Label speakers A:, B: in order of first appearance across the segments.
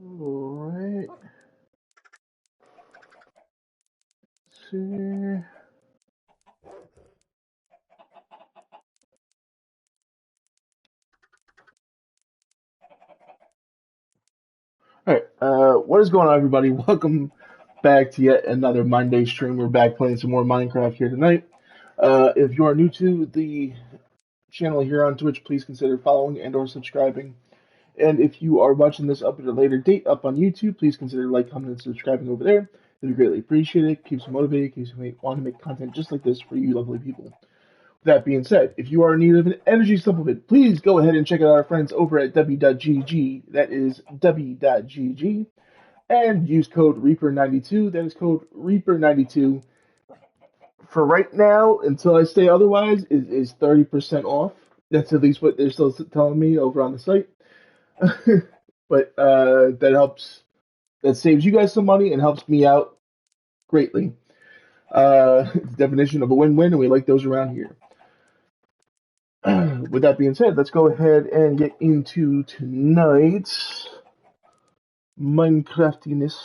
A: Alright, see. Alright, what is going on, everybody? Welcome back to yet another Monday stream. We're back playing some more Minecraft here tonight. If you are new to the channel here on Twitch, please consider following and or subscribing. And if you are watching this up at a later date up on YouTube, please consider like, commenting, and subscribing over there. It'd be greatly appreciated. Keeps you motivated, keeps you want to make content just like this for you lovely people. That being said, if you are in need of an energy supplement, please go ahead and check out our friends over at w.gg. That is w.gg. And use code Reaper92. That is code Reaper92. For right now, until I say otherwise, is 30% off. That's at least what they're still telling me over on the site. But that helps. That saves you guys some money and helps me out greatly. It's the definition of a win-win, and we like those around here. With that being said, let's go ahead and get into tonight's Minecraftiness.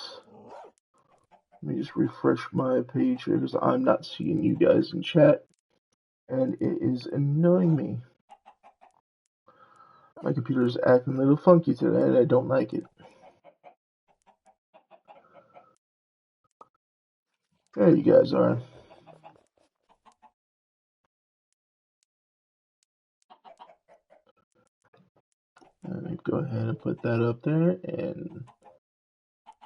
A: Let me just refresh my page here because I'm not seeing you guys in chat, and it is annoying me. My computer is acting a little funky today, and I don't like it. There you guys are. Let me go ahead and put that up there and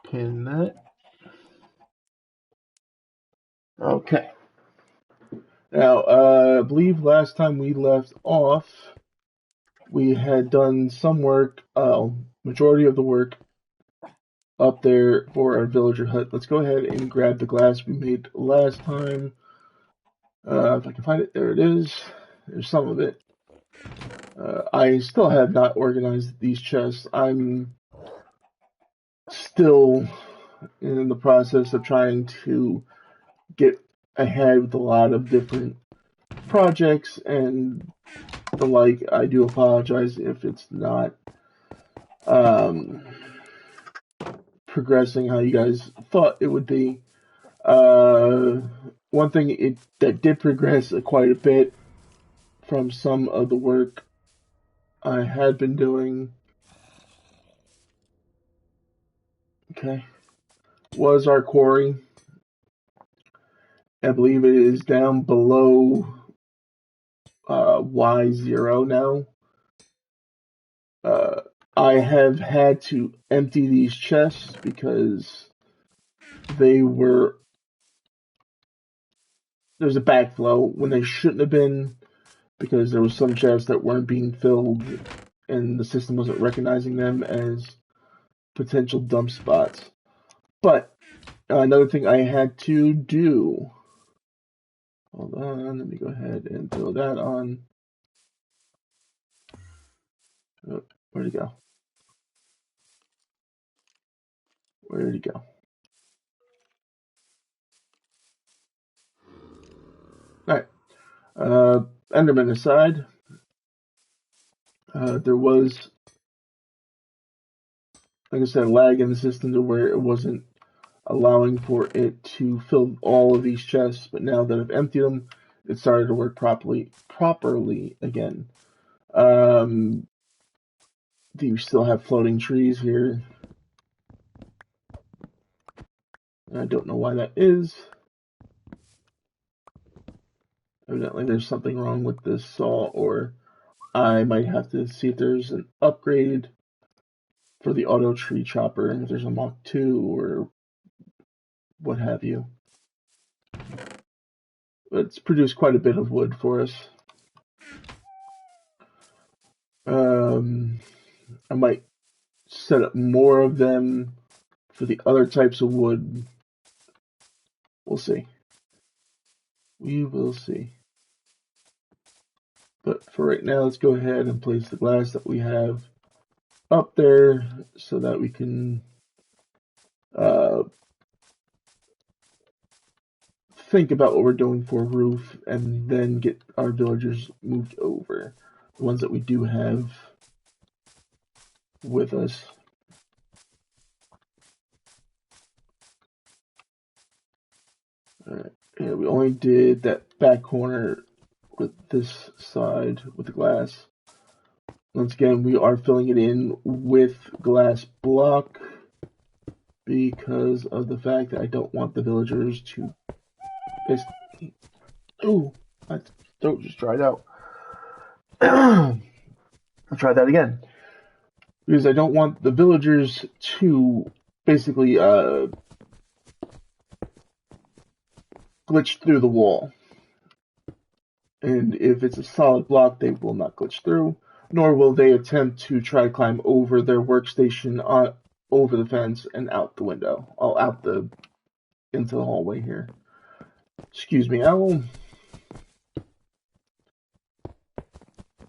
A: pin that. Okay. Now, I believe last time we left off, we had done some work, majority of the work up there for our villager hut. Let's go ahead and grab the glass we made last time. If I can find it, there it is. There's some of it. I still have not organized these chests. I'm still in the process of trying to get ahead with a lot of different projects and the like. I do apologize if it's not progressing how you guys thought it would be. One thing that did progress quite a bit from some of the work I had been doing, okay, was our quarry. I believe it is down below Y0 now. I have had to empty these chests because there's a backflow when they shouldn't have been, because there was some chests that weren't being filled and the system wasn't recognizing them as potential dump spots. But another thing I had to do, hold on, let me go ahead and throw that on. Oh, where'd it go? Where'd it go? Alright. Enderman aside, there was, like I said, lag in the system to where it wasn't allowing for it to fill all of these chests, but now that I've emptied them, it started to work properly again. Do you still have floating trees here? I don't know why that is. Evidently there's something wrong with this saw, or I might have to see if there's an upgrade for the auto tree chopper, if there's a Mach 2 or what have you. It's produced quite a bit of wood for us. I might set up more of them for the other types of wood. We'll see. We will see. But for right now, let's go ahead and place the glass that we have up there so that we can think about what we're doing for a roof and then get our villagers moved over. The ones that we do have with us. Yeah, we only did that back corner with this side with the glass. Once again, we are filling it in with glass block because of the fact that I don't want the villagers to... Ooh, my throat just dried out. I'll try that again. Because I don't want the villagers to basically glitch through the wall. And if it's a solid block, they will not glitch through, nor will they attempt to try to climb over their workstation over the fence and out the window. Into the hallway here. Excuse me, Owl.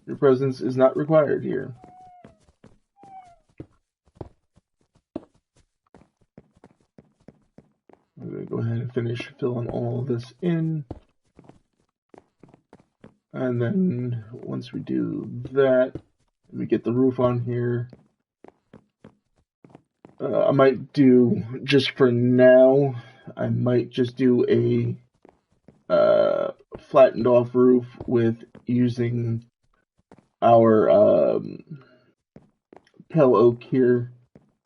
A: Your presence is not required here. I'm going to go ahead and finish filling all this in. And then once we do that, we get the roof on here. I might do, just for now, I might just do a flattened off roof with using our pale oak here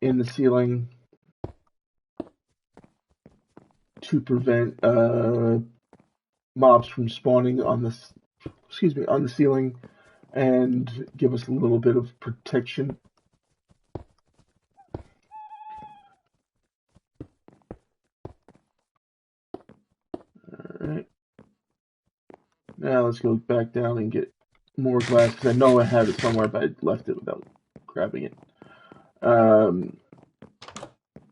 A: in the ceiling to prevent mobs from spawning on the ceiling and give us a little bit of protection. Alright. Now let's go back down and get more glass, because I know I have it somewhere, but I left it without grabbing it.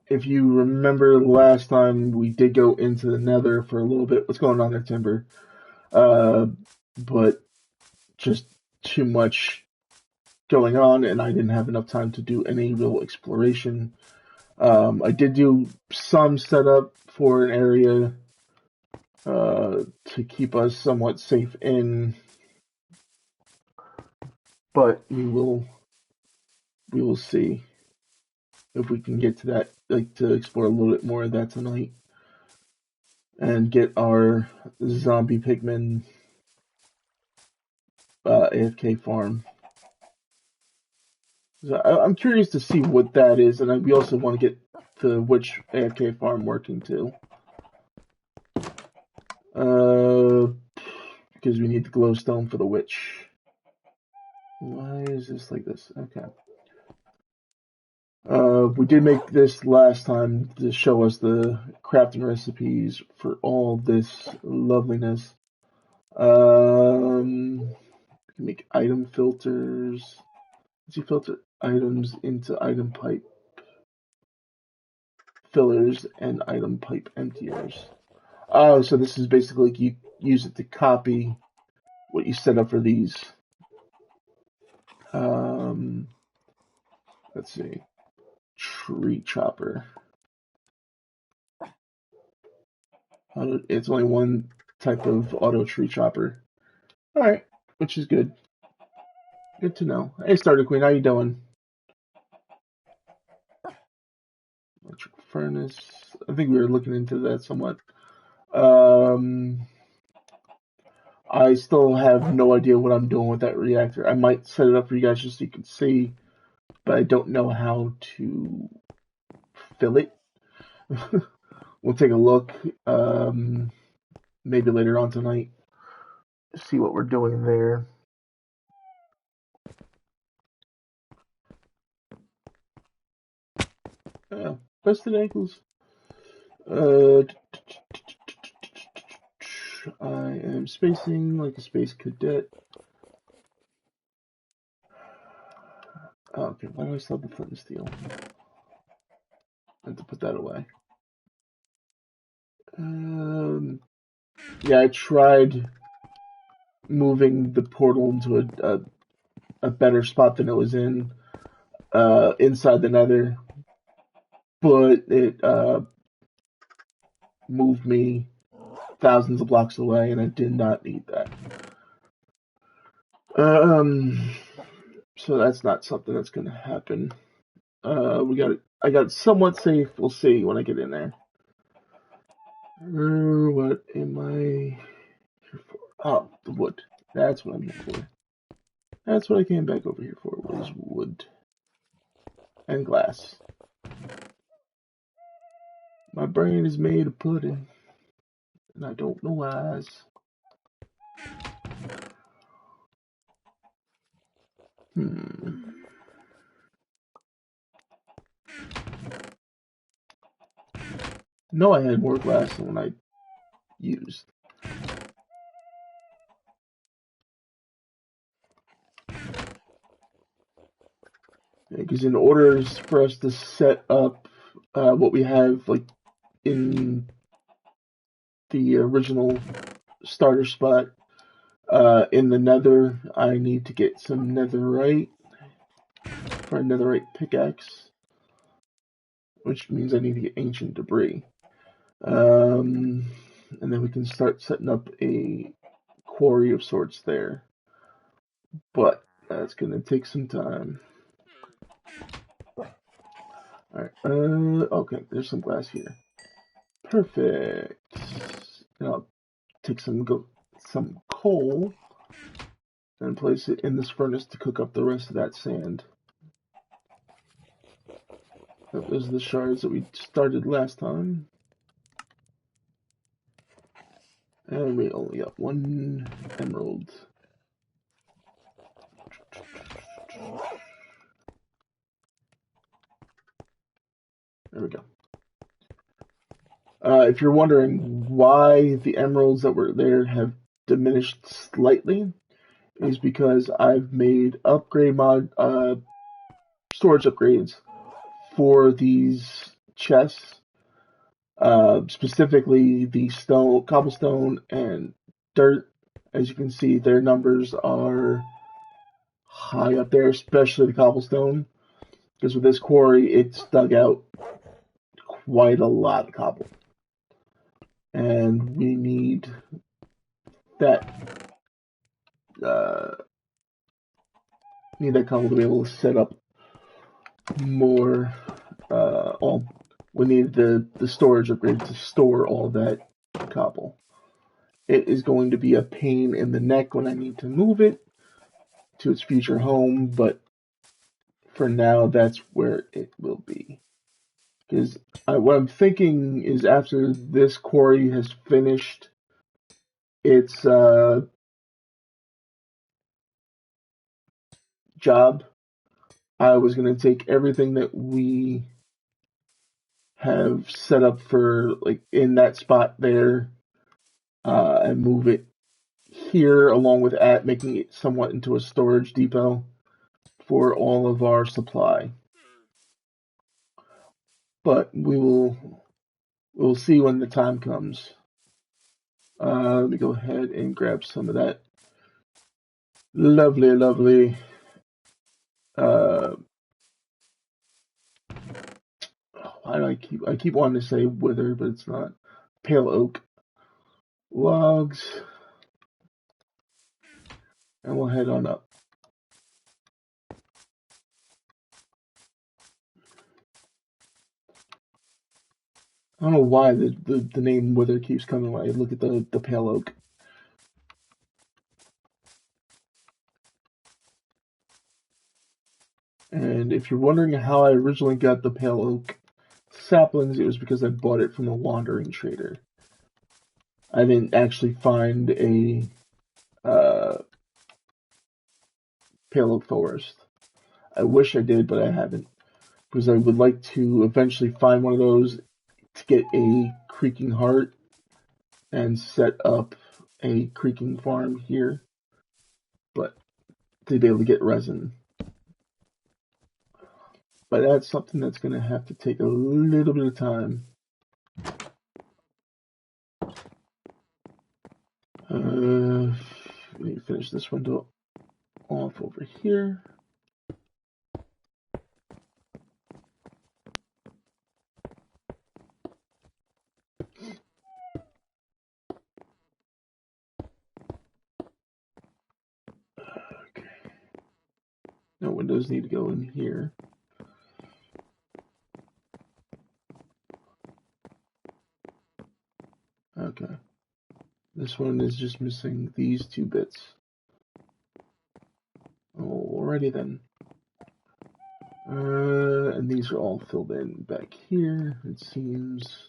A: If you remember last time, we did go into the nether for a little bit. What's going on there, Timber? But just too much going on, and I didn't have enough time to do any real exploration. I did do some setup for an area to keep us somewhat safe in, but we will see if we can get to that, like to explore a little bit more of that tonight and get our zombie pigmen AFK farm. So I'm curious to see what that is, and we also want to get the witch AFK farm working too. Because we need the glowstone for the witch. Why is this like this? Okay. We did make this last time to show us the crafting recipes for all this loveliness. Make item filters. Let's see, filter items into item pipe fillers and item pipe emptiers. Oh, so this is basically like you use it to copy what you set up for these. Let's see. Tree chopper. It's only one type of auto tree chopper. Alright, which is good. Good to know. Hey, Starter Queen, how you doing? Electric furnace. I think we were looking into that somewhat. I still have no idea what I'm doing with that reactor. I might set it up for you guys just so you can see, but I don't know how to fill it. We'll take a look maybe later on tonight. See what we're doing there. Busted ankles. I am spacing like a space cadet. Okay, why do I still have the flint and steel? I have to put that away. Yeah, I tried moving the portal into a better spot than it was in, inside the nether, but it moved me thousands of blocks away, and I did not need that. So that's not something that's going to happen. I got it somewhat safe. We'll see when I get in there. What am I here for? Oh, the wood. That's what I'm here for. That's what I came back over here for, was wood. And glass. My brain is made of pudding. And I don't know why. No, I had more glass than I used. Because in order for us to set up what we have like in the original starter spot in the nether, I need to get some netherite for a netherite pickaxe, which means I need to get ancient debris. And then we can start setting up a quarry of sorts there. But that's going to take some time. Alright, okay, there's some glass here. Perfect. Now I'll take some coal and place it in this furnace to cook up the rest of that sand. Those are the shards that we started last time. And we only got one emerald. There we go. If you're wondering why the emeralds that were there have diminished slightly, is because I've made storage upgrades for these chests, specifically the cobblestone and dirt. As you can see, their numbers are high up there, especially the cobblestone, because with this quarry, it's dug out quite a lot of cobble. And we need that cobble to be able to set up more. We need the storage upgrade to store all that cobble. It is going to be a pain in the neck when I need to move it to its future home, but for now, that's where it will be. Because what I'm thinking is after this quarry has finished its job, I was going to take everything that we have set up for like in that spot there and move it here along with making it somewhat into a storage depot for all of our supply. But we'll see when the time comes. Let me go ahead and grab some of that lovely why do I keep wanting to say wither, but it's not. Pale oak logs, and we'll head on up. I don't know why the name wither keeps coming when I look at the pale oak. And if you're wondering how I originally got the pale oak saplings, it was because I bought it from a wandering trader. I didn't actually find a pale oak forest. I wish I did, but I haven't. Because I would like to eventually find one of those to get a creaking heart and set up a creaking farm here. But to be able to get resin. But that's something that's going to have to take a little bit of time. We need to finish this window off over here. Okay. No windows need to go in here. Okay. This one is just missing these 2 bits. Alrighty then. And these are all filled in back here, it seems.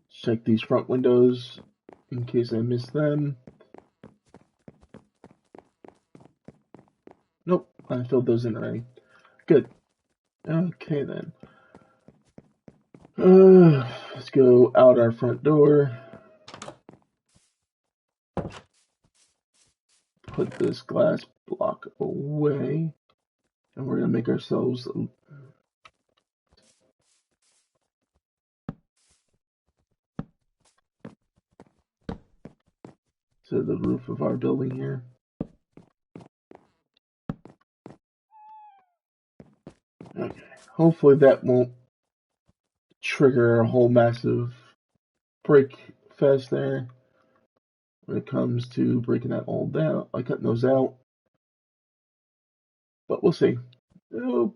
A: Check these front windows in case I missed them. Nope, I filled those in already. Good. Okay then. Let's go out our front door. Put this glass block away. And we're going to make ourselves to the roof of our building here. Okay. Hopefully that won't trigger a whole massive break fest there when it comes to breaking that all down, like cutting those out. But we'll see. Oh,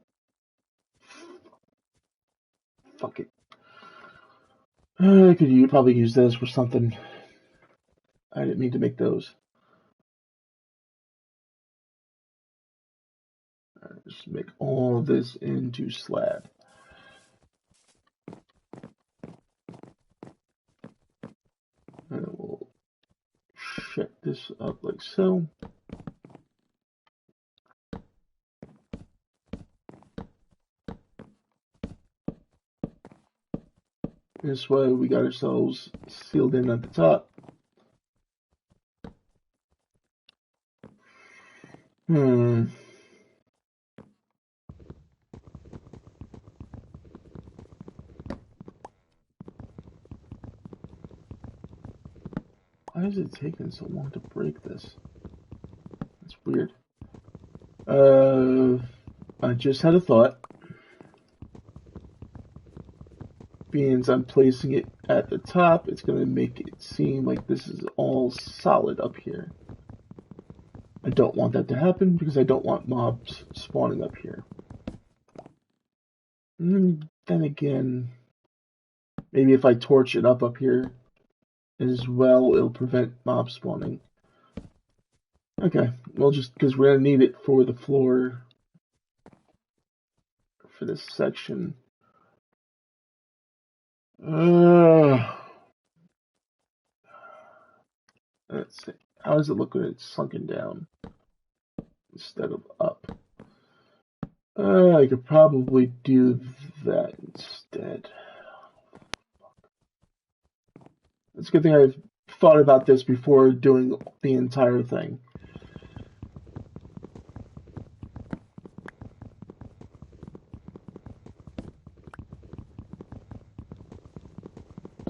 A: fuck it. I could probably use this for something. I didn't mean to make those. Just make all this into slab. And we'll set this up like so. This way we got ourselves sealed in at the top. Why is it taking so long to break this? That's weird. I just had a thought. Being I'm placing it at the top, it's going to make it seem like this is all solid up here. I don't want that to happen because I don't want mobs spawning up here. And then again, maybe if I torch it up here as well, it'll prevent mob spawning. Okay, well, just because we're going to need it for the floor for this section. Let's see. How does it look when it's sunken down instead of up? I could probably do that instead. It's a good thing I've thought about this before doing the entire thing.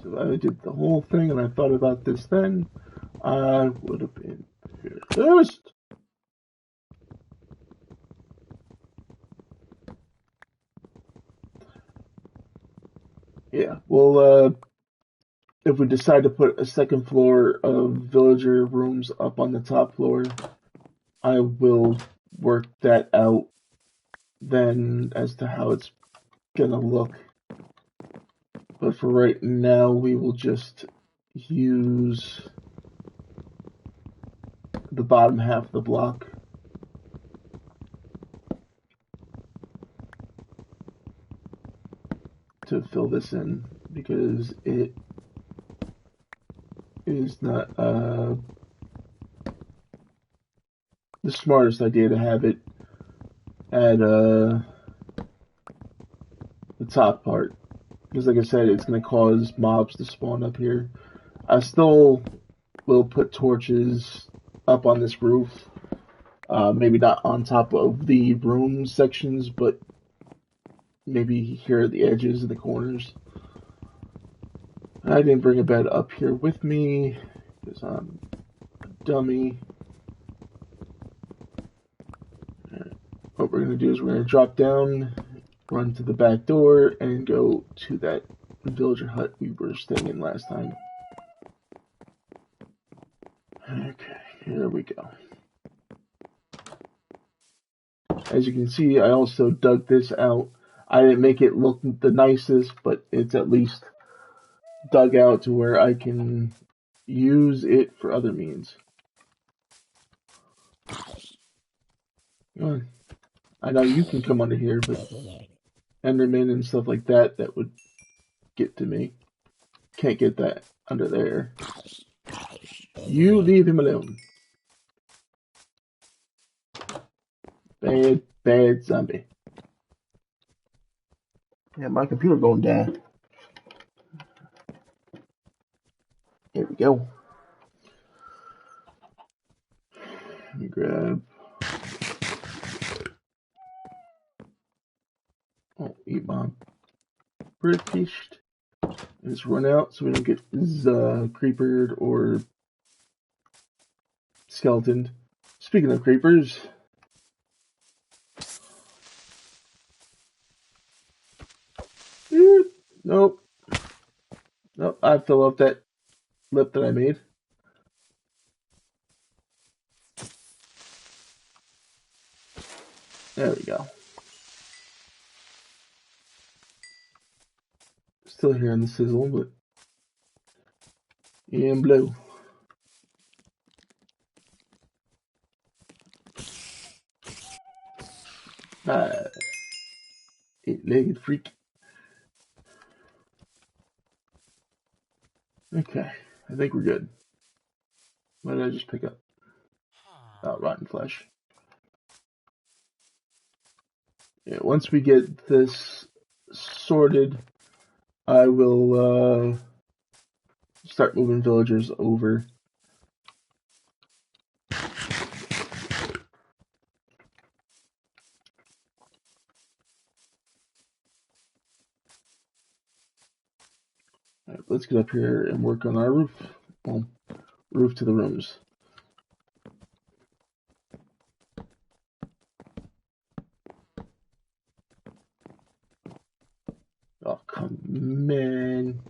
A: So if I did the whole thing and I thought about this then, I would have been pissed. Yeah, well, if we decide to put a second floor of villager rooms up on the top floor, I will work that out then as to how it's gonna look. But for right now, we will just use the bottom half of the block. To fill this in because it is not the smartest idea to have it at the top part, because like I said, it's going to cause mobs to spawn up here. I still will put torches up on this roof, maybe not on top of the room sections, but maybe here at the edges and the corners. I didn't bring a bed up here with me because I'm a dummy. What we're going to do is we're going to drop down, run to the back door, and go to that villager hut we were staying in last time. Okay, here we go. As you can see, I also dug this out. I didn't make it look the nicest, but it's at least dug out to where I can use it for other means. I know you can come under here, but Enderman and stuff like that would get to me. Can't get that under there. You leave him alone. Bad, bad zombie. Yeah, my computer going down. Here we go. Let me grab. Oh, eat my breakfast. Let's run out so we don't get creepered or skeletoned. Speaking of creepers. Nope. Nope, I fill up that lip that I made. There we go. Still hearing the sizzle, but and blue. Eight-legged freak. Okay, I think we're good. What did I just pick up? Rotten flesh. Yeah, once we get this sorted, I will start moving villagers over. All right, let's get up here and work on our roof. Well, roof to the rooms. Oh, come on.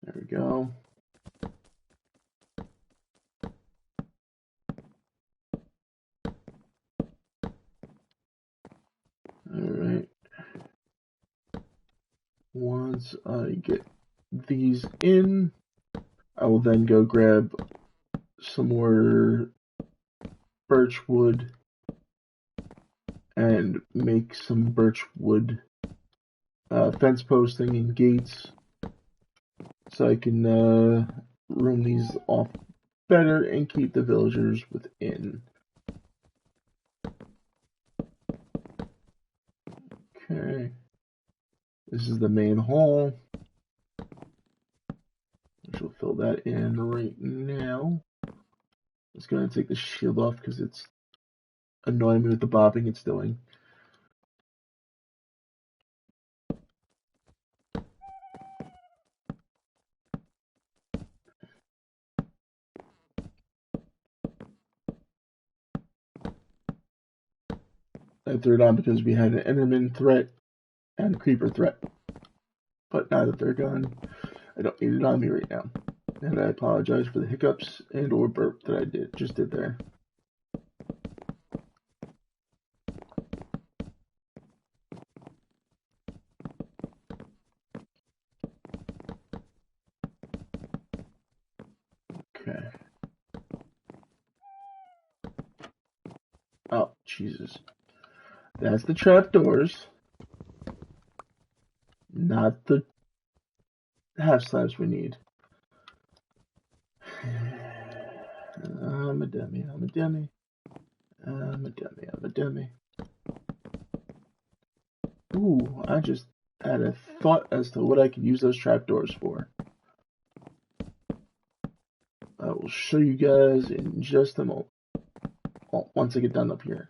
A: There we go. Alright. Once I get these in, I will then go grab some more birch wood and make some birch wood fence posting and gates so I can room these off better and keep the villagers within. Okay, this is the main hall. I shall fill that in right now. Just gonna take the shield off because it's annoying me with the bobbing it's doing. I threw it on because we had an Enderman threat and a creeper threat. But now that they're gone, I don't need it on me right now. And I apologize for the hiccups and or burp that I just did there. Okay. Oh, Jesus. That's the trapdoors. Not the half slabs we need. I'm a dummy, I'm a dummy. I'm a dummy, I'm a dummy. Ooh, I just had a thought as to what I could use those trapdoors for. I will show you guys in just a moment. Well, once I get done up here.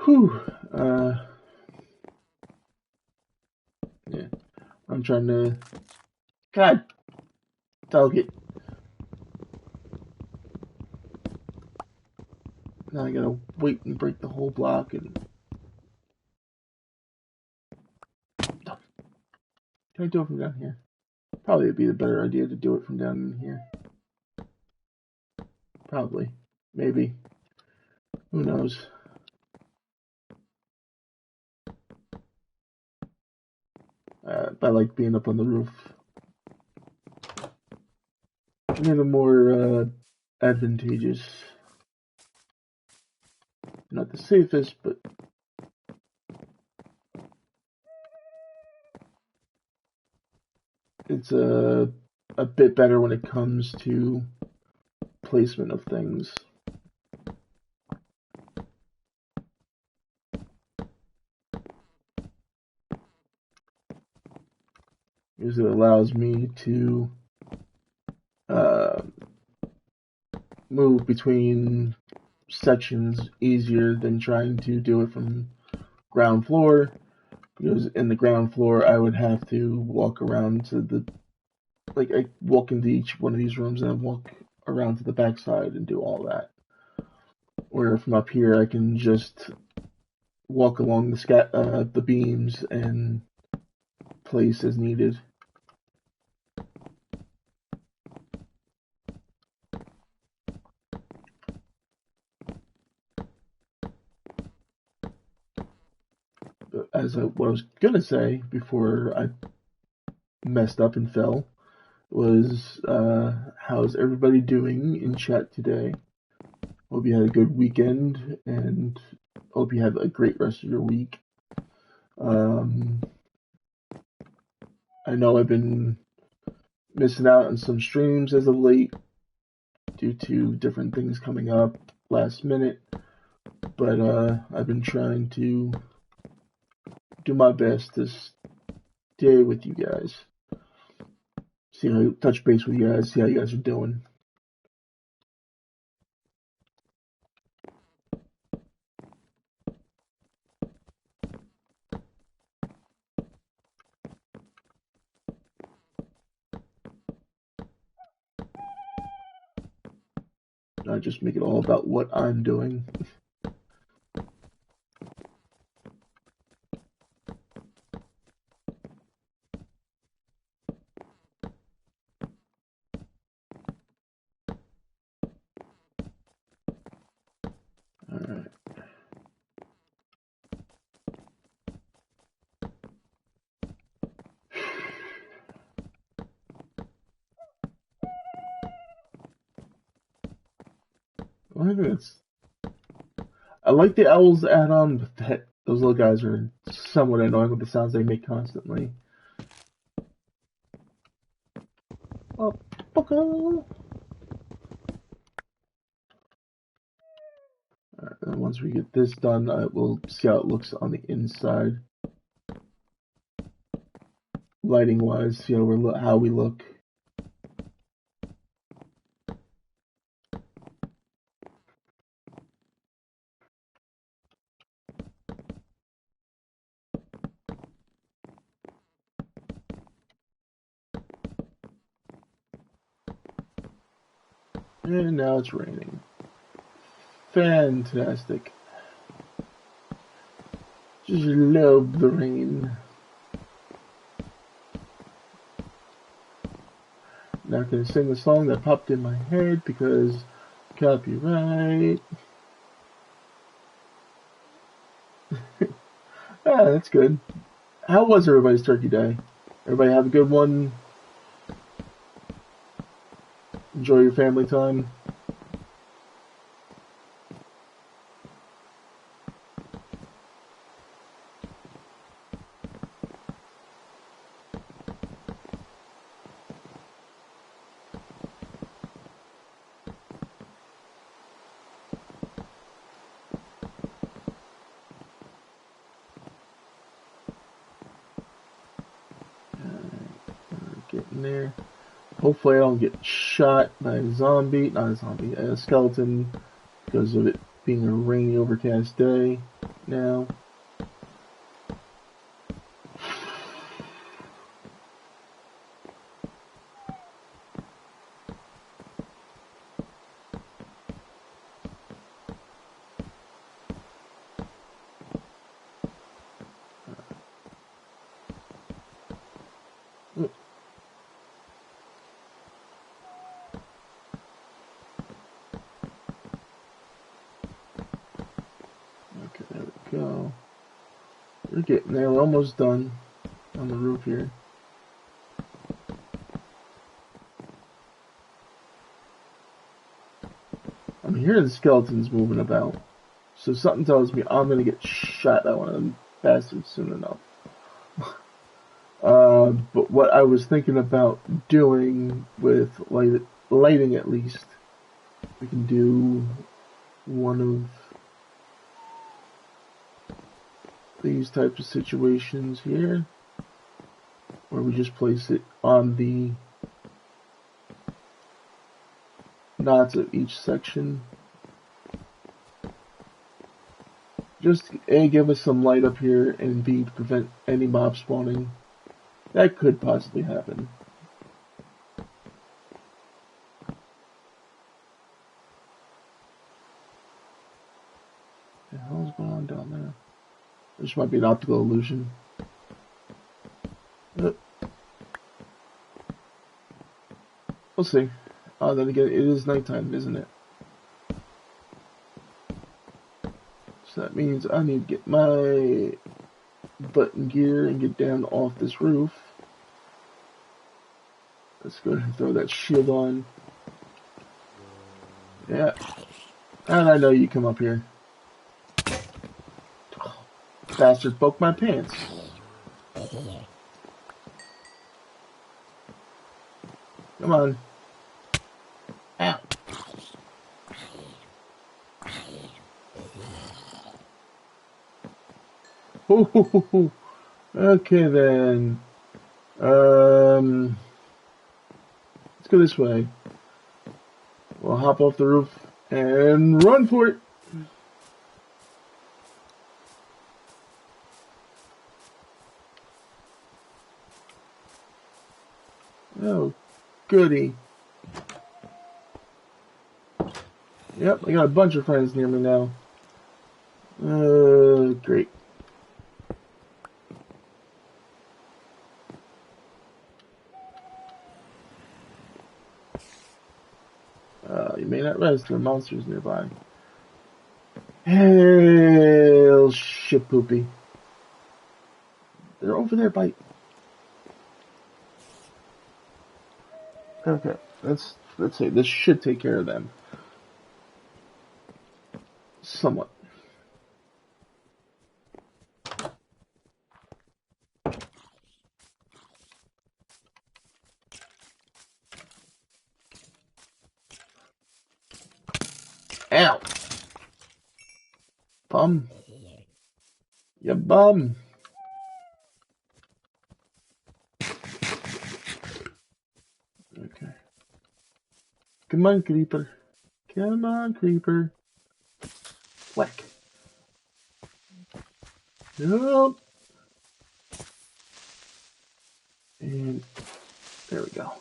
A: Whew. Yeah. I'm trying to. God. Dog it. Now I gotta wait and break the whole block and... Can I do it from down here? Probably would be the better idea to do it from down in here. Probably. Maybe. Who knows? I like being up on the roof. A little more advantageous. Not the safest, but it's a bit better when it comes to placement of things. Because it allows me to move between sections easier than trying to do it from ground floor. Because in the ground floor, I would have to walk around to the, like, I walk into each one of these rooms and I walk around to the backside and do all that. Where from up here, I can just walk along the beams and place as needed. But what I was gonna say before I messed up and fell was, how's everybody doing in chat today? Hope you had a good weekend and hope you have a great rest of your week. I know I've been missing out on some streams as of late due to different things coming up last minute, but I've been trying to do my best to stay with you guys. Touch base with you guys, see how you guys are doing. Not just make it all about what I'm doing. Alright. I like the owls add-on, but those little guys are somewhat annoying with the sounds they make constantly. Oh, Alright, and once we get this done, we'll see how it looks on the inside. Lighting-wise, see how we look. And now it's raining. Fantastic. Just love the rain. Not gonna sing the song that popped in my head because copyright. That's good. How was everybody's Turkey Day? Everybody have a good one? Enjoy your family time? Getting there. Hopefully I don't get shot by a zombie, not a zombie, a skeleton, because of it being a rainy, overcast day now. Okay, there we go. We're getting there. We're almost done on the roof here. I'm hearing the skeletons moving about. So something tells me I'm gonna get shot by one of them bastards soon enough. But what I was thinking about doing with lighting at least, we can do one of these types of situations here, where we just place it on the knots of each section. Just A, give us some light up here, and B, to prevent any mob spawning. That could possibly happen. What the hell is going on down there? This might be an optical illusion. We'll see. Then again, it is nighttime, isn't it? So that means I need to get my butt in gear and get down off this roof. Let's go ahead and throw that shield on. Yeah. And I know you come up here. Bastard broke my pants. Come on. Ow. Ooh, okay then. Let's go this way. We'll hop off the roof and run for it. Oh, goody. Yep, I got a bunch of friends near me now. Great. You may not realize there are monsters nearby. Hell, shit poopy. They're over there by... Okay, let's see. This should take care of them. Somewhat. Ow! Bum. You bum. Okay. Come on, creeper. Come on, creeper. Whack. Nope. And there we go.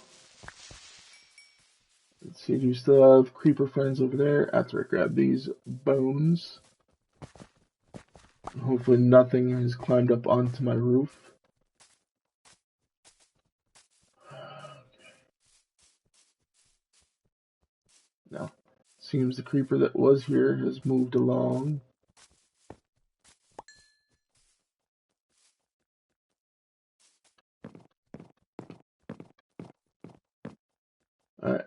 A: Let's see, do you still have creeper friends over there? After I grab these bones. Hopefully nothing has climbed up onto my roof. No. Seems the creeper that was here has moved along. Alright.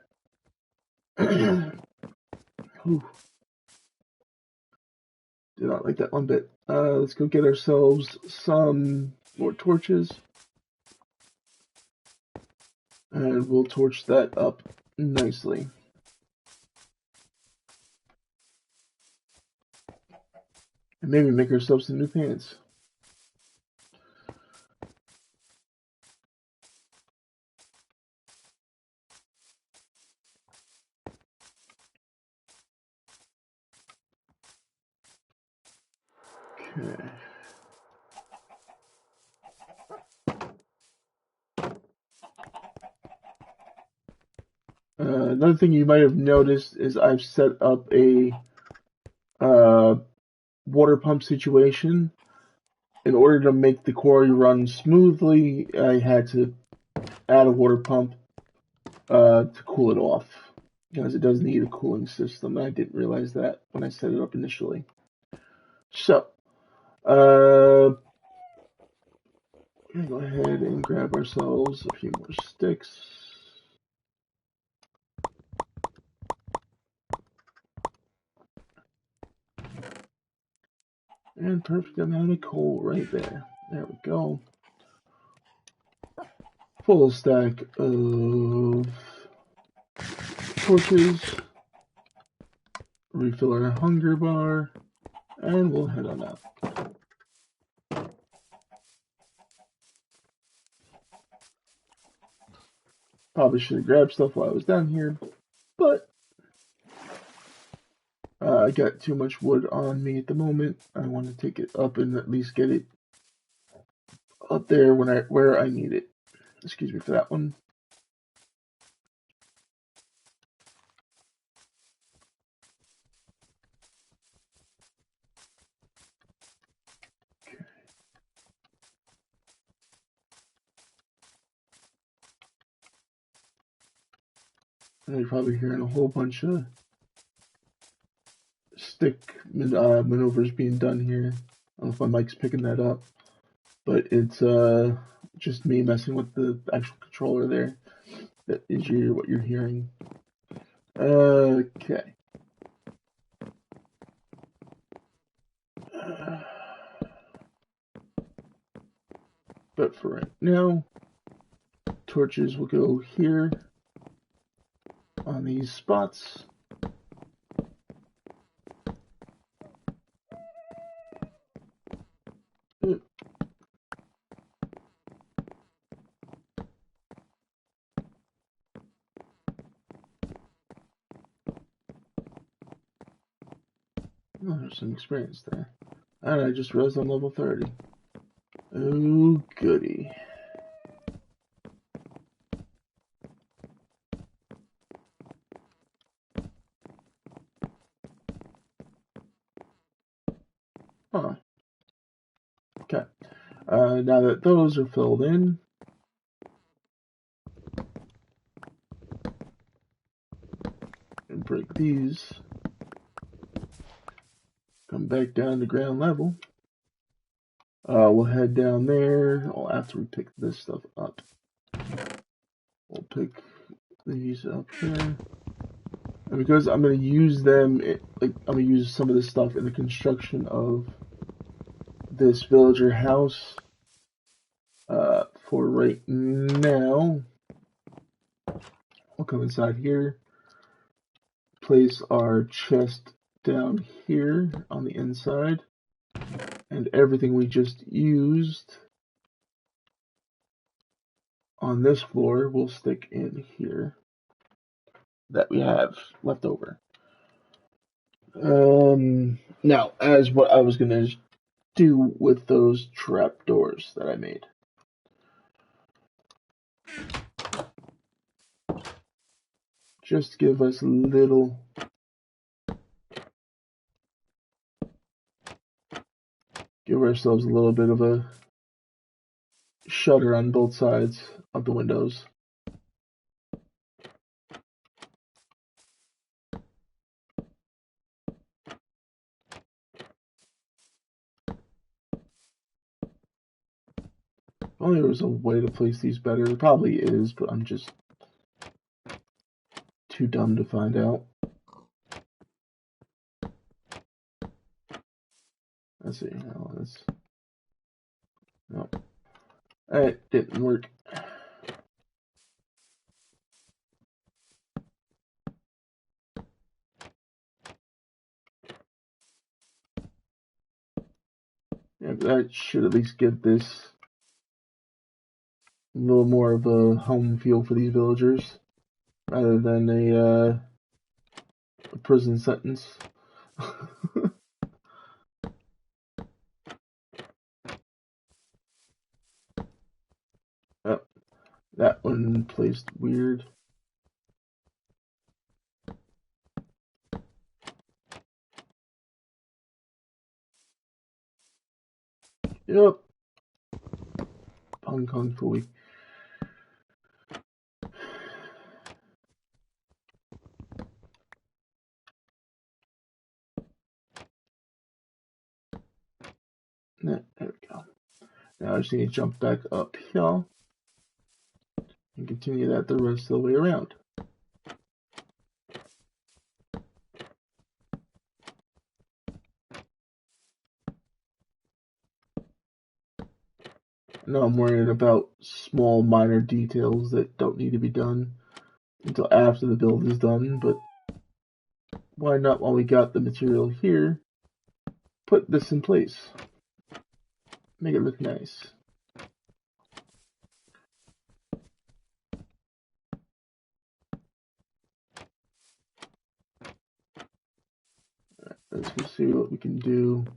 A: Did not like that one bit. Let's go get ourselves some more torches. And we'll torch that up nicely. And maybe make ourselves some new pants. Okay. Another thing you might have noticed is I've set up a water pump situation. In order to make the quarry run smoothly, I had to add a water pump to cool it off, because it does need a cooling system. I didn't realize that when I set it up initially. So, we're gonna go ahead and grab ourselves a few more sticks. And perfect amount of coal right there. There we go. Full stack of torches. Refill our hunger bar. And we'll head on out. Probably should have grabbed stuff while I was down here, but I got too much wood on me at the moment. I want to take it up and at least get it up there where I need it. Excuse me for that one. Okay. And you're probably hearing a whole bunch of stick maneuvers being done here. I don't know if my mic's picking that up, but it's just me messing with the actual controller there. That is what you're hearing. Okay. But for right now, torches will go here on these spots. Oh, there's some experience there. And I just realized I'm level 30. Oh, goody. Huh. Okay. Now that those are filled in, and break these, come back down to ground level. We'll head down there. After we pick this stuff up, we'll pick these up here. And because I'm going to use them, I'm going to use some of this stuff in the construction of this villager house. For right now, we'll come inside here, place our chest down here on the inside, and everything we just used on this floor will stick in here that we have left over. Now, as what I was going to do with those trapdoors that I made. Just give us give ourselves a little bit of a shutter on both sides of the windows. If only there was a way to place these better. There probably is, but I'm just too dumb to find out. Let's see. Oh, that's... No. That didn't work. Yeah, that should at least give this a little more of a home feel for these villagers, rather than a prison sentence. Oh, that one placed weird. Yep. Hong Kong Fooey. Now I just need to jump back up here and continue that the rest of the way around. Now I'm worrying about small minor details that don't need to be done until after the build is done, but why not, while we got the material here, put this in place. Make it look nice. Let's go see what we can do.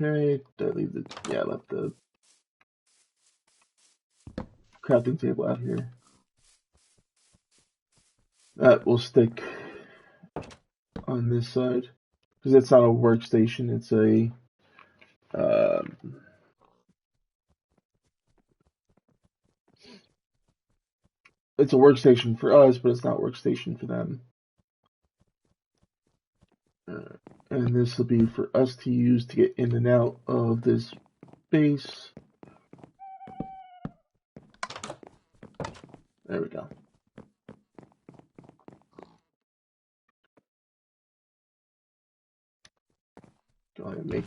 A: Okay, did I leave the, yeah, I left the crafting table out here. That will stick on this side, because it's not a workstation, it's a, it's a workstation for us, but it's not a workstation for them. And this will be for us to use to get in and out of this base. There we go. Go ahead and make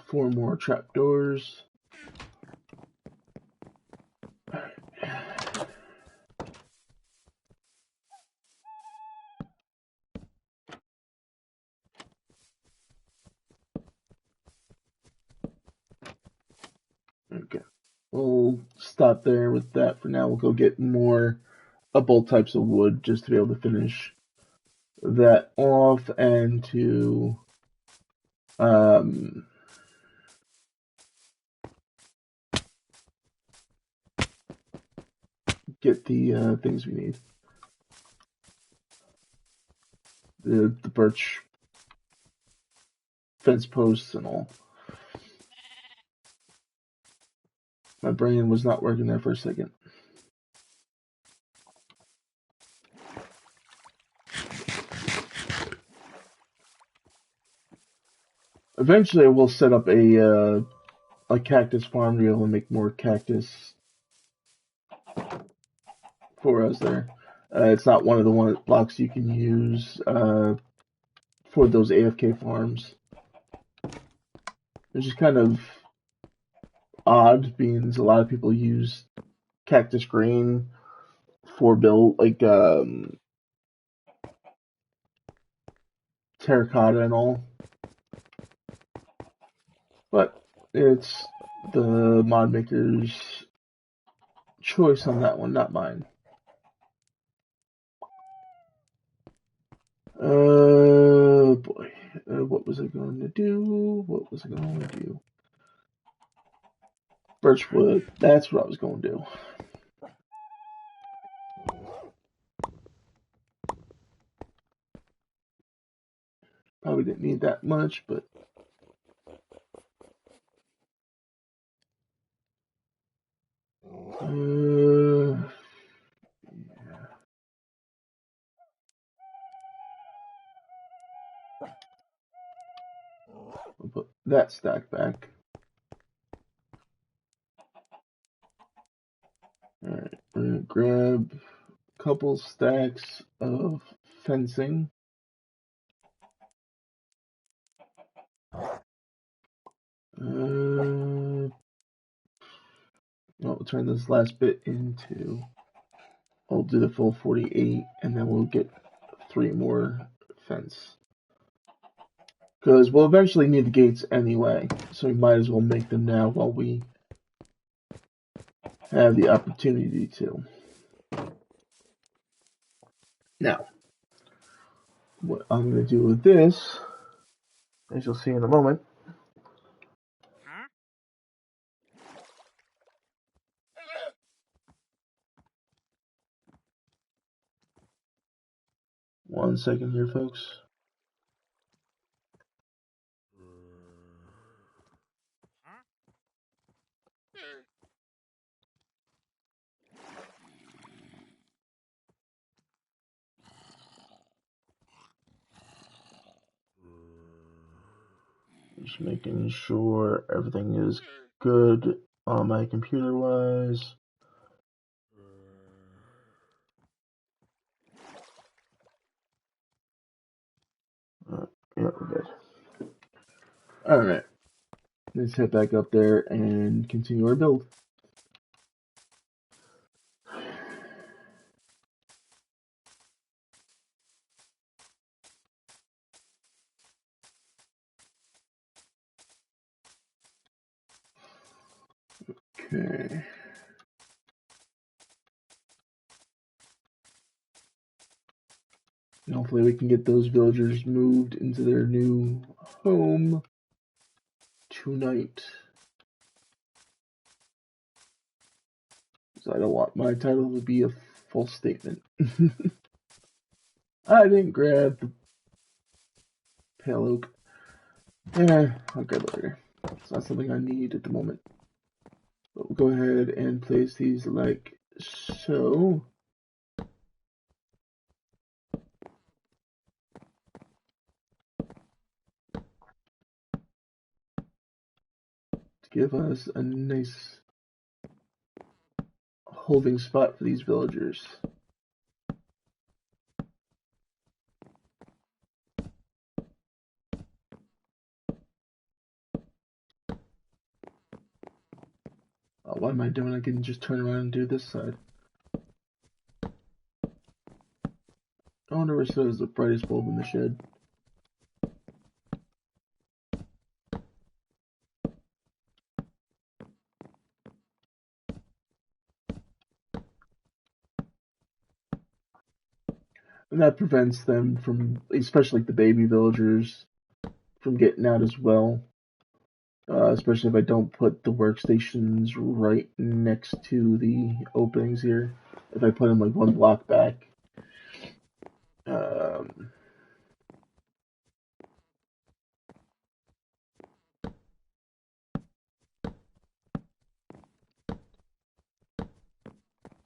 A: 4 more trapdoors. Okay, we'll stop there with that for now. We'll go get more both types of wood just to be able to finish that off and to get the things we need. The birch fence posts and all. My brain was not working there for a second. Eventually, we'll set up a cactus farm to be able to make more cactus for us there. It's not one of the blocks you can use for those AFK farms. It's just kind of odd, being a lot of people use cactus green for build, like terracotta and all. But it's the mod maker's choice on that one, not mine. Boy. What was I going to do? What was I going to do? Birchwood. That's what I was going to do. Probably didn't need that much, but yeah. I'll put that stack back. Alright, we're gonna grab a couple stacks of fencing. We'll turn this last bit into, I'll do the full 48, and then we'll get 3 more fence. Because we'll eventually need the gates anyway, so we might as well make them now while we have the opportunity to. Now, what I'm going to do with this, as you'll see in a moment, one second here, folks. Just making sure everything is good on my computer wise. Yeah, we're good. Alright. Let's head back up there and continue our build. Okay. And hopefully we can get those villagers moved into their new home tonight. So I don't want my title to be a false statement. I didn't grab the pale oak. I'll grab it later. It's not something I need at the moment. But we'll go ahead and place these like so. To give us a nice holding spot for these villagers. What am I doing? I can just turn around and do this side. I wonder which side is the brightest bulb in the shed. And that prevents them from, especially like the baby villagers, from getting out as well. Especially if I don't put the workstations right next to the openings here. If I put them like one block back.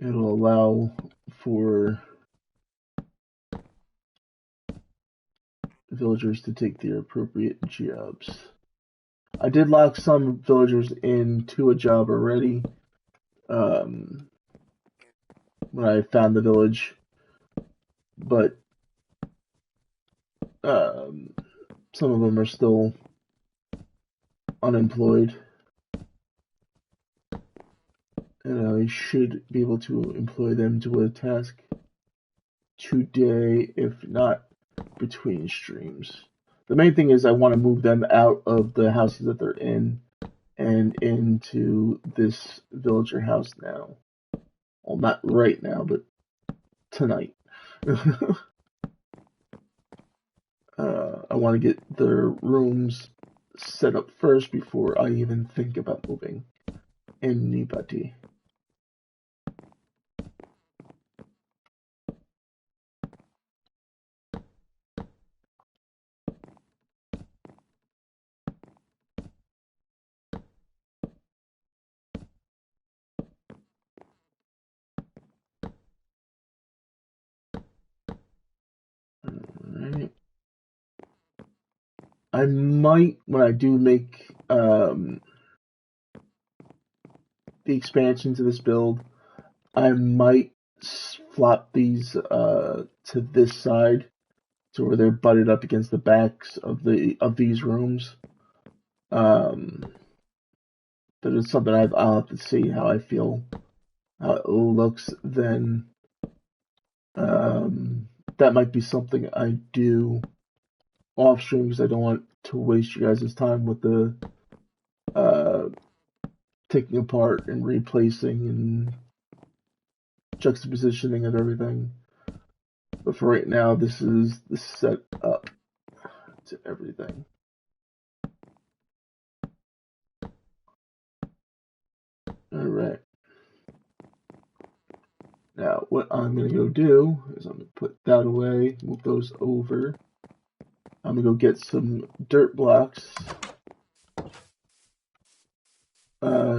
A: It'll allow for villagers to take their appropriate jobs. I did lock some villagers into a job already when I found the village, but some of them are still unemployed, and I should be able to employ them to a task today, if not between streams. The main thing is I want to move them out of the houses that they're in and into this villager house now. Well, not right now, but tonight. I want to get their rooms set up first before I even think about moving anybody. Alright. I might, when I do make the expansion to this build, I might flop these to this side, to where they're butted up against the backs of these rooms. But it's something I'll have to see how I feel, how it looks. Then that might be something I do off stream, because I don't want to waste you guys' time with the taking apart and replacing and juxtapositioning of everything. But for right now, this is the setup to everything. Alright. Now, what I'm going to go do is I'm going to put that away, move those over. I'm going to go get some dirt blocks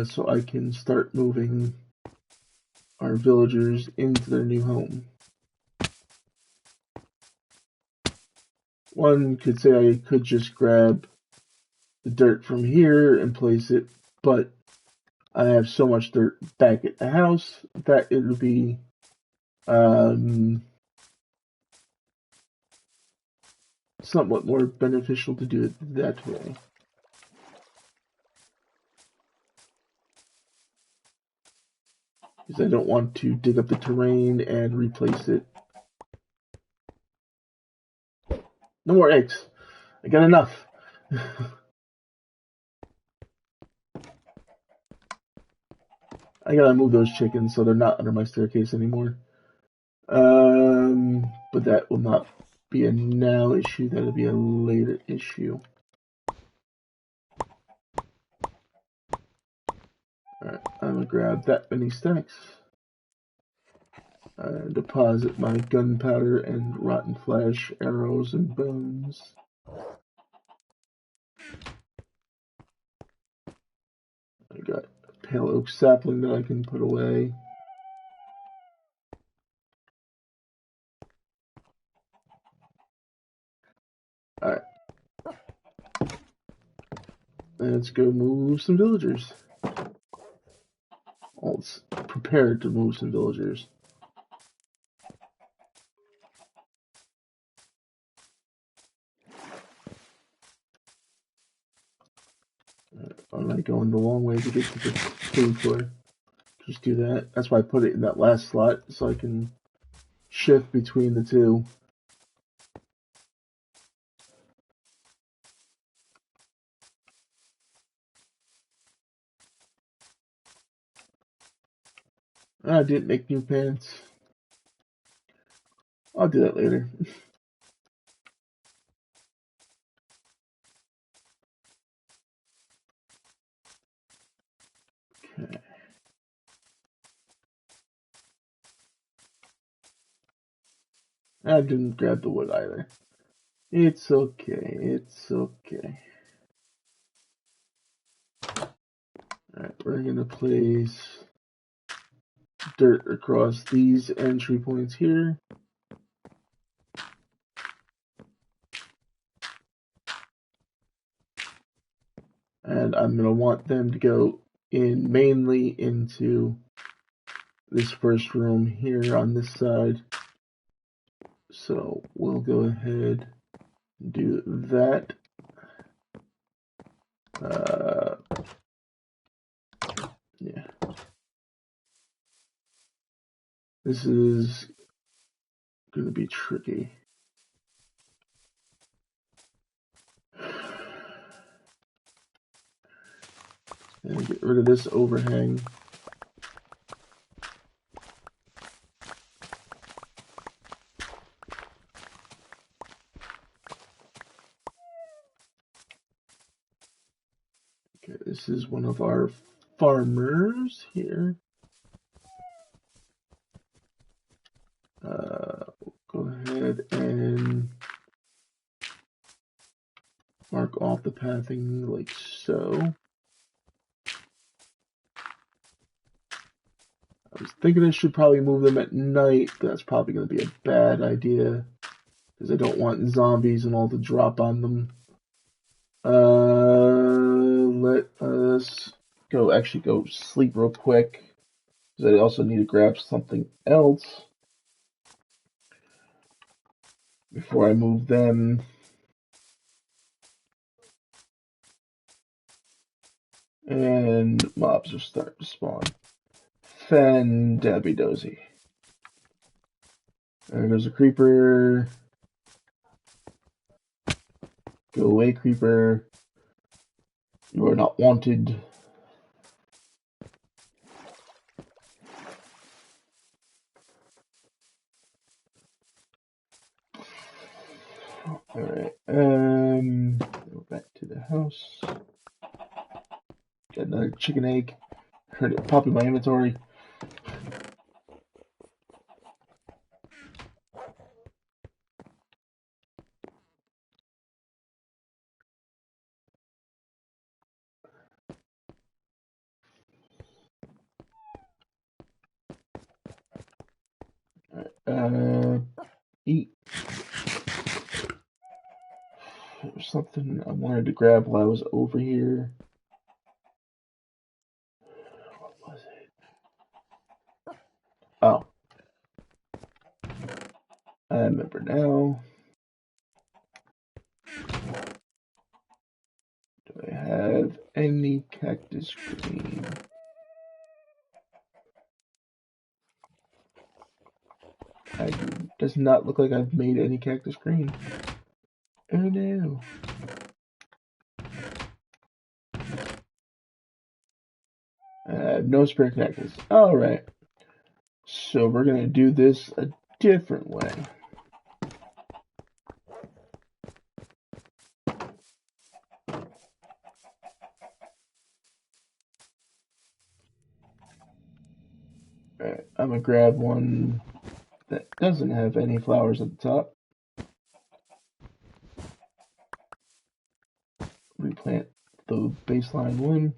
A: so I can start moving our villagers into their new home. One could say I could just grab the dirt from here and place it, but I have so much dirt back at the house that it would be somewhat more beneficial to do it that way. Because I don't want to dig up the terrain and replace it. No more eggs. I got enough. I gotta move those chickens so they're not under my staircase anymore. But that will not be a now issue. That'll be a later issue. Alright, I'm gonna grab that many stacks. Deposit my gunpowder and rotten flesh, arrows, and bones. I got a pale oak sapling that I can put away. Alright. Let's go move some villagers. Well, it's prepared to move some villagers. I'm not going the long way to get to the food floor. Just do that. That's why I put it in that last slot, so I can shift between the two. I didn't make new pants. I'll do that later. Okay. I didn't grab the wood either. It's okay. It's okay. Alright, we're gonna place dirt across these entry points here. And I'm gonna want them to go in mainly into this first room here on this side. So we'll go ahead and do that. Yeah. This is going to be tricky. And get rid of this overhang. Okay, this is one of our farmers here. We'll go ahead and mark off the pathing like so. I was thinking I should probably move them at night, but that's probably going to be a bad idea because I don't want zombies and all to drop on them. Let us go sleep real quick because I also need to grab something else before I move them. And mobs are starting to spawn. Debbie Dozy. There goes a creeper. Go away, creeper. You are not wanted. Alright, go back to the house. Got another chicken egg. Heard it pop in my inventory. Eat. There's something I wanted to grab while I was over here. What was it? Oh, I remember now. Do I have any cactus green? Does not look like I've made any cactus green. Oh no. No spare cactus. Alright. So we're going to do this a different way. Alright, I'm going to grab one that doesn't have any flowers at the top. Replant the baseline one.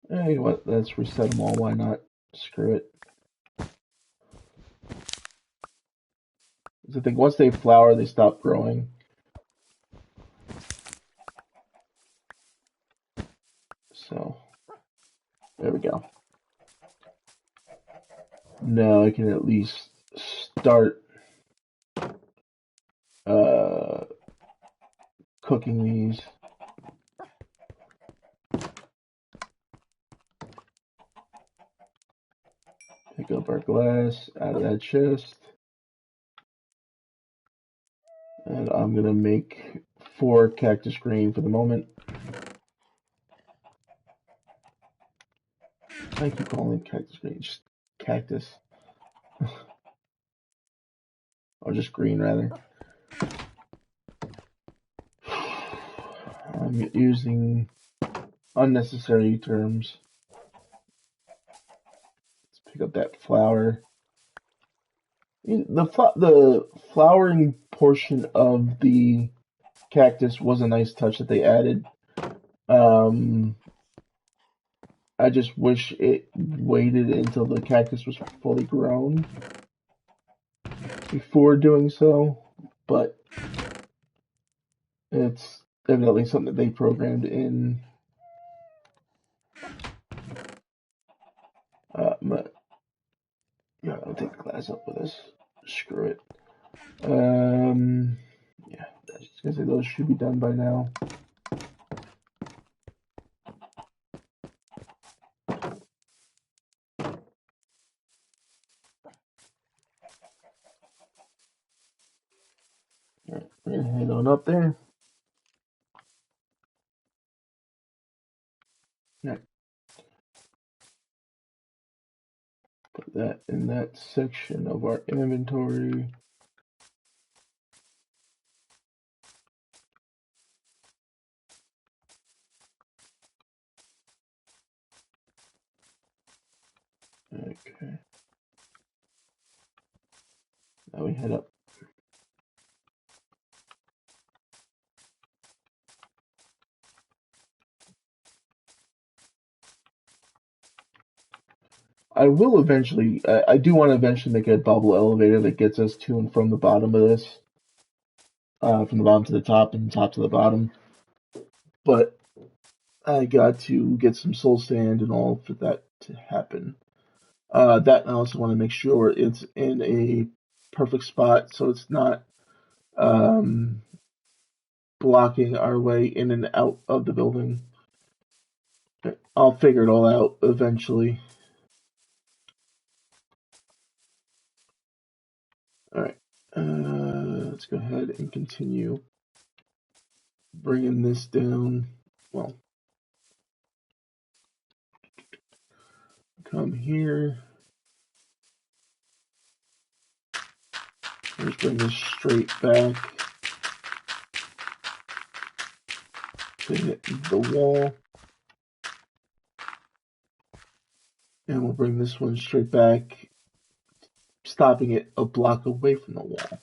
A: You know what? Let's reset them all. Why not? Screw it. I think once they flower, they stop growing. So, there we go. Now I can at least start cooking these. Pick up our glass out of that chest. And I'm going to make 4 cactus green for the moment. I keep calling it cactus green, just cactus. Or just green, rather. I'm using unnecessary terms. Let's pick up that flower. The flowering portion of the cactus was a nice touch that they added. I just wish it waited until the cactus was fully grown before doing so, but it's definitely something that they programmed in. Yeah, I'll take the glass up with us. Screw it. Yeah, I was just gonna say those should be done by now. Alright, we're gonna head on up there. Yeah. Put that in that section of our inventory. Okay. Now we head up. I will eventually, I do want to eventually make a bubble elevator that gets us to and from the bottom of this. From the bottom to the top and top to the bottom. But I got to get some soul sand and all for that to happen. That I also want to make sure it's in a perfect spot so it's not blocking our way in and out of the building. I'll figure it all out eventually. Alright, let's go ahead and continue bringing this down. Well, come here. Let's bring this straight back to hit the wall. And we'll bring this one straight back, stopping it a block away from the wall.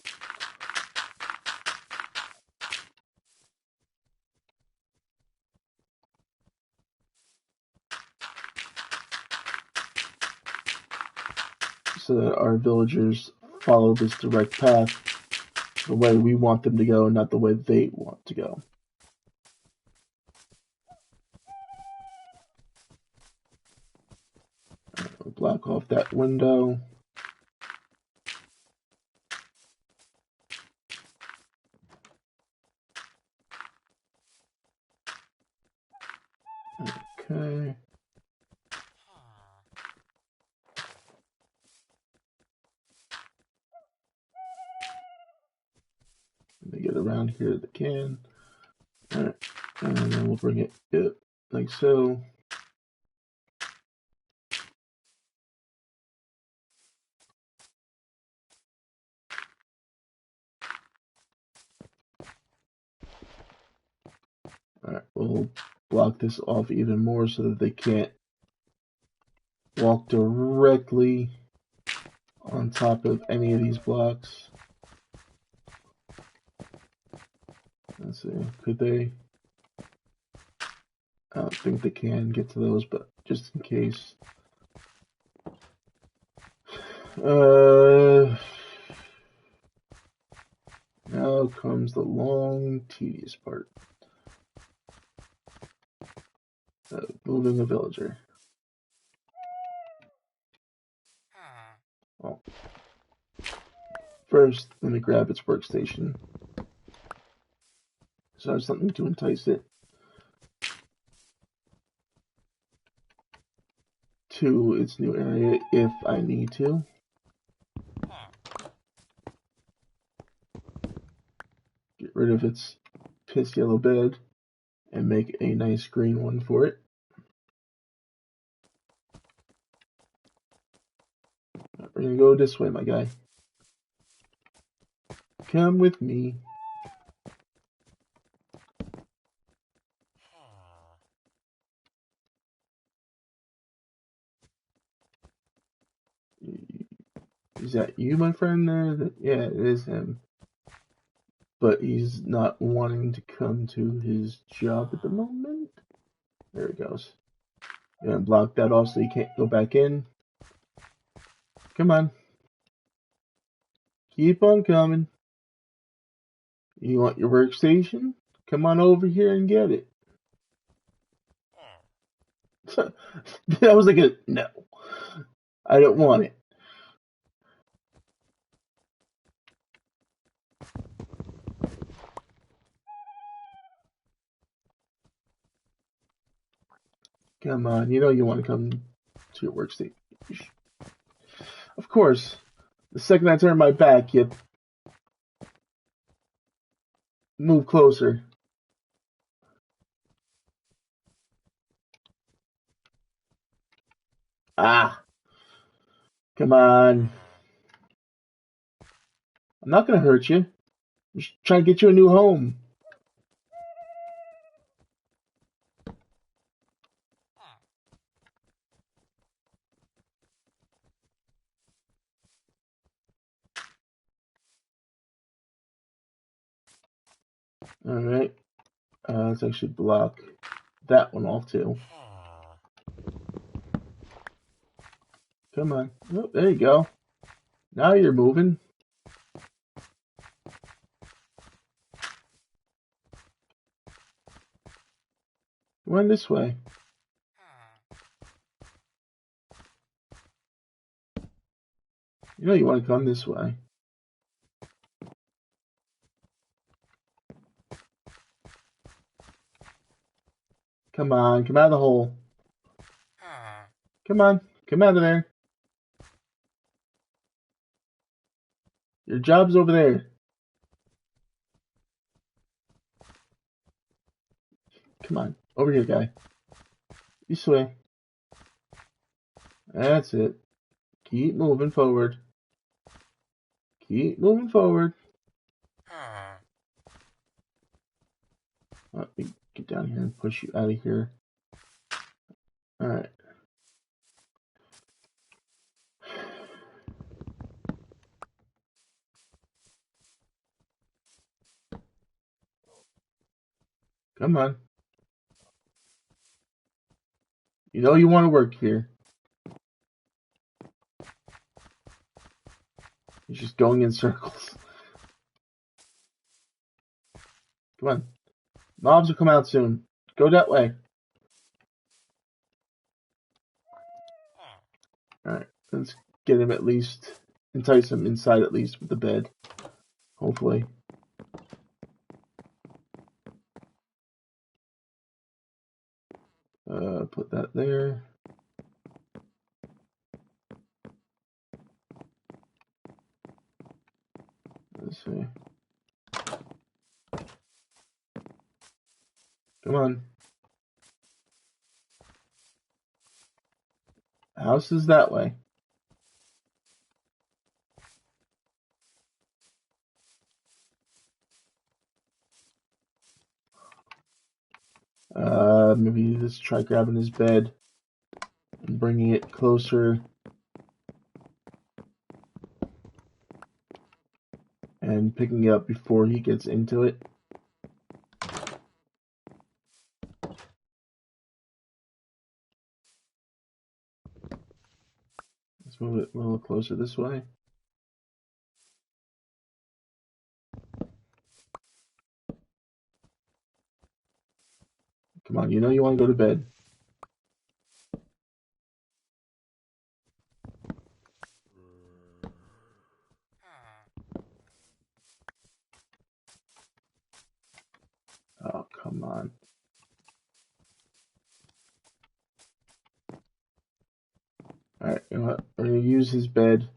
A: So that our villagers follow this direct path the way we want them to go, not the way they want to go. We'll block off that window. Okay. Let me get around here if they can. Alright. And then we'll bring it up like so. Alright, we'll block this off even more so that they can't walk directly on top of any of these blocks. Let's see, could they? I don't think they can get to those, but just in case. Now comes the long, tedious part. Moving a villager. Well, first, let me grab its workstation. So I have something to entice it to its new area if I need to. Get rid of its piss yellow bed and make a nice green one for it. We're gonna go this way, my guy. Come with me. Is that you, my friend there? Yeah, it is him. But he's not wanting to come to his job at the moment. There he goes. Gonna block that off so he can't go back in. Come on. Keep on coming. You want your workstation? Come on over here and get it. That was like a no. I don't want it. Come on, you know you want to come to your workstation. Of course. The second I turn my back, you move closer. Ah. Come on. I'm not going to hurt you. I'm just trying to get you a new home. Alright. Let's actually block that one off too. Come on. Oh, there you go. Now you're moving. Run this way. You know you want to come this way. Come on, come out of the hole. Come on, come out of there. Your job's over there. Come on, over here, guy. This way. That's it. Keep moving forward. Keep moving forward. Let me get down here and push you out of here. Alright. Come on. You know you want to work here. You're just going in circles. Come on. Mobs will come out soon. Go that way. Alright, let's get him at least. Entice him inside at least with the bed. Hopefully. Put that there. Let's see. Come on. House is that way. Maybe let's try grabbing his bed and bringing it closer. And picking it up before he gets into it. Let's move it a little closer this way. Come on, you know you want to go to bed. Oh, come on. Alright, you know what? We're going to use his bed.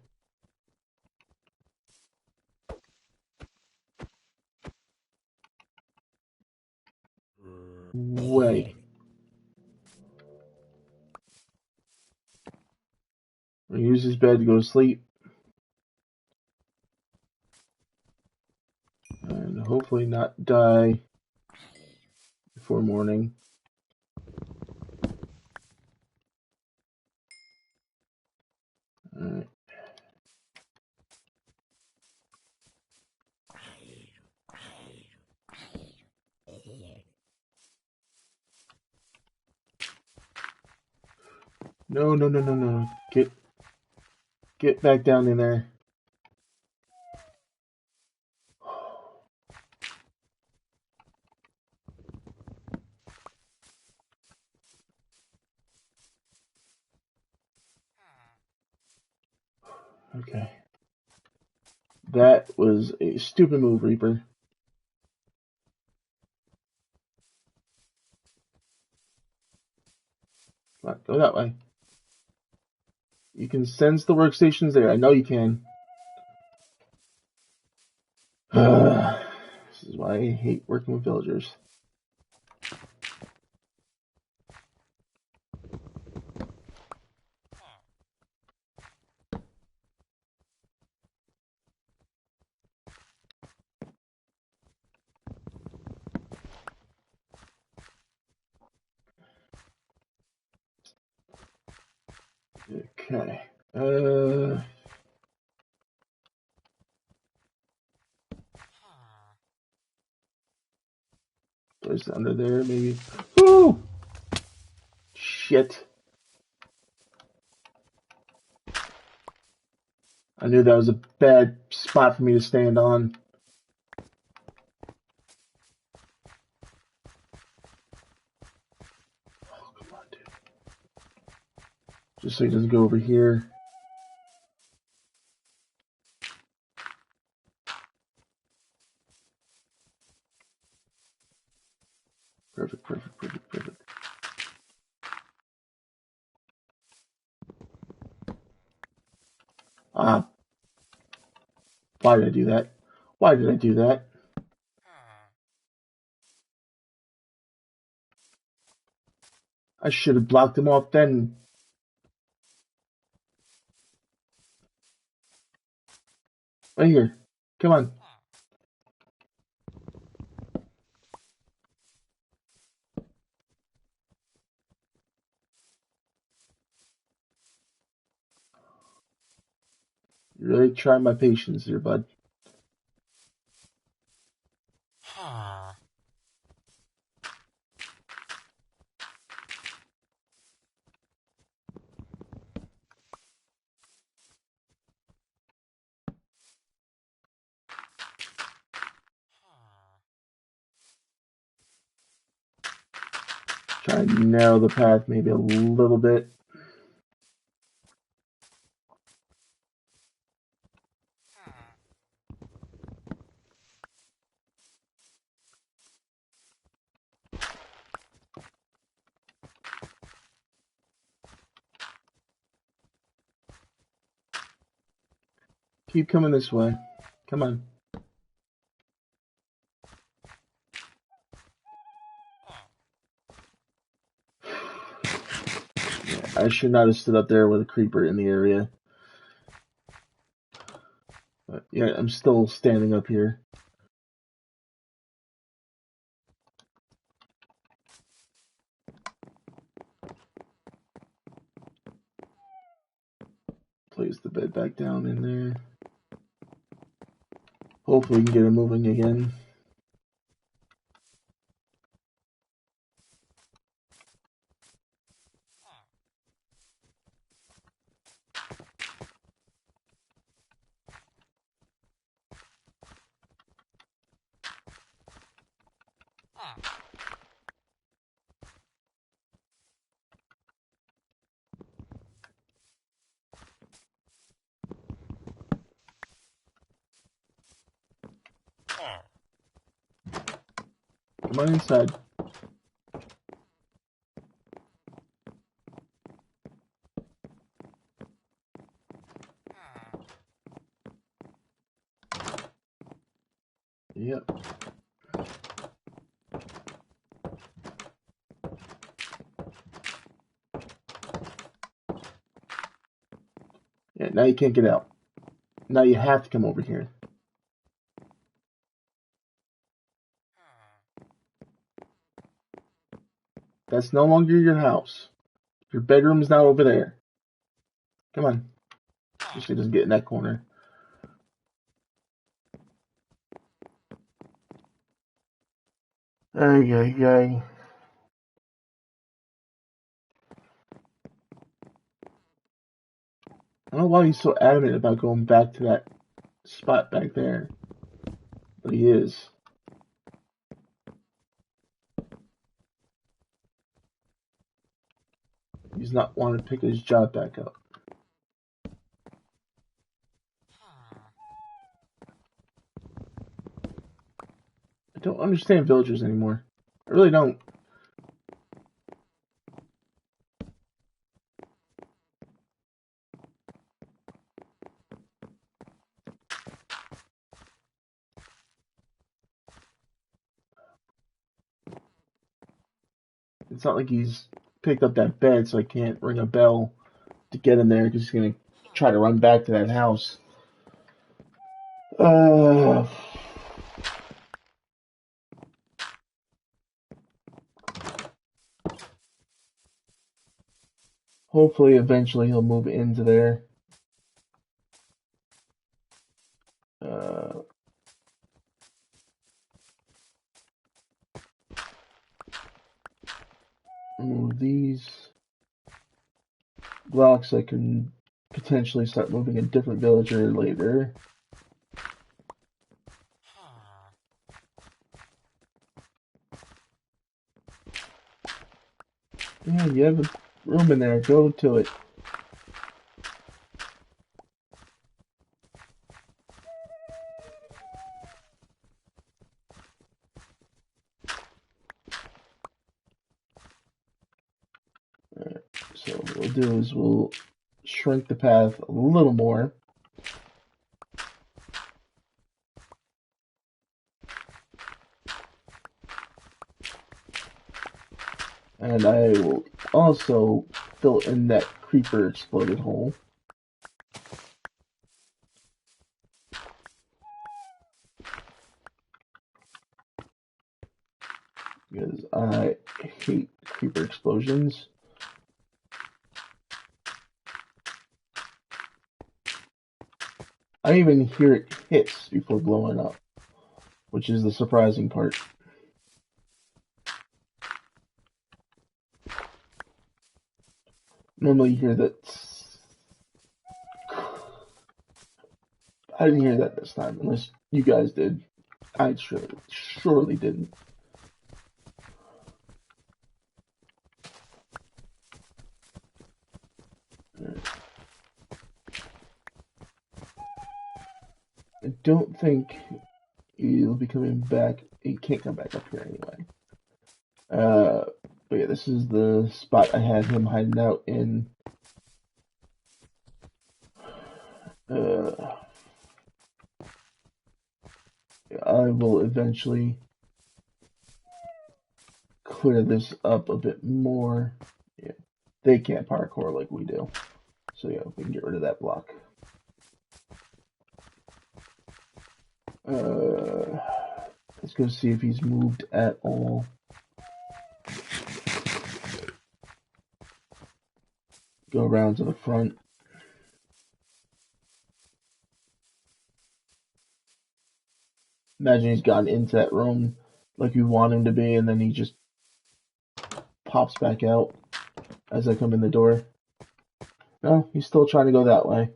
A: Way. We're going to use his bed to go to sleep. And hopefully not die before morning. Alright. No, no, no, no, no. Get back down in there. Okay. That was a stupid move, Reaper. Come on, go that way. You can sense the workstations there. I know you can. This is why I hate working with villagers. Okay. Place it under there, maybe. Ooh! Shit. I knew that was a bad spot for me to stand on. Oh, come on, dude. Just so he doesn't go over here. Perfect, perfect, perfect, perfect. Ah. Why did I do that? Why did I do that? I should have blocked him off then. Right here. Come on. You really try my patience here, bud. Try and narrow the path maybe a little bit. Keep coming this way. Come on. Yeah, I should not have stood up there with a creeper in the area. But yeah, I'm still standing up here. Place the bed back down in there. Hopefully we can get it moving again. Come on inside. Yep. Yeah, now you can't get out. Now you have to come over here. That's no longer your house. Your bedroom is not over there. Come on. You should just get in that corner. Ay, ay, ay. I don't know why he's so adamant about going back to that spot back there. But he is. He's not wanting to pick his job back up. I don't understand villagers anymore. I really don't. It's not like he's picked up that bed, so I can't ring a bell to get in there because he's going to try to run back to that house. Hopefully, eventually he'll move into there. Move these blocks. I can potentially start moving a different villager later. Yeah, you have a room in there. Go to it. Alright, so what we'll do is we'll shrink the path a little more. And I will also fill in that creeper exploded hole. Because I hate creeper explosions. I even hear it hits before blowing up, which is the surprising part. Normally you hear that. I didn't hear that this time, unless you guys did. I surely didn't. I don't think he'll be coming back. He can't come back up here anyway. But yeah, this is the spot I had him hiding out in. I will eventually clear this up a bit more. Yeah, they can't parkour like we do. So yeah, we can get rid of that block. Let's go see if he's moved at all. Go around to the front. Imagine he's gotten into that room like we want him to be, and then he just pops back out as I come in the door. No, he's still trying to go that way.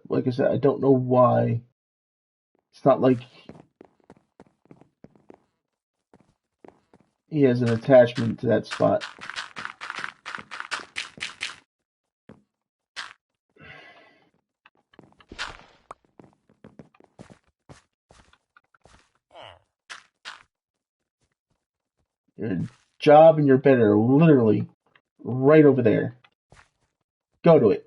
A: Like I said, I don't know why. It's not like he has an attachment to that spot. Your job and your bed are literally right over there. Go to it.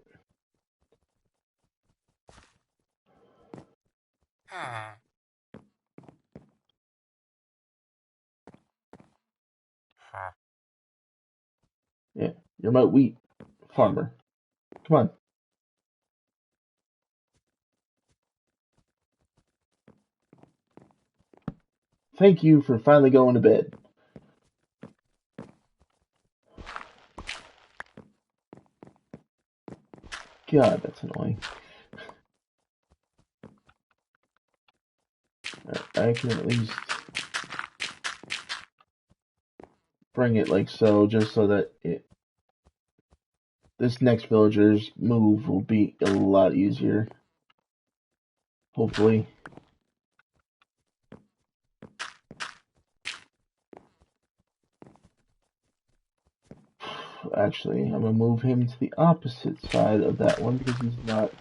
A: Yeah, you're my wheat farmer. Come on. Thank you for finally going to bed. God, that's annoying. I can at least bring it like so, just so that this next villager's move will be a lot easier. Hopefully. Actually, I'm gonna move him to the opposite side of that one because he's not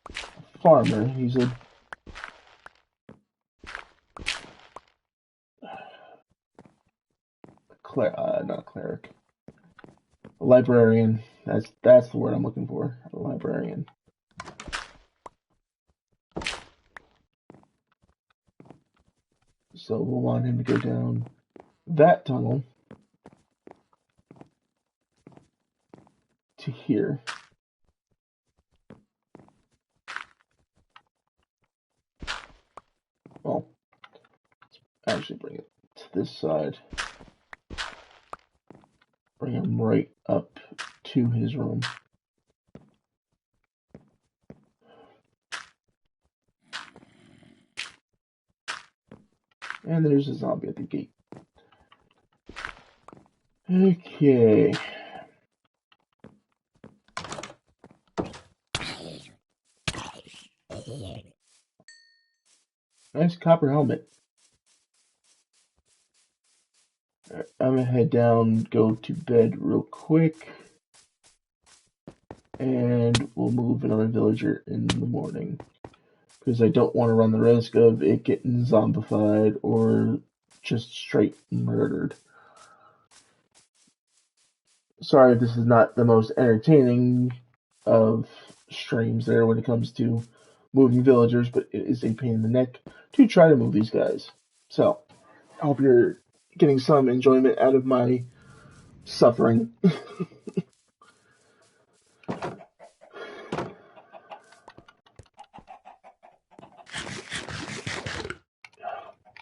A: a farmer. He's a not a cleric. A librarian. That's the word I'm looking for. A librarian. So we'll want him to go down that tunnel to here. Well, let's actually bring it to this side. Bring him right up to his room. And there's a zombie at the gate. Okay. Nice copper helmet. Right, I'm gonna head down, go to bed real quick, and we'll move another villager in the morning. Because I don't want to run the risk of it getting zombified or just straight murdered. Sorry if this is not the most entertaining of streams there when it comes to moving villagers, but it is a pain in the neck to try to move these guys. So, I hope you're getting some enjoyment out of my suffering.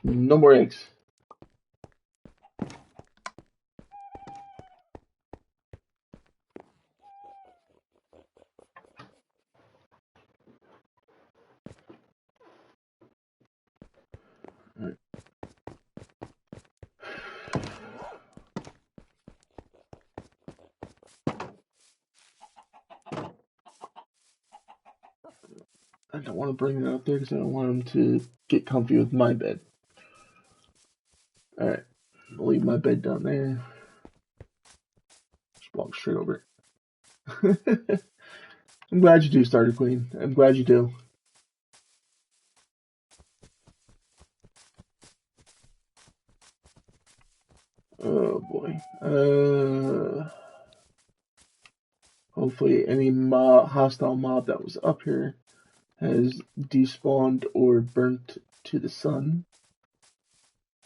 A: No more eggs. Right. I don't want to bring it out there because I don't want him to get comfy with my bed. Alright, I'll leave my bed down there. Just walk straight over it. I'm glad you do, Starter Queen. I'm glad you do. Oh boy. Hopefully any hostile mob that was up here has despawned or burnt to the sun.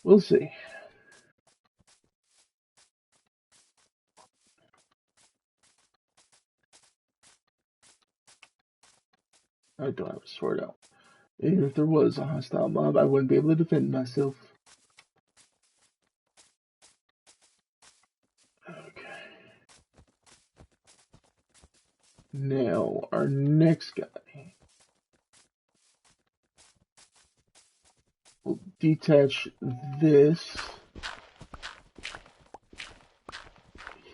A: We'll see. I don't have a sword out. Even if there was a hostile mob, I wouldn't be able to defend myself. Okay. Now, our next guy. We'll detach this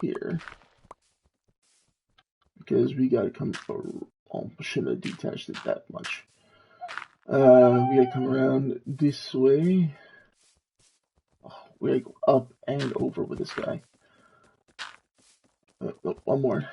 A: here. Because we gotta come... Oh, I shouldn't have detached it that much. We gotta come around this way. Oh, we gotta go up and over with this guy. One more.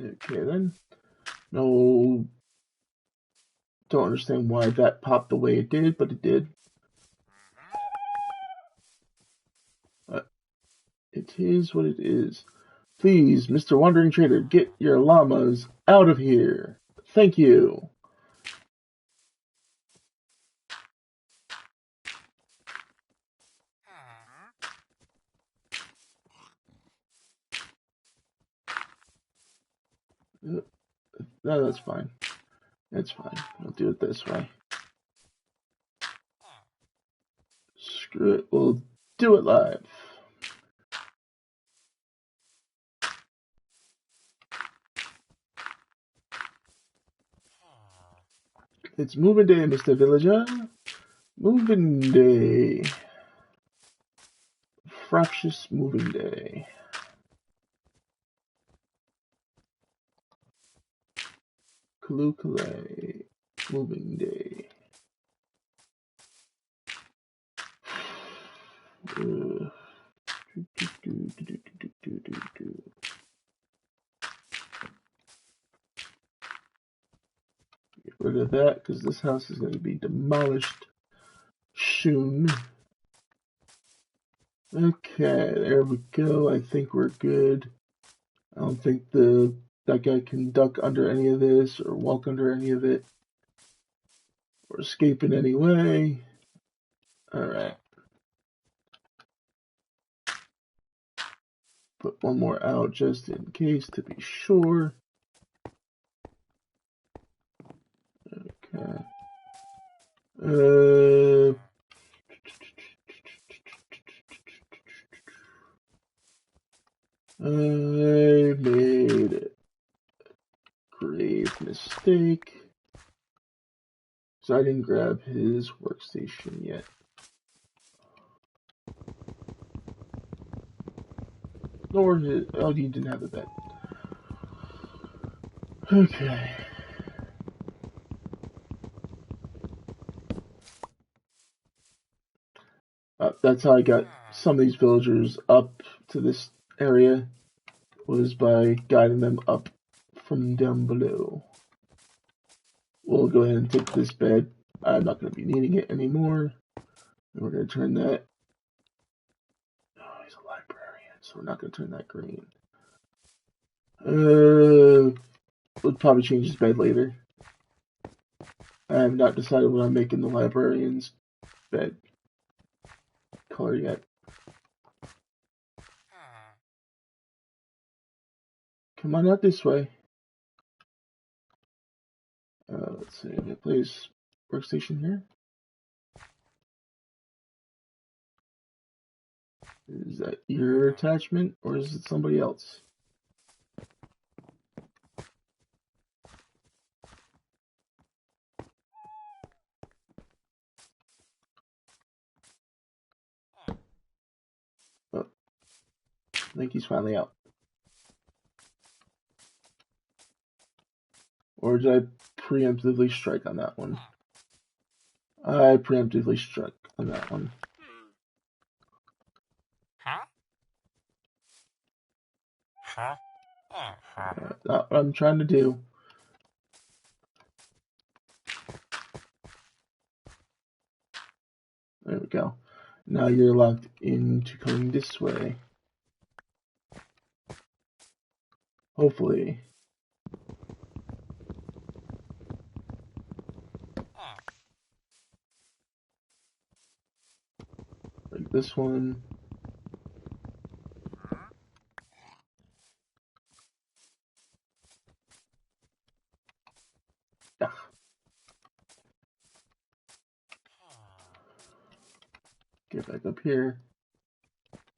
A: Okay then. No, don't understand why that popped the way it did, but it did. It is what it is. Please, Mr. Wandering Trader, get your llamas out of here. Thank you. No, that's fine. That's fine. We'll do it this way. Screw it. We'll do it live. It's moving day, Mr. Villager. Moving day. Fractious moving day. Kalukale. Moving day. Get rid of that because this house is going to be demolished soon. Okay, there we go. I think we're good. I don't think that guy can duck under any of this or walk under any of it or escape in any way. Alright. Put one more out just in case to be sure. Okay. I made a grave mistake. So I didn't grab his workstation yet. Nor his, oh, he didn't have a bed. Okay. That's how I got some of these villagers up to this area, was by guiding them up from down below. We'll go ahead and take this bed. I'm not going to be needing it anymore. And we're going to turn that. Oh, he's a librarian, so we're not going to turn that green. We'll probably change his bed later. I have not decided what I'm making the librarian's bed color yet. Come on out this way. Let's see, I'm gonna place workstation here. Is that your attachment or is it somebody else? Oh, I think he's finally out. Or did I preemptively strike on that one. I preemptively struck on that one. Not what I'm trying to do. There we go. Now you're locked into coming this way. Hopefully. Like this one. Yeah. Get back up here.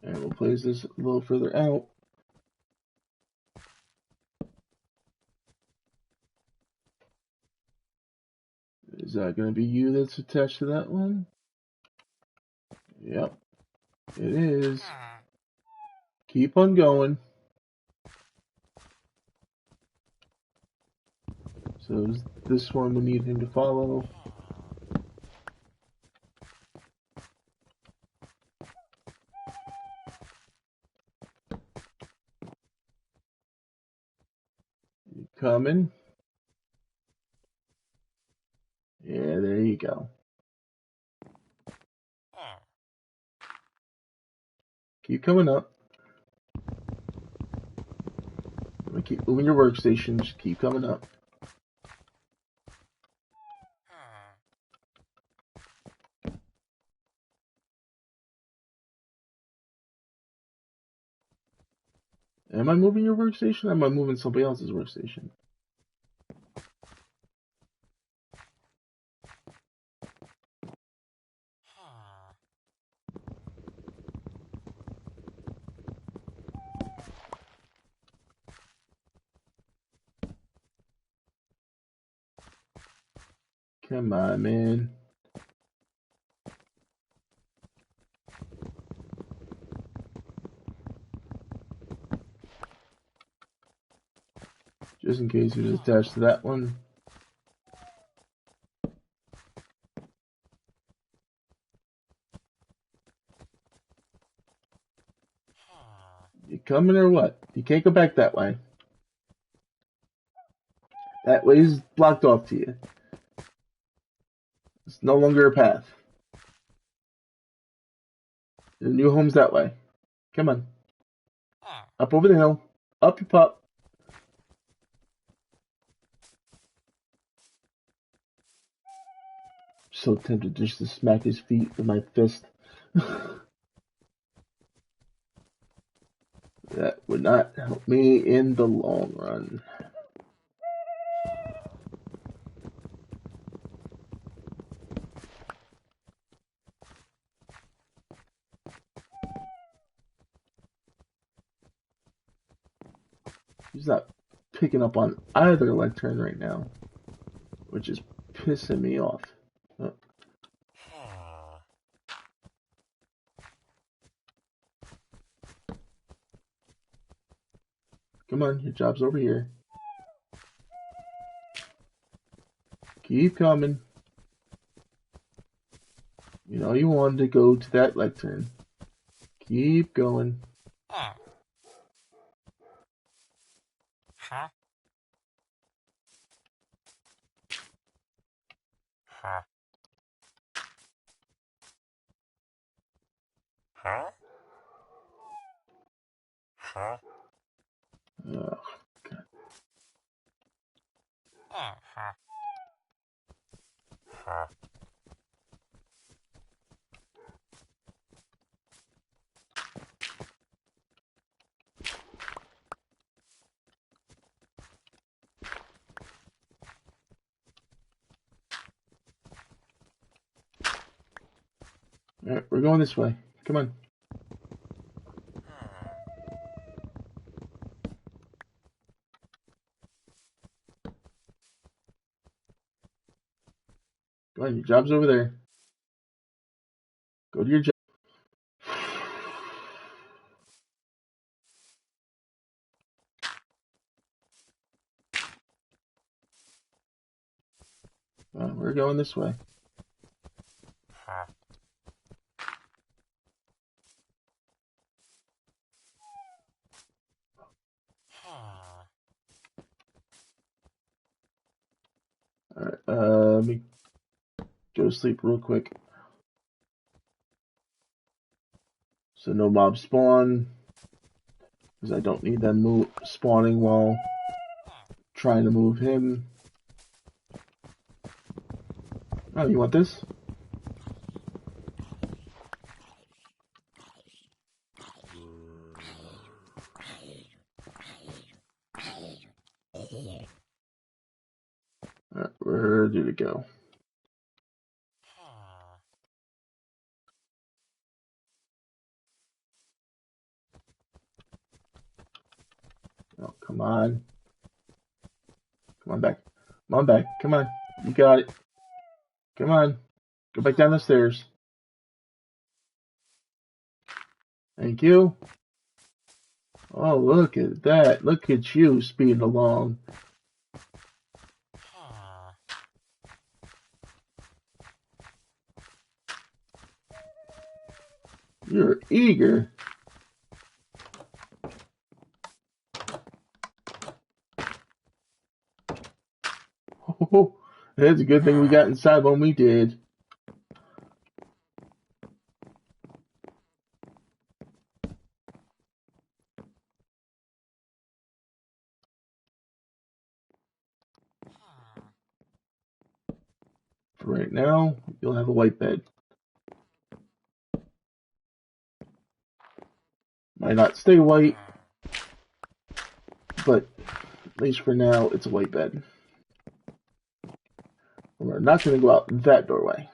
A: And we'll place this a little further out. Is that going to be you that's attached to that one? Yep. It is. Keep on going. So this one we need him to follow. You coming? Yeah, there you go. Keep coming up. I'm gonna keep moving your workstation. Just keep coming up. Am I moving your workstation or am I moving somebody else's workstation? Come on, man. Just in case he was attached to that one. You coming or what? You can't go back that way. That way is blocked off to you. It's no longer a path. The new home's that way. Come on. Up over the hill. Up you pop. So tempted just to smack his feet with my fist. That would not help me in the long run. He's not picking up on either lectern right now, which is pissing me off. Oh. Come on, your job's over here. Keep coming. You know you wanted to go to that lectern. Keep going. Oh, God. Alright, we're going this way. Come on. Go on, your job's over there. Go to your job. We're going this way. Alright, let me go to sleep real quick. So no mobs spawn, because I don't need them spawning while trying to move him. Oh, you want this? Alright, where did it go? Oh, come on. Come on back. Come on back. Come on. You got it. Come on. Go back down the stairs. Thank you. Oh, look at that. Look at you speeding along. You're eager. Oh, it's a good thing we got inside when we did. For right now, you'll have a white bed. Might not stay white, but at least for now, it's a white bed. We're not going to go out that doorway.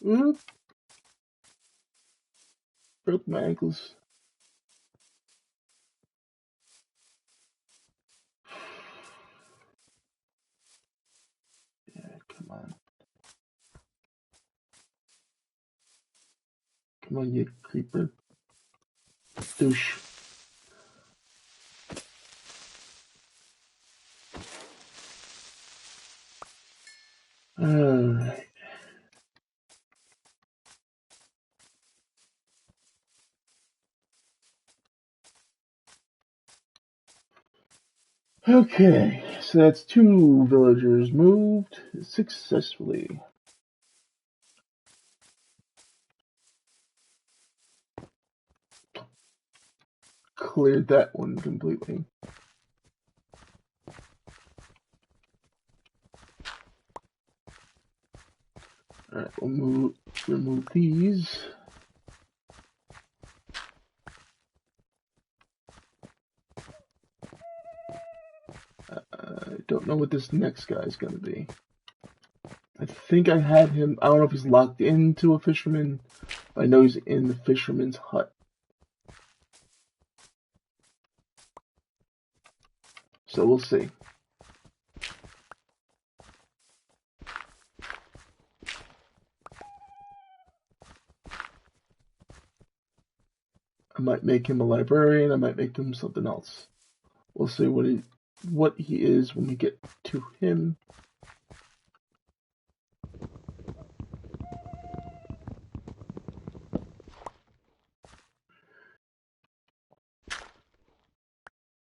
A: Oop. Broke my ankles. Yeah, come on. Come on, you creeper. Douche. Alright. Okay, so that's 2 villagers moved successfully. Cleared that one completely. Alright, we'll remove these. I don't know what this next guy is going to be. I think I had him, I don't know if he's locked into a fisherman, but I know he's in the fisherman's hut. So we'll see. I might make him a librarian, I might make him something else. We'll see what he is when we get to him.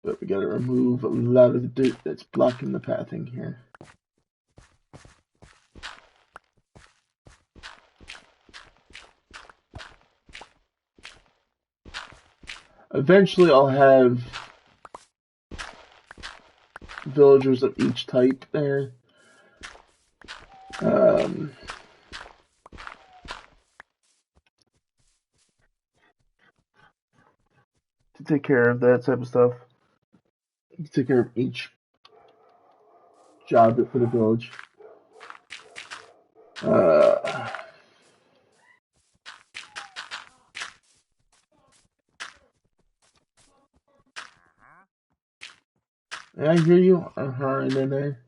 A: But we gotta remove a lot of the dirt that's blocking the pathing here. Eventually I'll have villagers of each type there. To take care of that type of stuff. Take care of each job for the village. I hear you. And then there.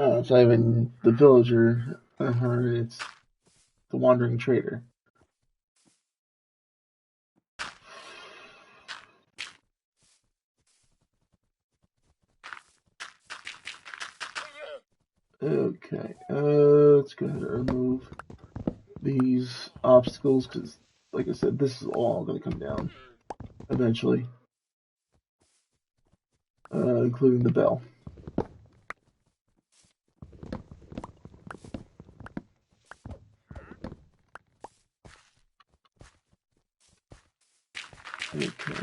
A: It's not even the villager. It's the wandering trader. Okay, let's go ahead and remove these obstacles because, like I said, this is all going to come down eventually, including the bell. Okay.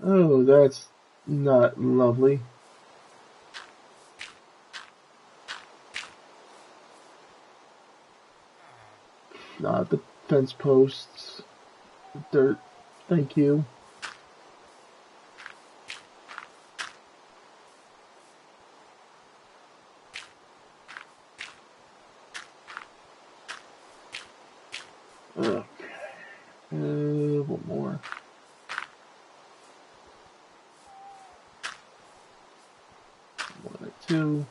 A: Oh, that's not lovely. Not the fence posts. Dirt. Thank you. Okay. One more. One or two.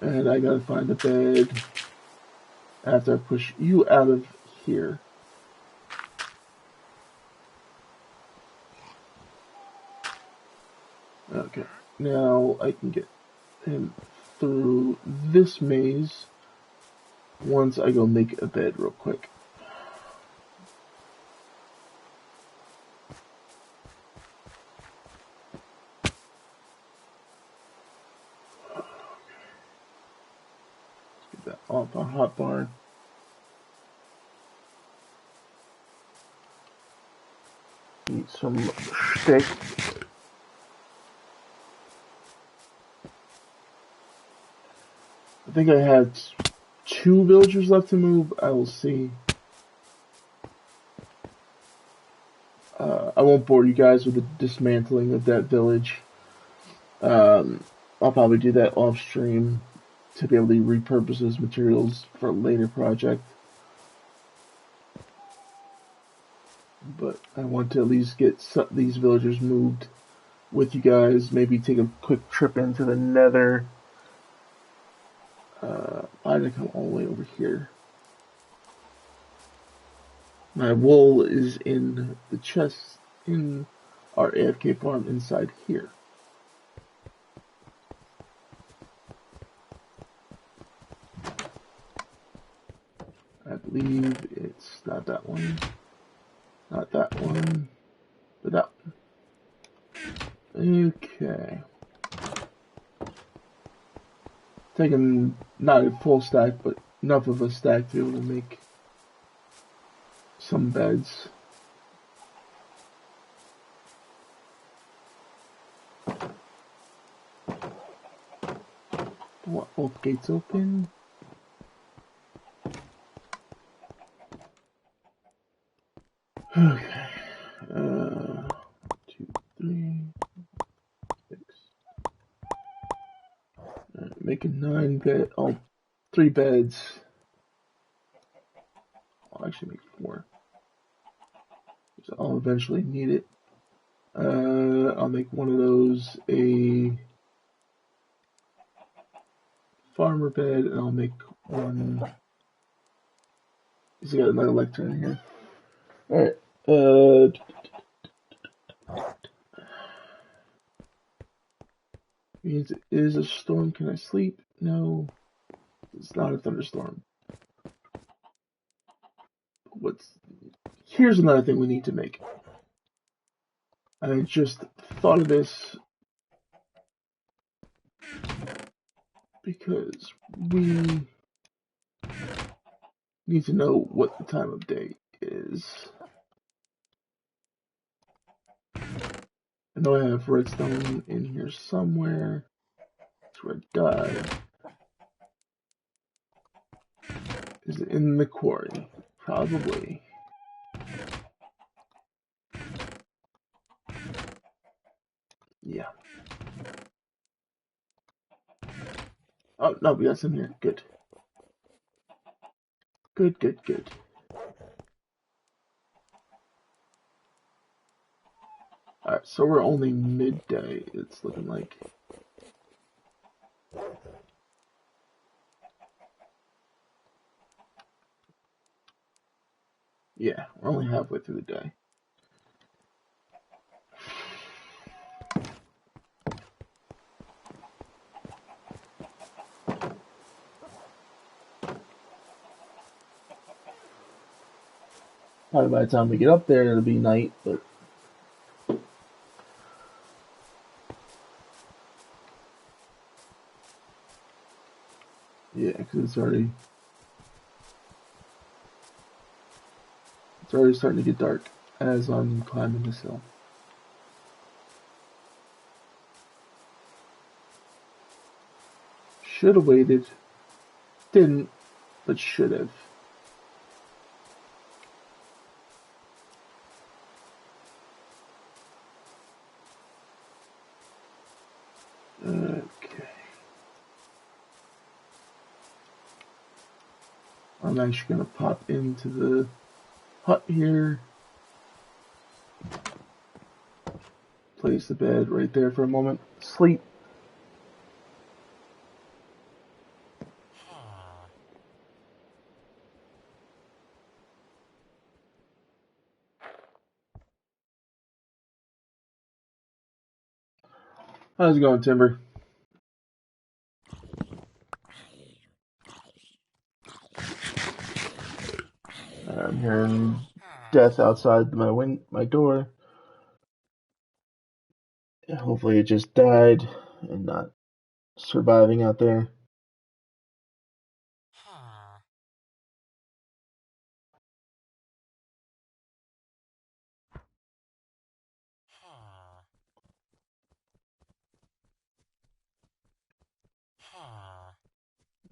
A: And I gotta find a bed after I push you out of here. Okay. Now I can get him through this maze once I go make a bed real quick. Let's get that off a hot barn. Eat some steak. I think I have 2 villagers left to move. I will see. I won't bore you guys with the dismantling of that village. I'll probably do that off stream to be able to repurpose those materials for a later project. But I want to at least get these villagers moved with you guys. Maybe take a quick trip into the Nether. I had to come all the way over here. My wool is in the chest in our AFK farm inside here. I believe it's not that one. Not that one. But that one. Okay. Taking not a full stack, but enough of a stack to be able to make some beds. What, both gates open? Okay. 2, 3, 6. Making 9 bed. Oh, 3 beds. I'll actually make 4. So I'll eventually need it. I'll make one of those a farmer bed, and I'll make one. He's got another lectern here. Alright. Means it is a storm. Can I sleep? No. It's not a thunderstorm. Here's another thing we need to make. I just thought of this because we need to know what the time of day is. I know I have redstone in here somewhere. It's red dye. Is it in the quarry? Probably. Yeah. Oh, no, we got some here. Good. Good, good, good. Alright, so we're only midday, it's looking like. Yeah, we're only halfway through the day. Probably by the time we get up there, it'll be night, but yeah, because it's already starting to get dark as I'm climbing this hill. Should have waited. Didn't, but should have. Okay. I'm actually going to pop into the hut here. Place the bed right there for a moment. Sleep. How's it going, Timber? I'm hearing death outside my door. Hopefully it just died and not surviving out there.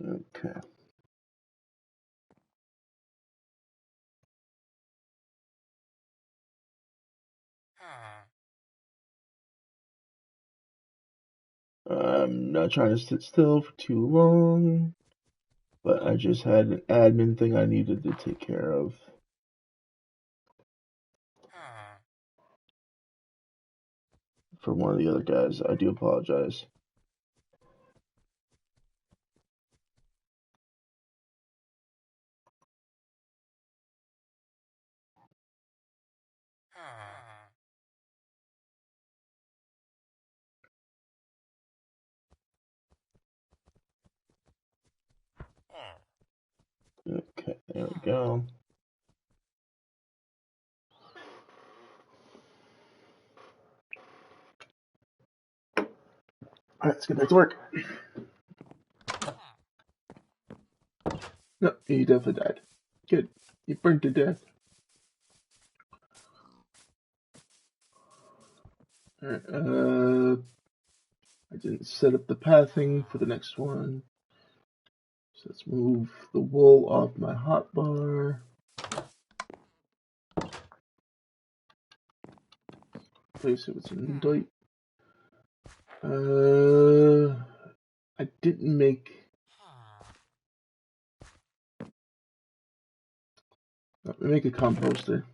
A: Okay. I'm not trying to sit still for too long, but I just had an admin thing I needed to take care of. For one of the other guys. I do apologize. Okay, there we go. Alright, let's get back to work. No, he definitely died. Good. He burned to death. Alright, I didn't set up the pathing for the next one. So let's move the wool off my hotbar. Place it with some indite. I didn't make. Let me make a composter.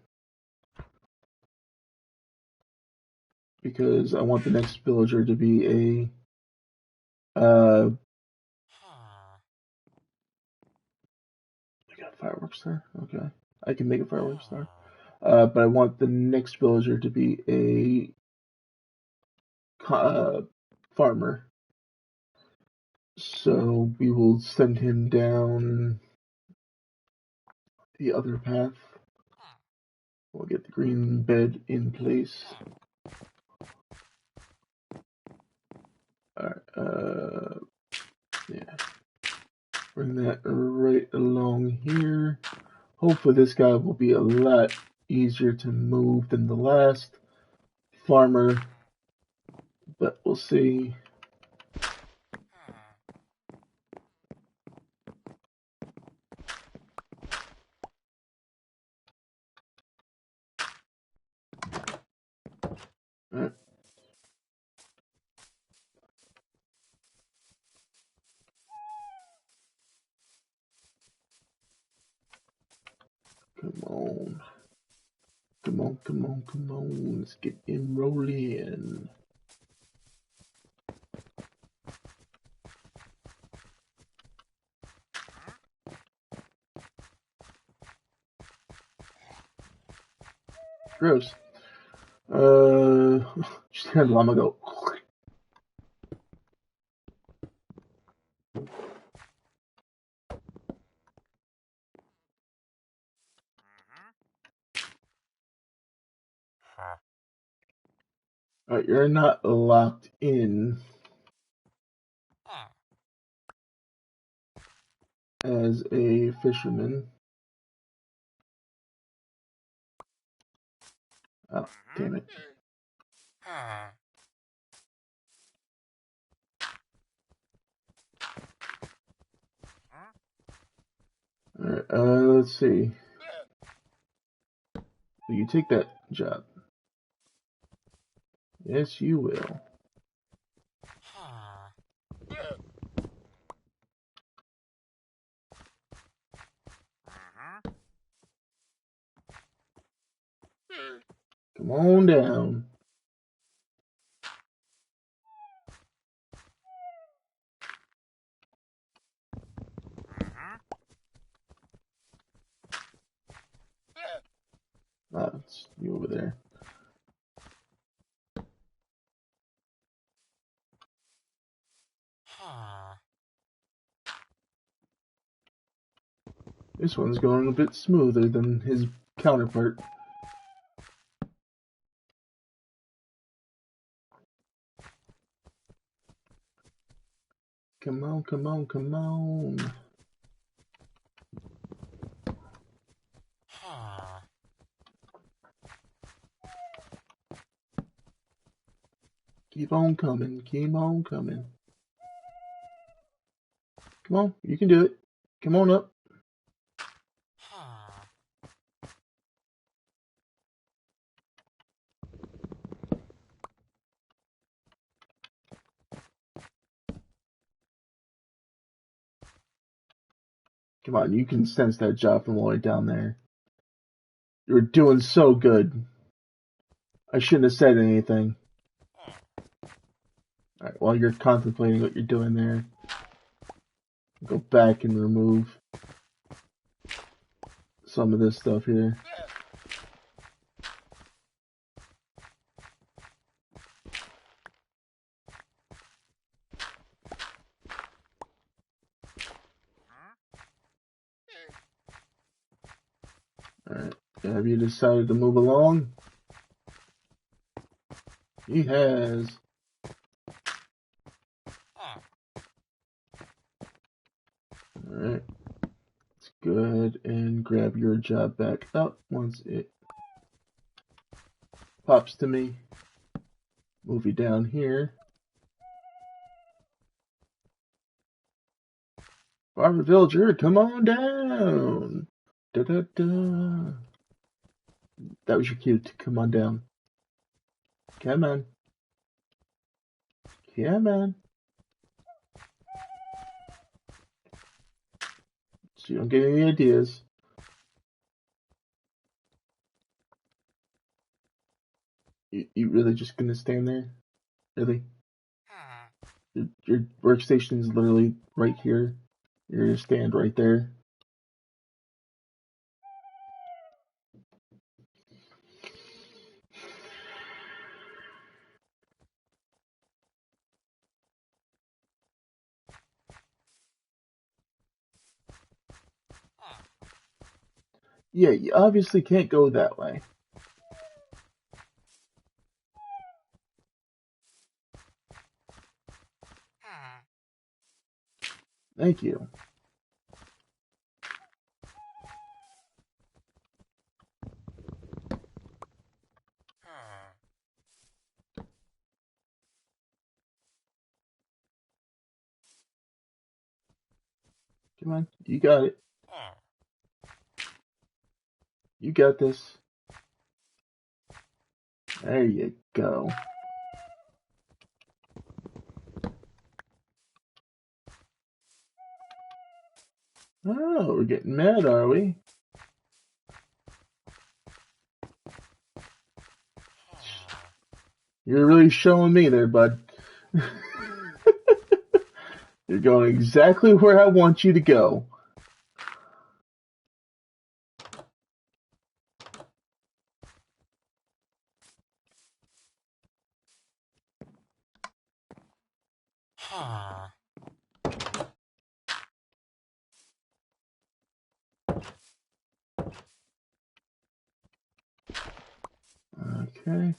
A: Because I want the next villager to be I got a fireworks star? Okay. I can make a fireworks star. But I want the next villager to be a farmer. So we will send him down the other path. We'll get the green bed in place. Alright, yeah. Bring that right along here. Hopefully this guy will be a lot easier to move than the last farmer, but we'll see. Alright. Come on. Come on, come on, come on. Let's get him rolling. Gross. Just had a llama go. Alright, you're not locked in as a fisherman. Oh, damn it. Alright, let's see. Will you take that job? Yes, you will. Come on down. Ah, it's you over there. This one's going a bit smoother than his counterpart. Come on, come on, come on. Keep on coming, keep on coming. Come on, you can do it. Come on up. Come on, you can sense that job from all the way down there. You're doing so good. I shouldn't have said anything. Alright, while you're contemplating what you're doing there, go back and remove some of this stuff here. Alright, have you decided to move along? He has. Alright, let's go ahead and grab your job back up once it pops to me. Move you down here. Farmer Villager, come on down! Da da da. That was your cue to come on down. Come on. Come on. So you don't get any ideas. You really just gonna stand there? Really? Your workstation is literally right here. You're gonna stand right there. Yeah, you obviously can't go that way. Thank you. Come on, you got it. You got this. There you go. Oh, we're getting mad, are we? You're really showing me there, bud. You're going exactly where I want you to go. Okay.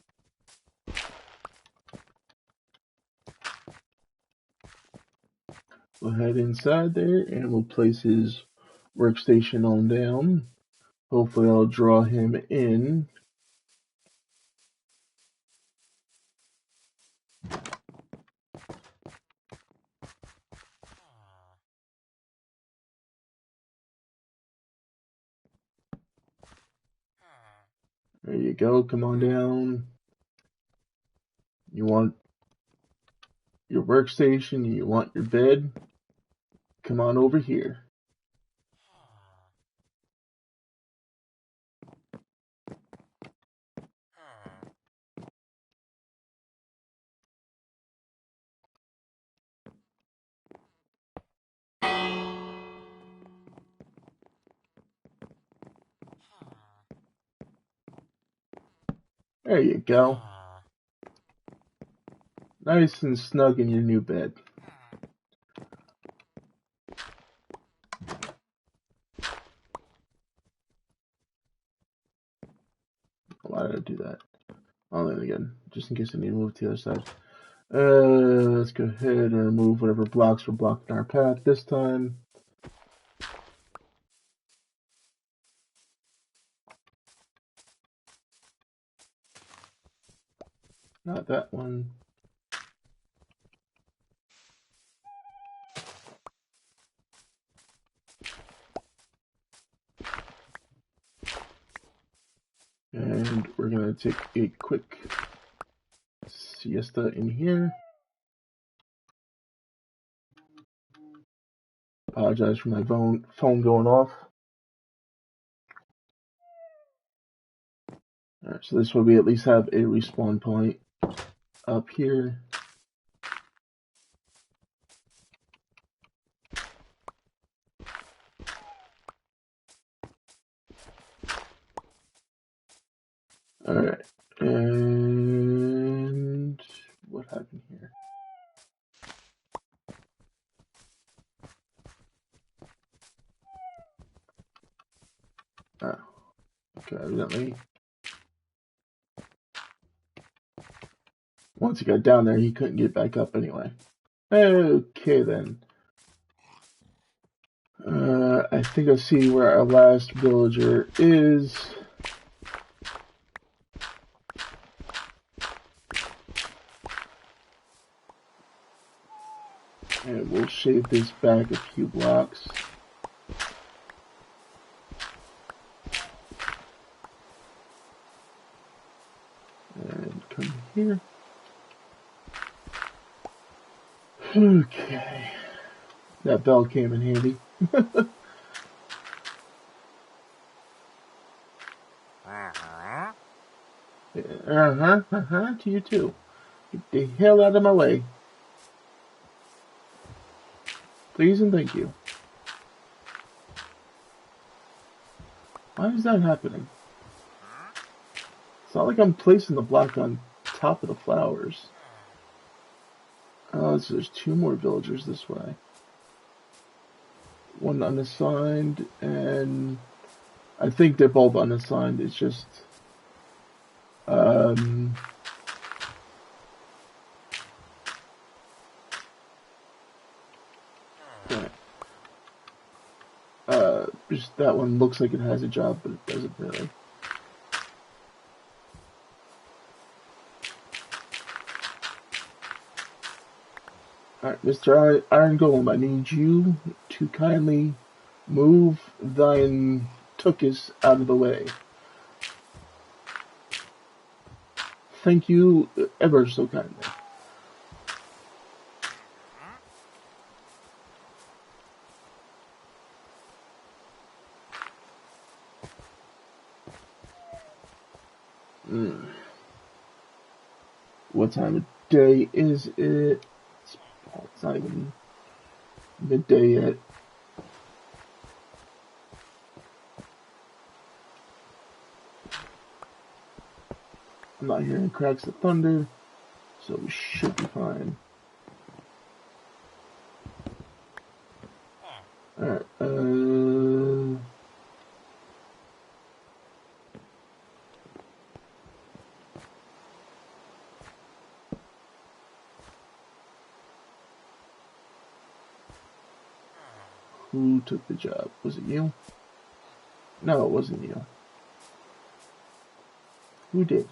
A: We'll head inside there and we'll place his workstation on down. Hopefully I'll draw him in. There you go. Come on down. You want your workstation? You want your bed? Come on over here. There you go. Nice and snug in your new bed. Why did I do that? Oh, then again, just in case I need to move to the other side. Let's go ahead and remove whatever blocks were blocking our path this time. Not that one. And we're gonna take a quick siesta in here. Apologize for my phone going off. Alright, so this way we at least have a respawn point up here. Alright, and what happened here? Oh, okay, evidently. Once he got down there, he couldn't get back up anyway. Okay, then. I think I see where our last villager is. And we'll shave this back a few blocks. And come here. Okay. That bell came in handy. To you too. Get the hell out of my way. Please and thank you. Why is that happening? It's not like I'm placing the block on top of the flowers. Oh, so there's two more villagers this way. One unassigned, and I think they're both unassigned. It's just, just that one looks like it has a job, but it doesn't really. Alright, Mr. Iron Golem, I need you to kindly move thine Tookus out of the way. Thank you ever so kindly. What time of day is it? It's not even midday yet. I'm not hearing cracks of thunder, so we should be fine. Alright, who took the job? Was it you? No, it wasn't you. Who did?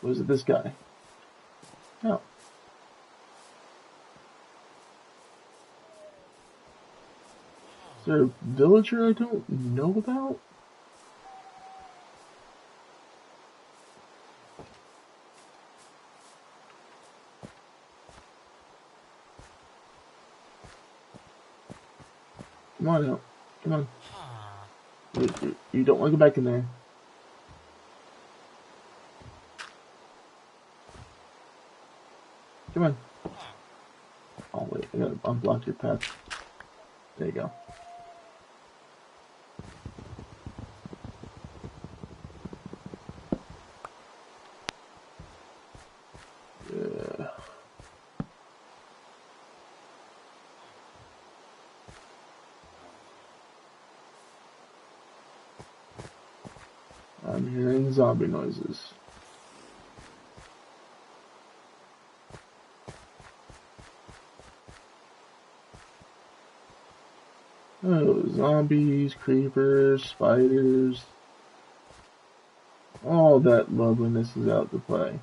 A: Was it this guy? No. Is there a villager I don't know about? Come on out. Come on. You don't want to go back in there. Come on. Oh wait, I gotta unblock your path. There you go. Yeah. I'm hearing zombie noises. Oh, zombies, creepers, spiders. All that loveliness is out to play.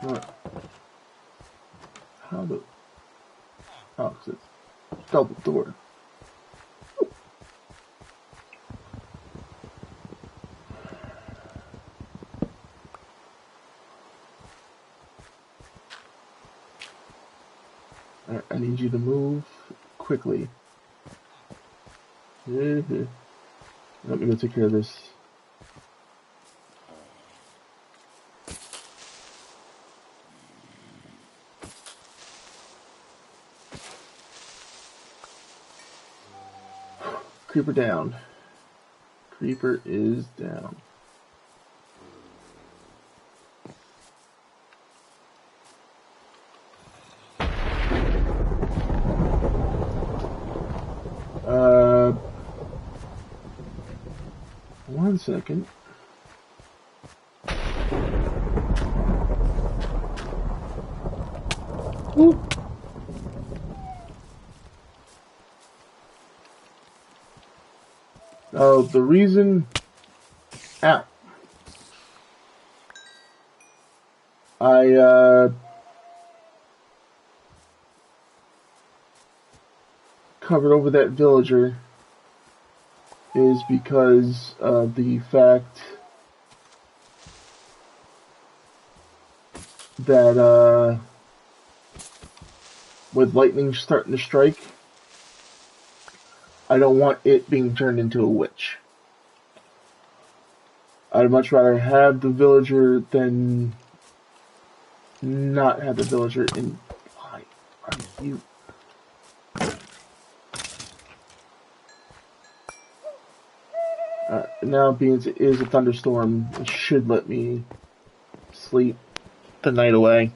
A: What? How do... Oh, 'cause it's double door. I need you to move quickly. Let me go take care of this. Creeper down. Creeper is down. One second. Woo. Oh, the reason... Ow. I, covered over that villager is because of the fact that, with lightning starting to strike, I don't want it being turned into a witch. I'd much rather have the villager than not have the villager in... Why are you... now, being it is a thunderstorm, it should let me sleep the night away.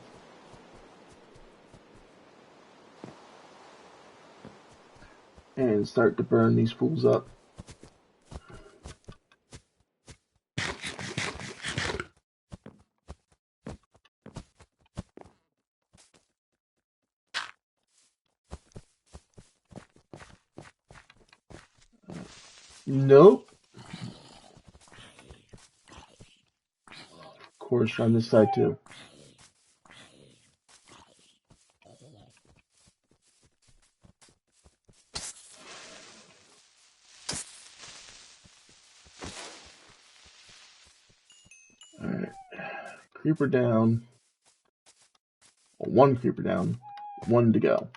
A: And start to burn these fools up. Nope. Of course, on this side too. Alright. Creeper down. One creeper down. One to go.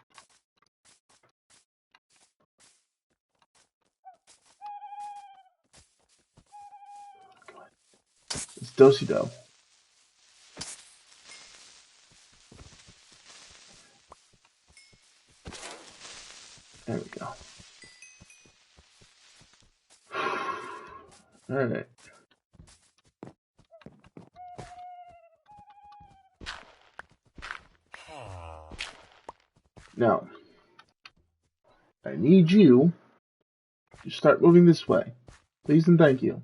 A: Dosido. There we go. Alright. Now, I need you to start moving this way. Please and thank you.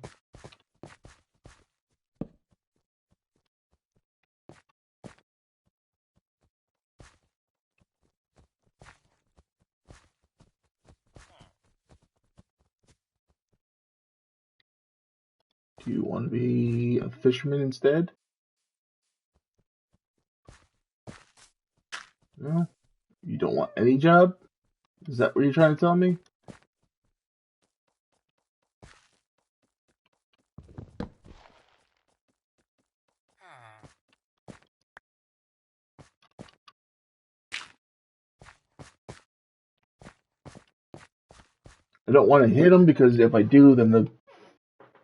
A: Do you want to be a fisherman instead? No? You don't want any job? Is that what you're trying to tell me? I don't want to hit him because if I do, then the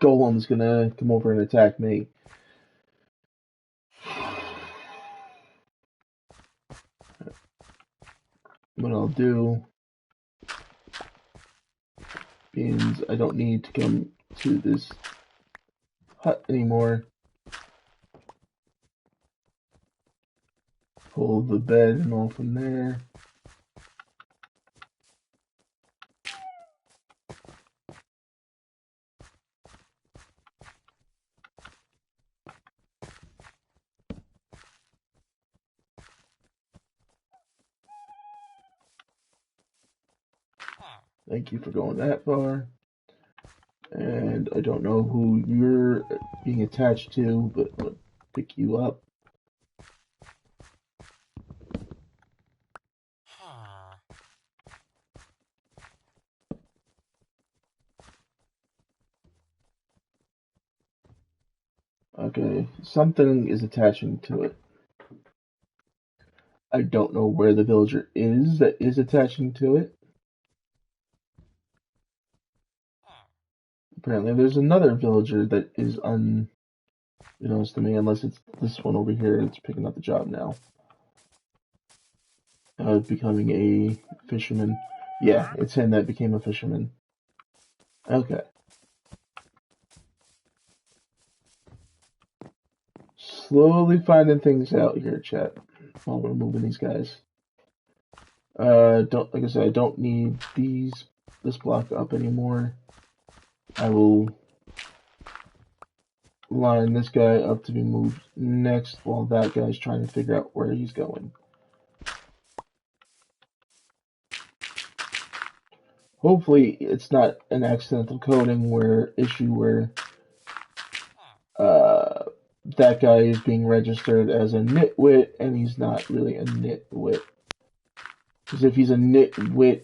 A: golem's gonna come over and attack me. What I'll do means I don't need to come to this hut anymore. Pull the bed and all from there. Thank you for going that far. And I don't know who you're being attached to, but I'm gonna pick you up. Okay, something is attaching to it. I don't know where the villager is that is attaching to it. Apparently there's another villager that is unbeknownst to me, unless it's this one over here that's picking up the job now. Becoming a fisherman. Yeah, it's him that became a fisherman. Okay. Slowly finding things out here, chat, while we're moving these guys. Don't like I said, I don't need this block up anymore. I will line this guy up to be moved next while that guy's trying to figure out where he's going. Hopefully it's not an accidental coding issue where that guy is being registered as a nitwit and he's not really a nitwit. Because if he's a nitwit,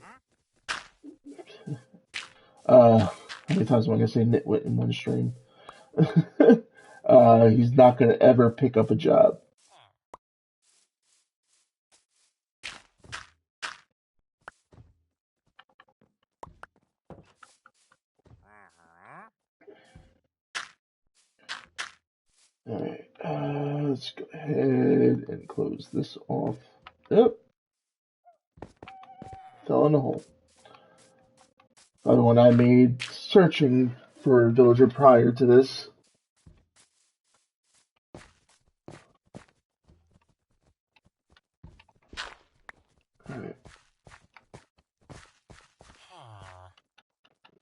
A: how many times am I going to say nitwit in one stream? He's not going to ever pick up a job. Alright, let's go ahead and close this off. Yep. Fell in the hole. Other one I made searching for a villager prior to this. Alright.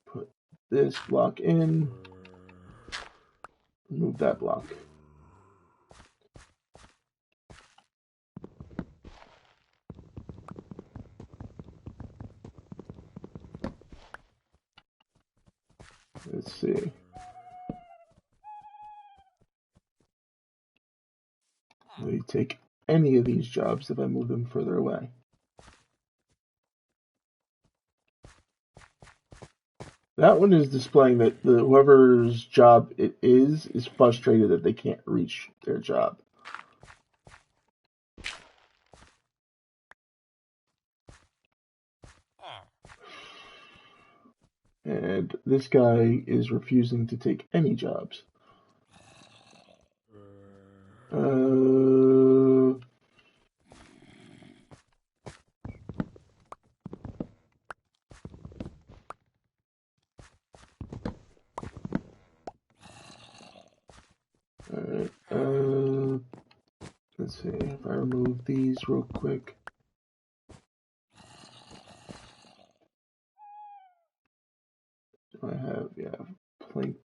A: Put this block in. Move that block. Let's see. Let me take any of these jobs if I move them further away. That one is displaying that whoever's job it is frustrated that they can't reach their job. And this guy is refusing to take any jobs. Alright, let's see if I remove these real quick. Do I have, yeah, plank.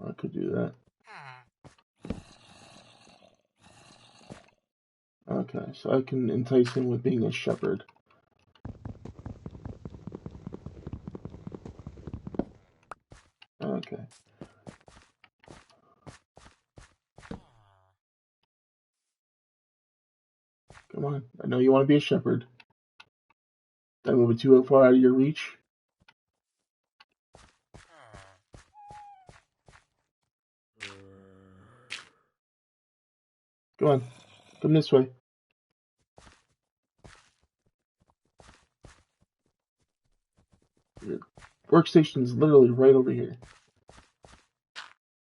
A: I could do that. Okay, so I can entice him with being a shepherd. Okay. Come on. I know you want to be a shepherd. Did I move it too far out of your reach? Come on. Come this way. Your workstation is literally right over here.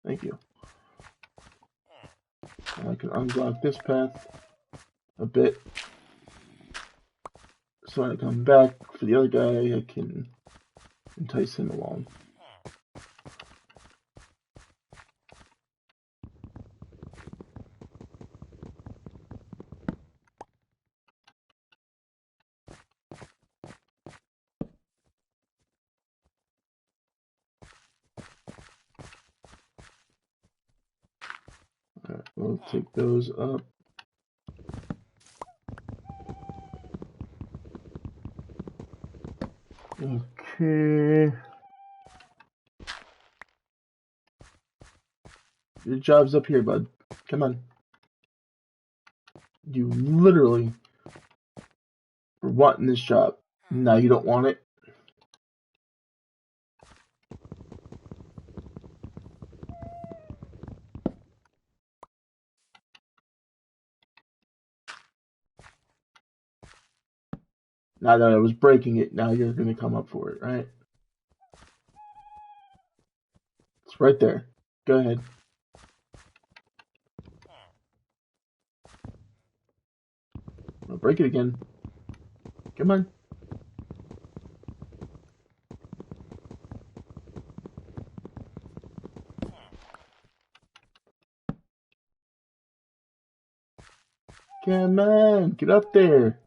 A: Thank you. I can unblock this path a bit. So when I come back for the other guy, I can entice him along. Alright, we'll take those up. Okay. Your job's up here, bud. Come on. You literally were wanting this job. Now you don't want it. Now that I was breaking it, now you're going to come up for it, right? It's right there. Go ahead. I'll break it again. Come on. Come on. Get up there.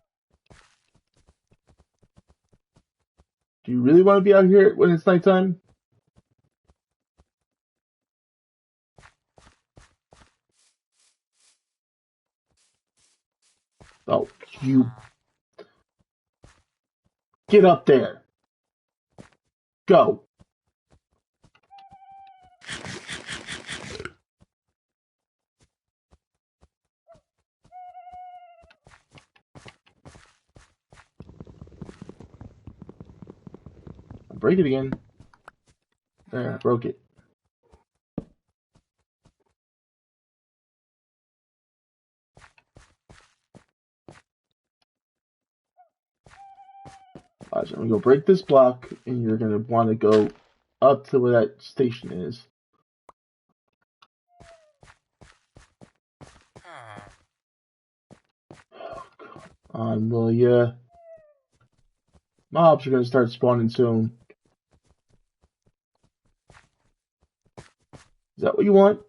A: Do you really want to be out here when it's nighttime? Oh, you. Get up there. Go. I'll break it again. There, I broke it. Watch, I'm going to go break this block, and you're going to want to go up to where that station is. Oh, come on, will ya? Mobs are going to start spawning soon. Is that what you want?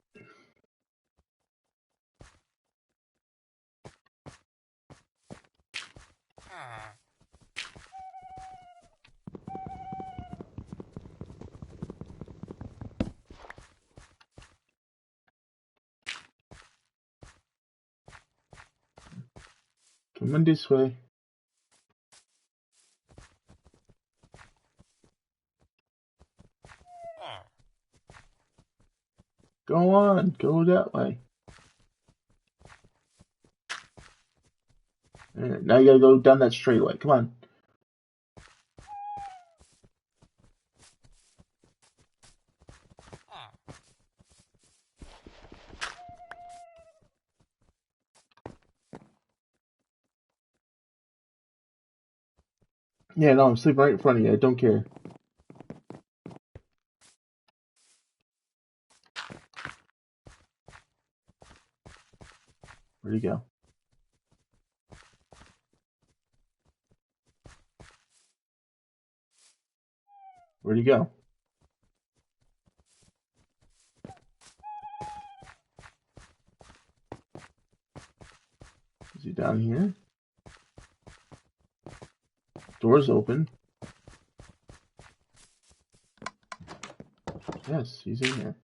A: Come on this way. Go on, go that way. Right, now you gotta go down that straightaway. Come on. Yeah, no, I'm sleeping right in front of you. I don't care. Where'd he go? Where'd he go? Is he down here? Door's open. Yes, he's in here.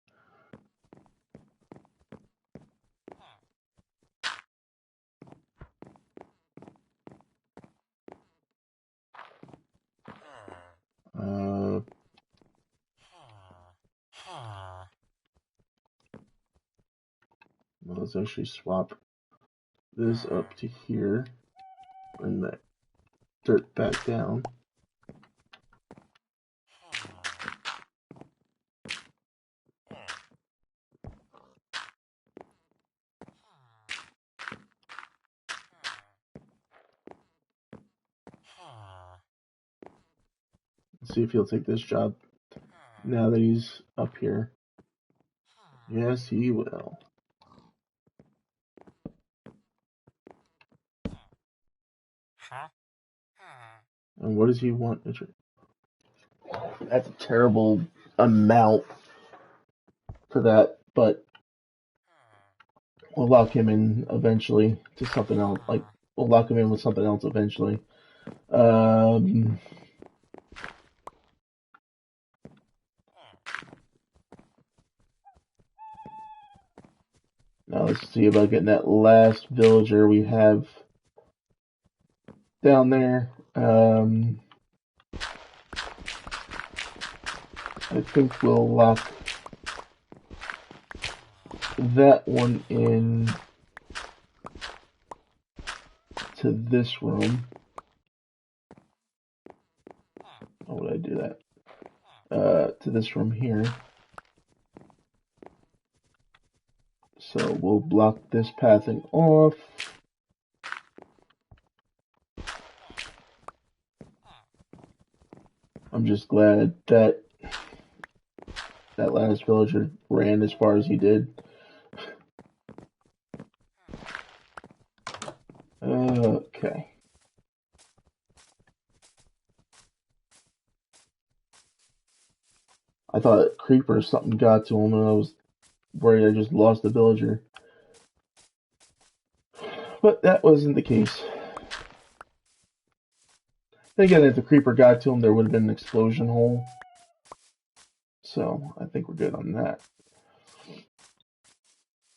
A: Well, let's actually swap this up to here. Bring that dirt back down. Let's see if he'll take this job now that he's up here. Yes, he will. And what does he want? That's a terrible amount for that, but we'll lock him in eventually to something else. Like, we'll lock him in with something else eventually. Now let's see about getting that last villager we have down there. I think we'll lock that one in to this room. How would I do that? To this room here. So we'll block this pathing off. I'm just glad that that last villager ran as far as he did. Okay. I thought a creeper or something got to him and I was worried I just lost the villager. But that wasn't the case. Then again, if the creeper got to him, there would have been an explosion hole. So I think we're good on that.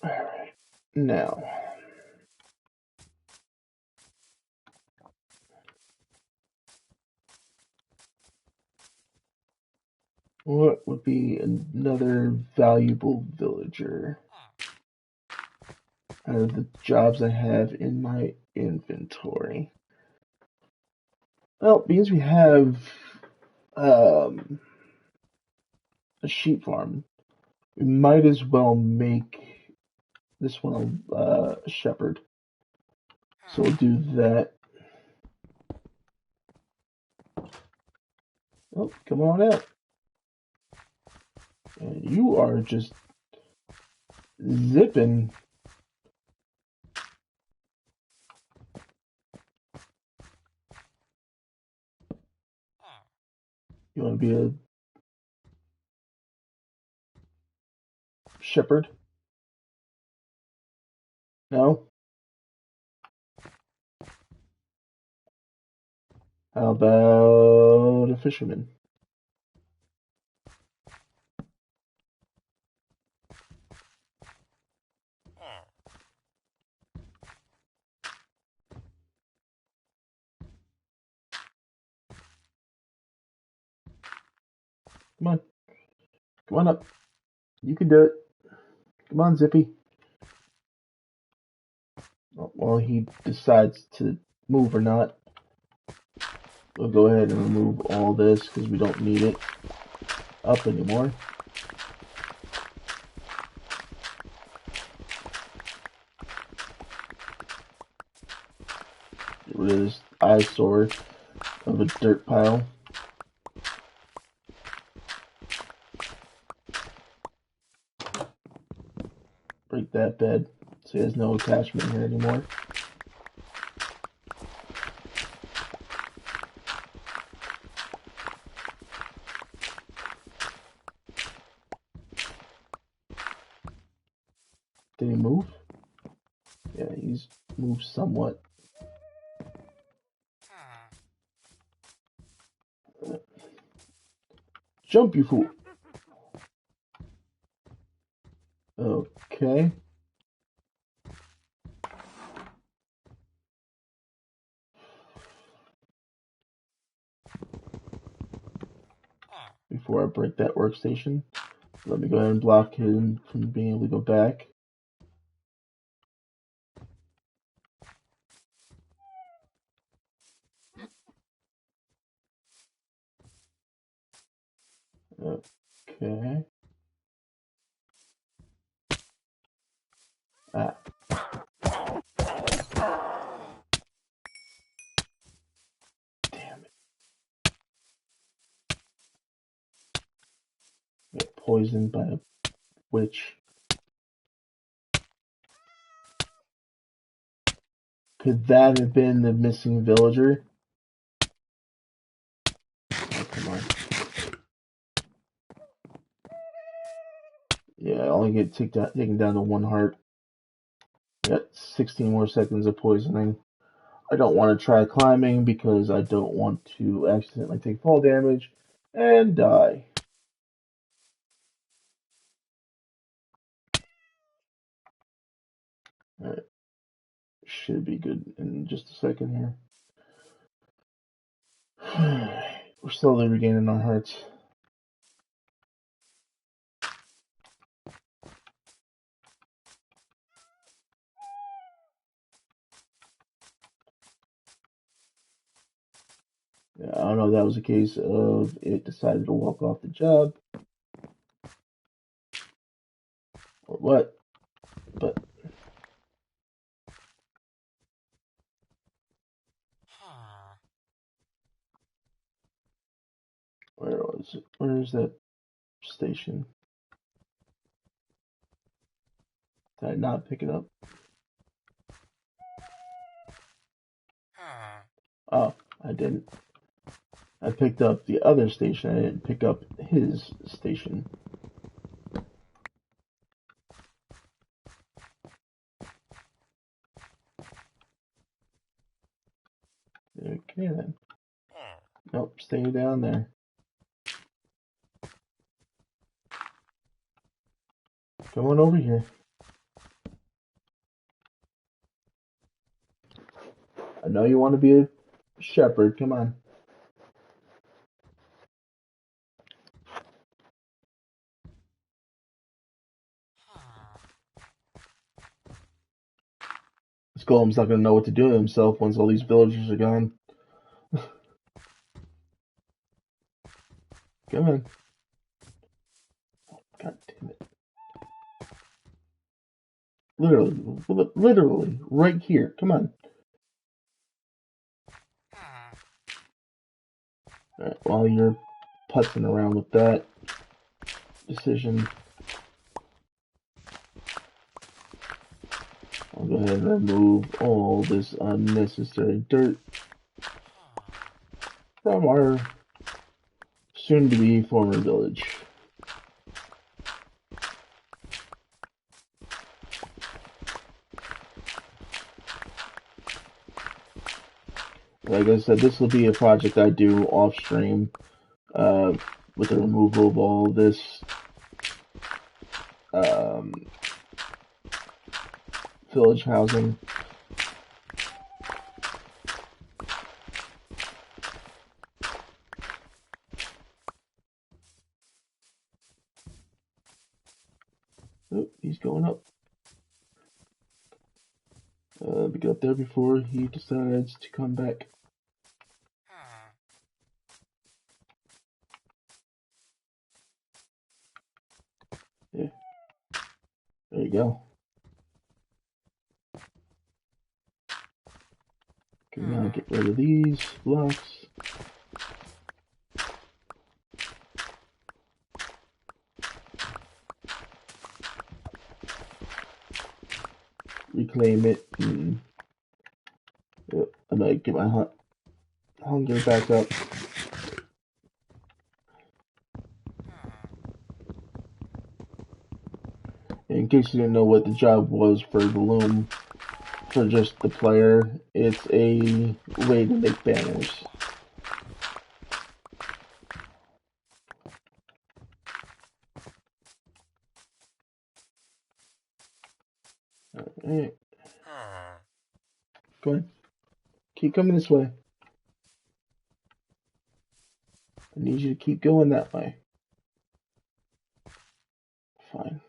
A: Alright. Now. What would be another valuable villager out of the jobs I have in my inventory? Well, because we have a sheep farm, we might as well make this one a shepherd. So we'll do that. Oh, come on out. And you are just zipping. You want to be a shepherd? No? How about a fisherman? Come on. Come on up. You can do it. Come on, Zippy. While he decides to move or not, we'll go ahead and remove all this because we don't need it up anymore. Get rid of this eyesore of a dirt pile. Break that bed. So there's no attachment here anymore. Did he move? Yeah, he's moved somewhat. Jump, you fool! Okay. Before I break that workstation, let me go ahead and block him from being able to go back. Okay. Ah. Damn it. Get poisoned by a witch. Could that have been the missing villager? Oh, come on. Yeah, I only get taken down to 1 heart. Got 16 more seconds of poisoning. I don't want to try climbing because I don't want to accidentally take fall damage and die. Alright. Should be good in just a second here. We're slowly regaining our hearts. Yeah, I don't know if that was a case of it decided to walk off the job or what, but where was it? Where is that station? Did I not pick it up? Oh, I didn't. I picked up the other station. I didn't pick up his station. Okay then. Nope, stay down there. Come on over here. I know you want to be a shepherd. Come on. This golem's not going to know what to do with himself once all these villagers are gone. Come on. God damn it. Literally, right here. Come on. Alright, while you're putzing around with that decision, I'll go ahead and remove all this unnecessary dirt from our soon-to-be former village. Like I said, this will be a project I do off-stream with the removal of all this village housing. Oh, he's going up. We get up there before he decides to come back. Yeah. There you go. Can now get rid of these blocks. reclaim it. And, I might get my hunger back up. In case you didn't know what the job was for the loom, for just the player, it's a way to make banners. Alright. Go ahead. Keep coming this way. I need you to keep going that way. Fine.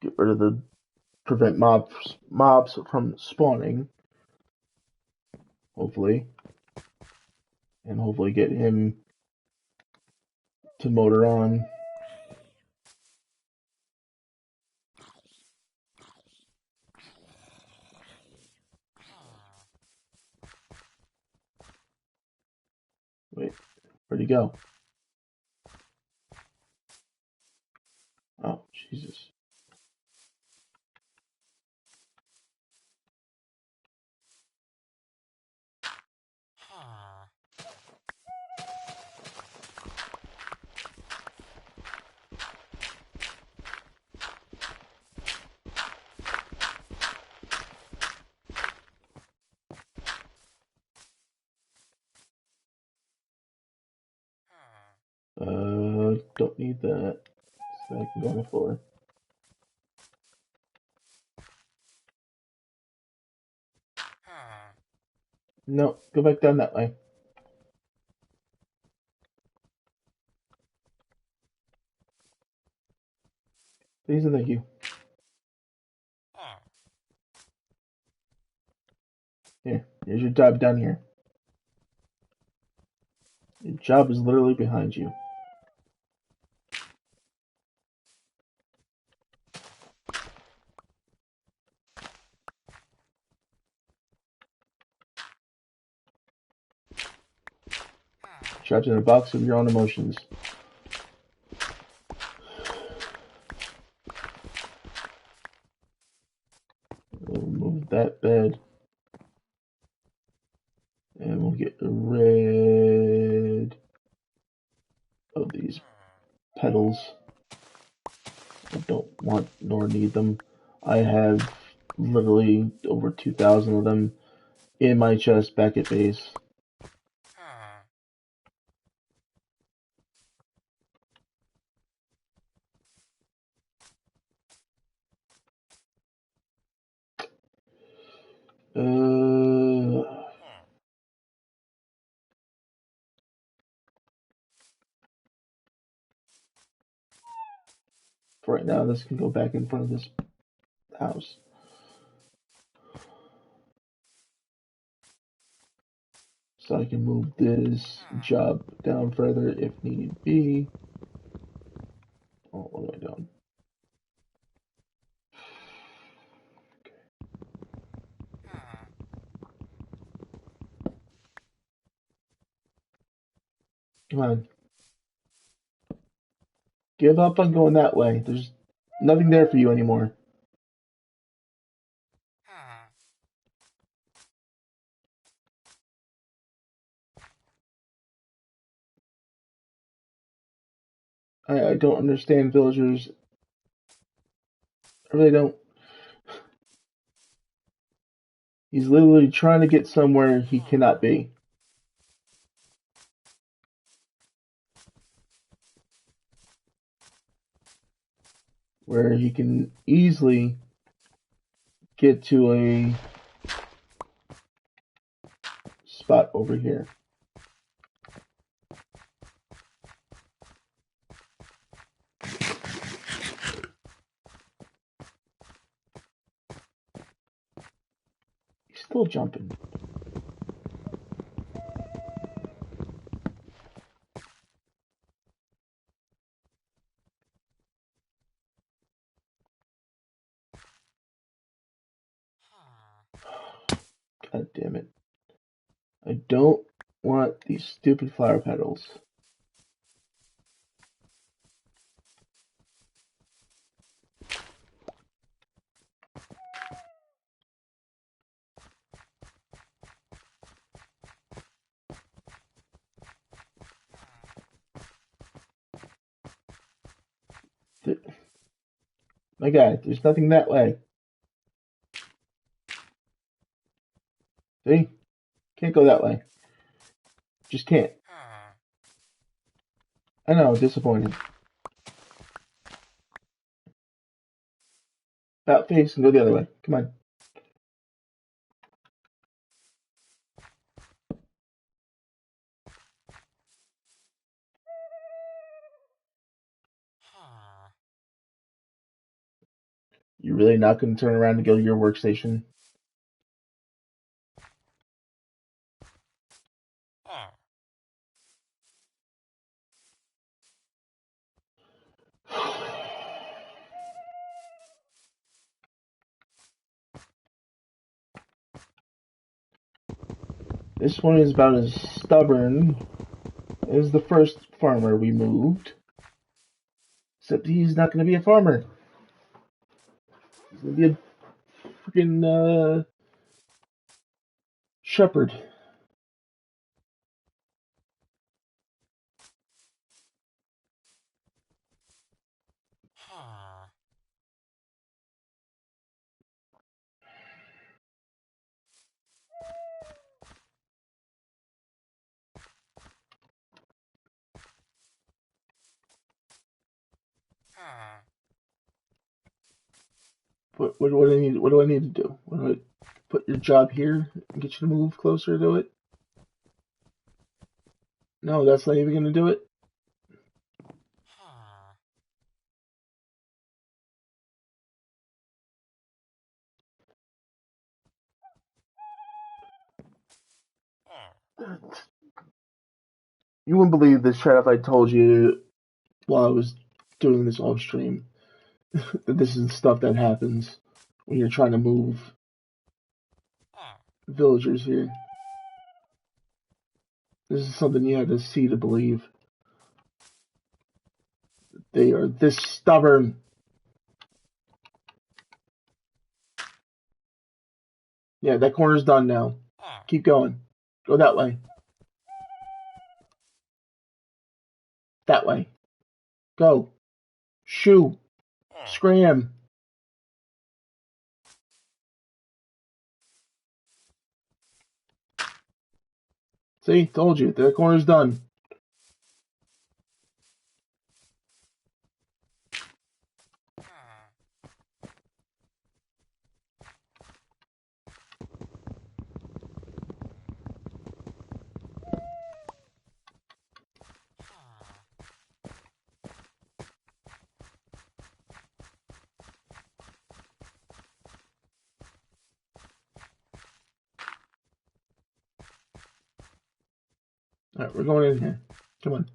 A: Get rid of the prevent mobs from spawning. Hopefully. And hopefully get him to motor on. Wait, where'd he go? Oh, Jesus. Don't need that. So I can go on the floor. No, go back down that way. Please and thank you. Here's your job down here. Your job is literally behind you. Trapped in a box of your own emotions. We'll move that bed. And we'll get rid of these petals. I don't want nor need them. I have literally over 2,000 of them in my chest back at base. For right now, this can go back in front of this house. So I can move this job down further if need be. Oh, what am I doing? Come on. Give up on going that way. There's nothing there for you anymore. I don't understand villagers. I really don't. He's literally trying to get somewhere he cannot be. Where he can easily get to a spot over here. He's still jumping. God damn it. don't want these stupid flower petals. My God, there's nothing that way. See? Can't go that way. Just can't. I know, disappointing. About face and go the other way. Come on. You're really not going to turn around and go to your workstation? This one is about as stubborn as the first farmer we moved. Except he's not going to be a farmer. He's going to be a freaking shepherd. What do I need? What do I need to do? What do I put your job here and get you to move closer to it? No, that's not even going to do it. You wouldn't believe this, chat, if I told you while I was doing this off stream that this is stuff that happens when you're trying to move villagers here. This is something you have to see to believe. They are this stubborn. Yeah, that corner's done now. Keep going. Go that way. That way. Go. Shoo. Scram. See? Told you. The corner's done. Alright, we're going in here. Come on.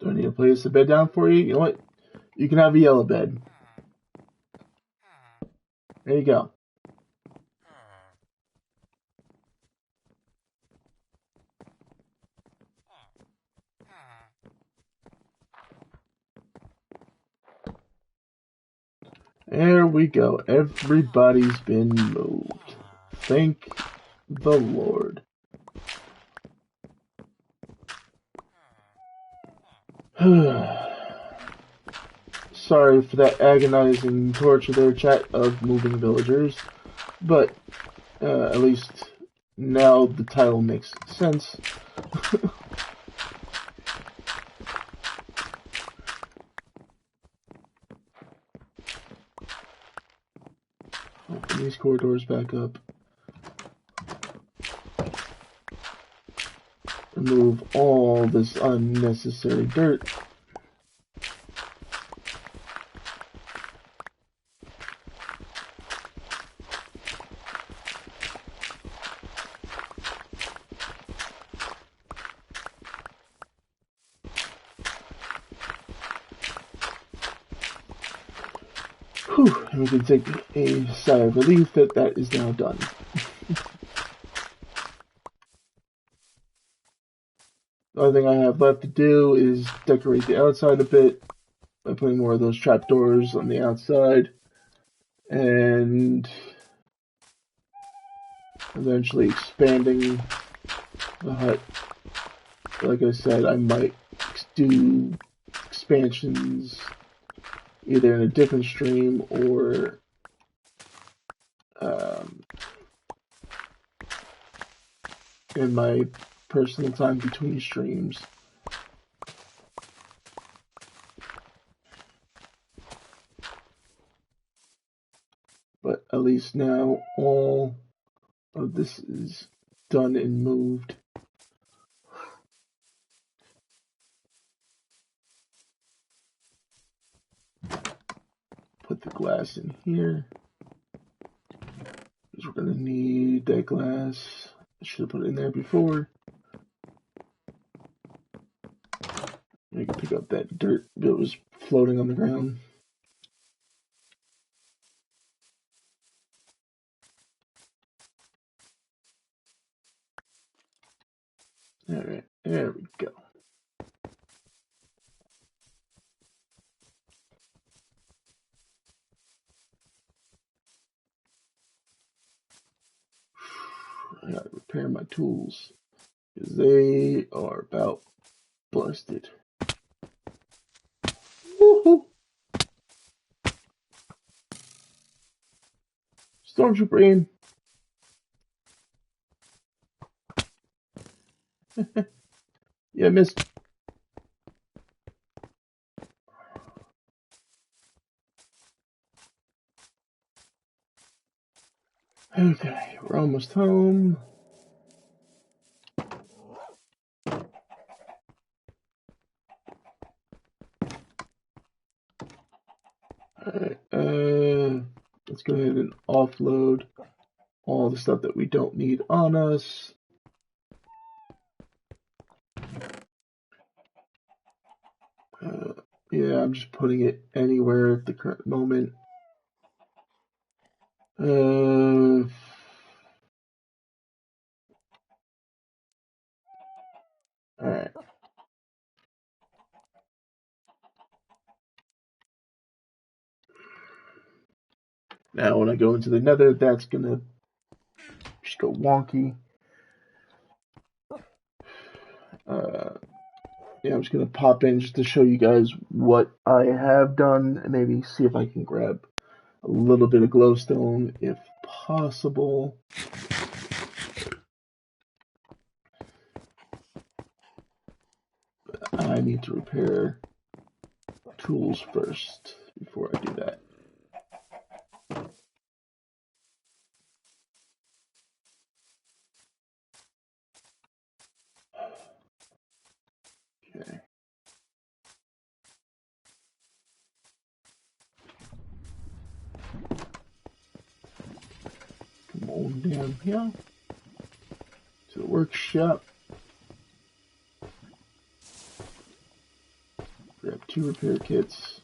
A: Do I need to place the bed down for you? You know what? You can have a yellow bed. There you go. There we go. Everybody's been moved. Thank the Lord. Sorry for that agonizing torture there, chat, of moving villagers. But at least now the title makes sense. these corridors back up. Remove all this unnecessary dirt. Whew, and we can take a sigh of relief that that is now done. The only thing I have left to do is decorate the outside a bit by putting more of those trapdoors on the outside, and eventually expanding the hut. Like I said, I might do expansions either in a different stream or in my personal time between streams. But at least now all of this is done and moved. Put the glass in here, because we're going to need that glass. I should have put it in there before. I can pick up that dirt that was floating on the ground. Alright, there we go. I gotta repair my tools, because they are about busted. Woohoo! Stormtrooper aim. Yeah, missed. Okay, we're almost home. Alright, let's go ahead and offload all the stuff that we don't need on us. Yeah, I'm just putting it anywhere at the current moment. Alright. Now when I go into the nether, that's gonna just go wonky. Yeah, I'm just gonna pop in just to show you guys what I have done and maybe see if I can grab a little bit of glowstone if possible. But I need to repair tools first before I do that. Okay. Come on down here to the workshop. Grab 2 repair kits.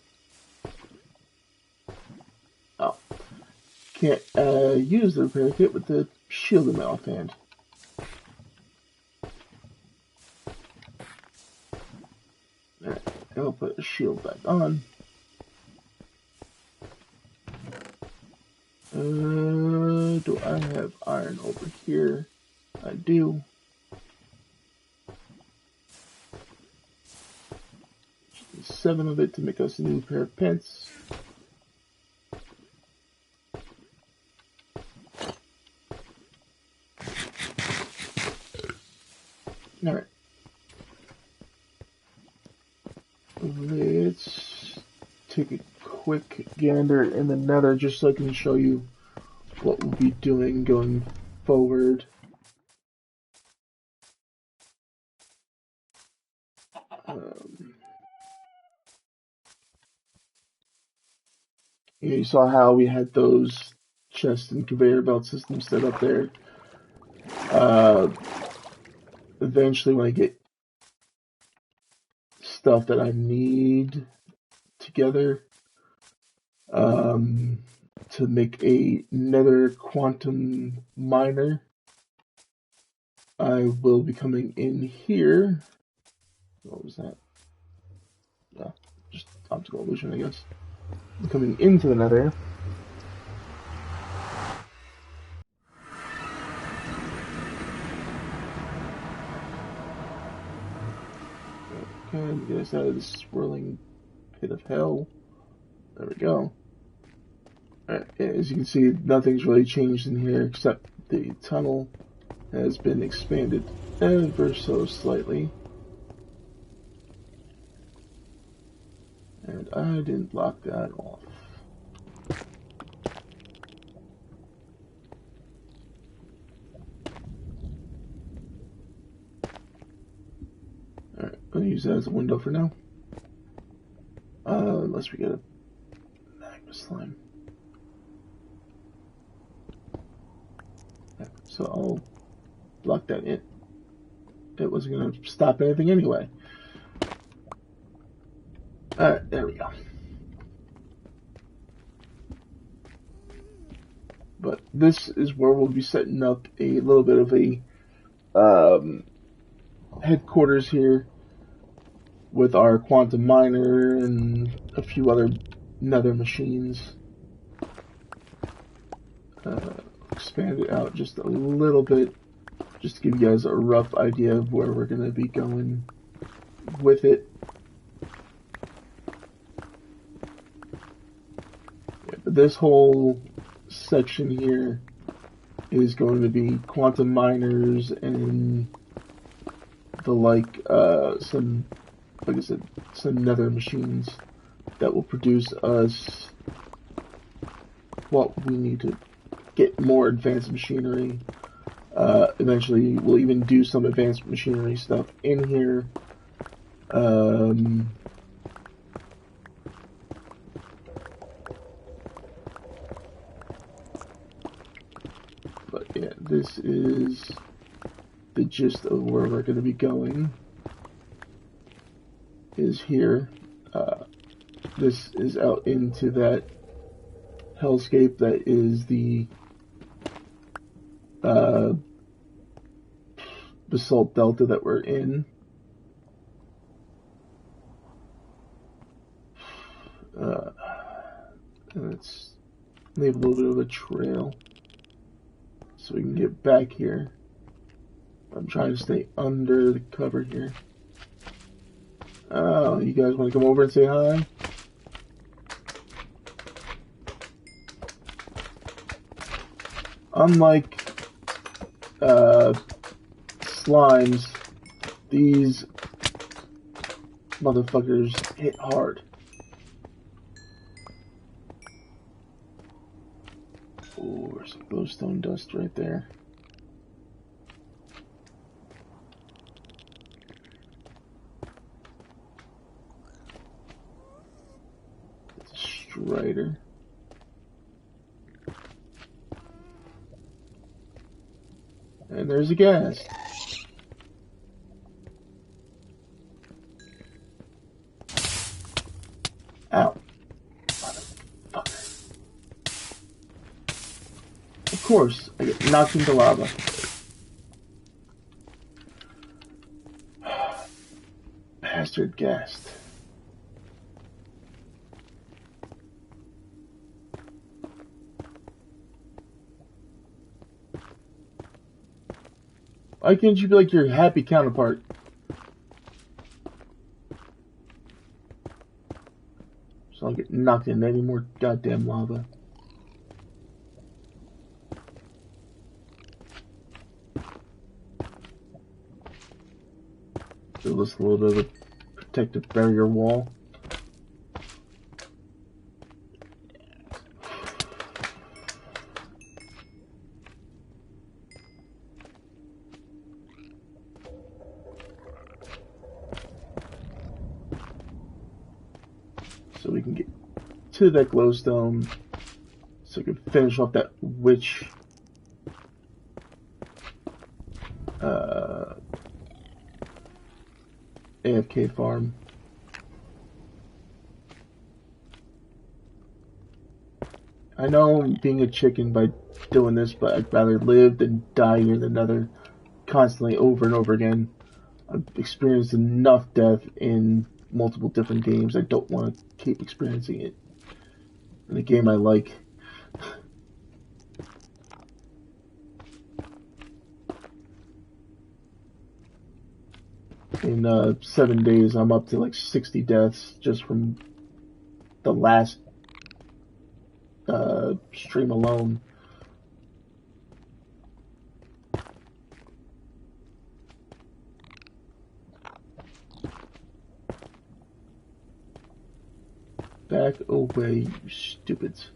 A: Oh, can't use the repair kit with the shield in my offhand. Alright, I'll put the shield back on. Do I have iron over here? I do. 7 of it to make us a new pair of pants. Alright. Let's take a quick gander in the nether just so I can show you what we'll be doing going forward. You saw how we had those chest and conveyor belt systems set up there. Eventually, when I get stuff that I need together to make another quantum miner, I will be coming in here. What was that? No, just optical illusion, I guess. I'm coming into the nether. Okay, get us out of this swirling pit of hell. There we go. Alright, as you can see, nothing's really changed in here except the tunnel has been expanded ever so slightly. And I didn't block that off. Alright, I'm going to use that as a window for now. Unless we get a magma slime. Okay, so I'll block that in. It wasn't going to stop anything anyway. Alright, there we go. But this is where we'll be setting up a little bit of a headquarters here with our quantum miner and a few other nether machines. Expand it out just a little bit, just to give you guys a rough idea of where we're going to be going with it. Yeah, but this whole section here is going to be quantum miners and the like I said, some nether machines that will produce us what we need to get more advanced machinery. Eventually we'll even do some advanced machinery stuff in here. But yeah, this is the gist of where we're going to be going. Is here. This is out into that hellscape that is the basalt delta that we're in. And let's leave a little bit of a trail so we can get back here. I'm trying to stay under the cover here. Oh, you guys want to come over and say hi? Unlike slimes, these motherfuckers hit hard. Oh, there's some glowstone dust right there. It's a strider. And there's a ghast. Ow. Motherfucker. Of course, I get knocked into lava. Bastard ghast. Why can't you be like your happy counterpart? So I'll get knocked into any more goddamn lava. Build this a little bit of a protective barrier wall. so we can get to that glowstone, so we can finish off that witch AFK farm. I know I'm being a chicken by doing this, but I'd rather live than die here than Nether constantly over and over again. I've experienced enough death in multiple different games. I don't want to keep experiencing it in a game I like. In 7 days, I'm up to like 60 deaths just from the last stream alone. Back away, you stupids.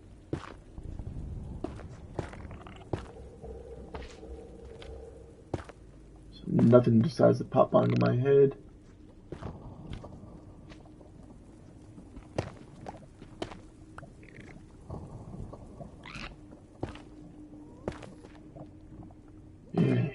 A: So nothing decides to pop onto my head. Yeah.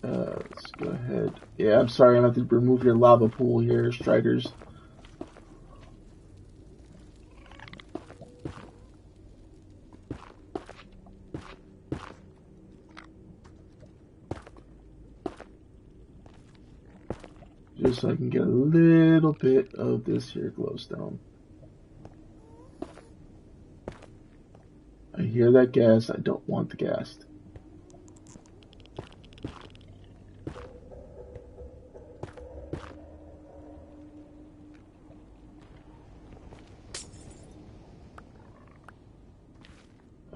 A: Let's go ahead. Yeah, I'm sorry, I have to remove your lava pool here, Strikers. Just so I can get a little bit of this here glowstone. I hear that gas. I don't want the gas.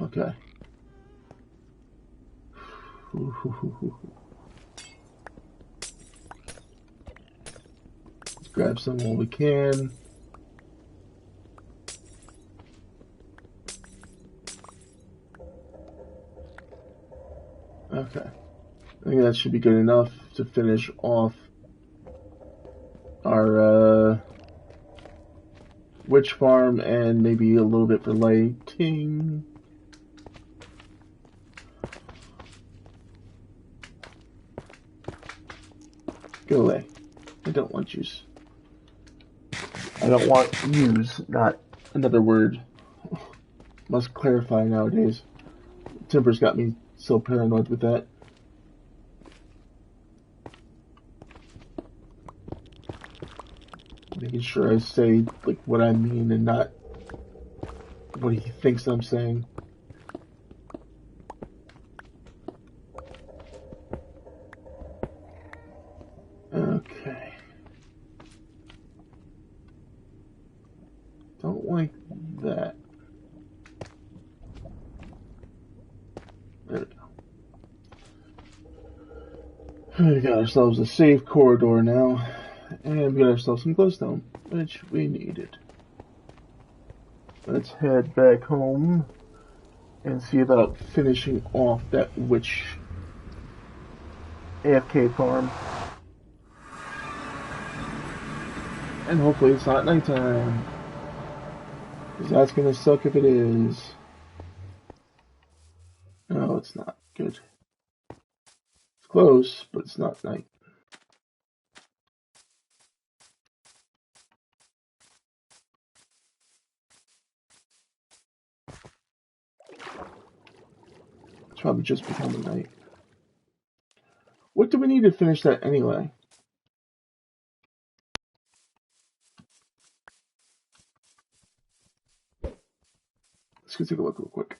A: Okay. Let's grab some while we can. Okay. I think that should be good enough to finish off our witch farm and maybe a little bit for lighting. Go away. I don't want yous. I don't want yous, not another word. Must clarify nowadays. Timber's got me so paranoid with that. Making sure I say like what I mean and not what he thinks I'm saying. Okay. Don't like that. There we go. We got ourselves a safe corridor now. And we got ourselves some glowstone, which we needed. Let's head back home and see about finishing off that witch AFK farm. And hopefully it's not nighttime. Because that's going to suck if it is. No, it's not. Good. It's close, but it's not night. It's probably just becoming night. What do we need to finish that anyway? Let's go take a look real quick.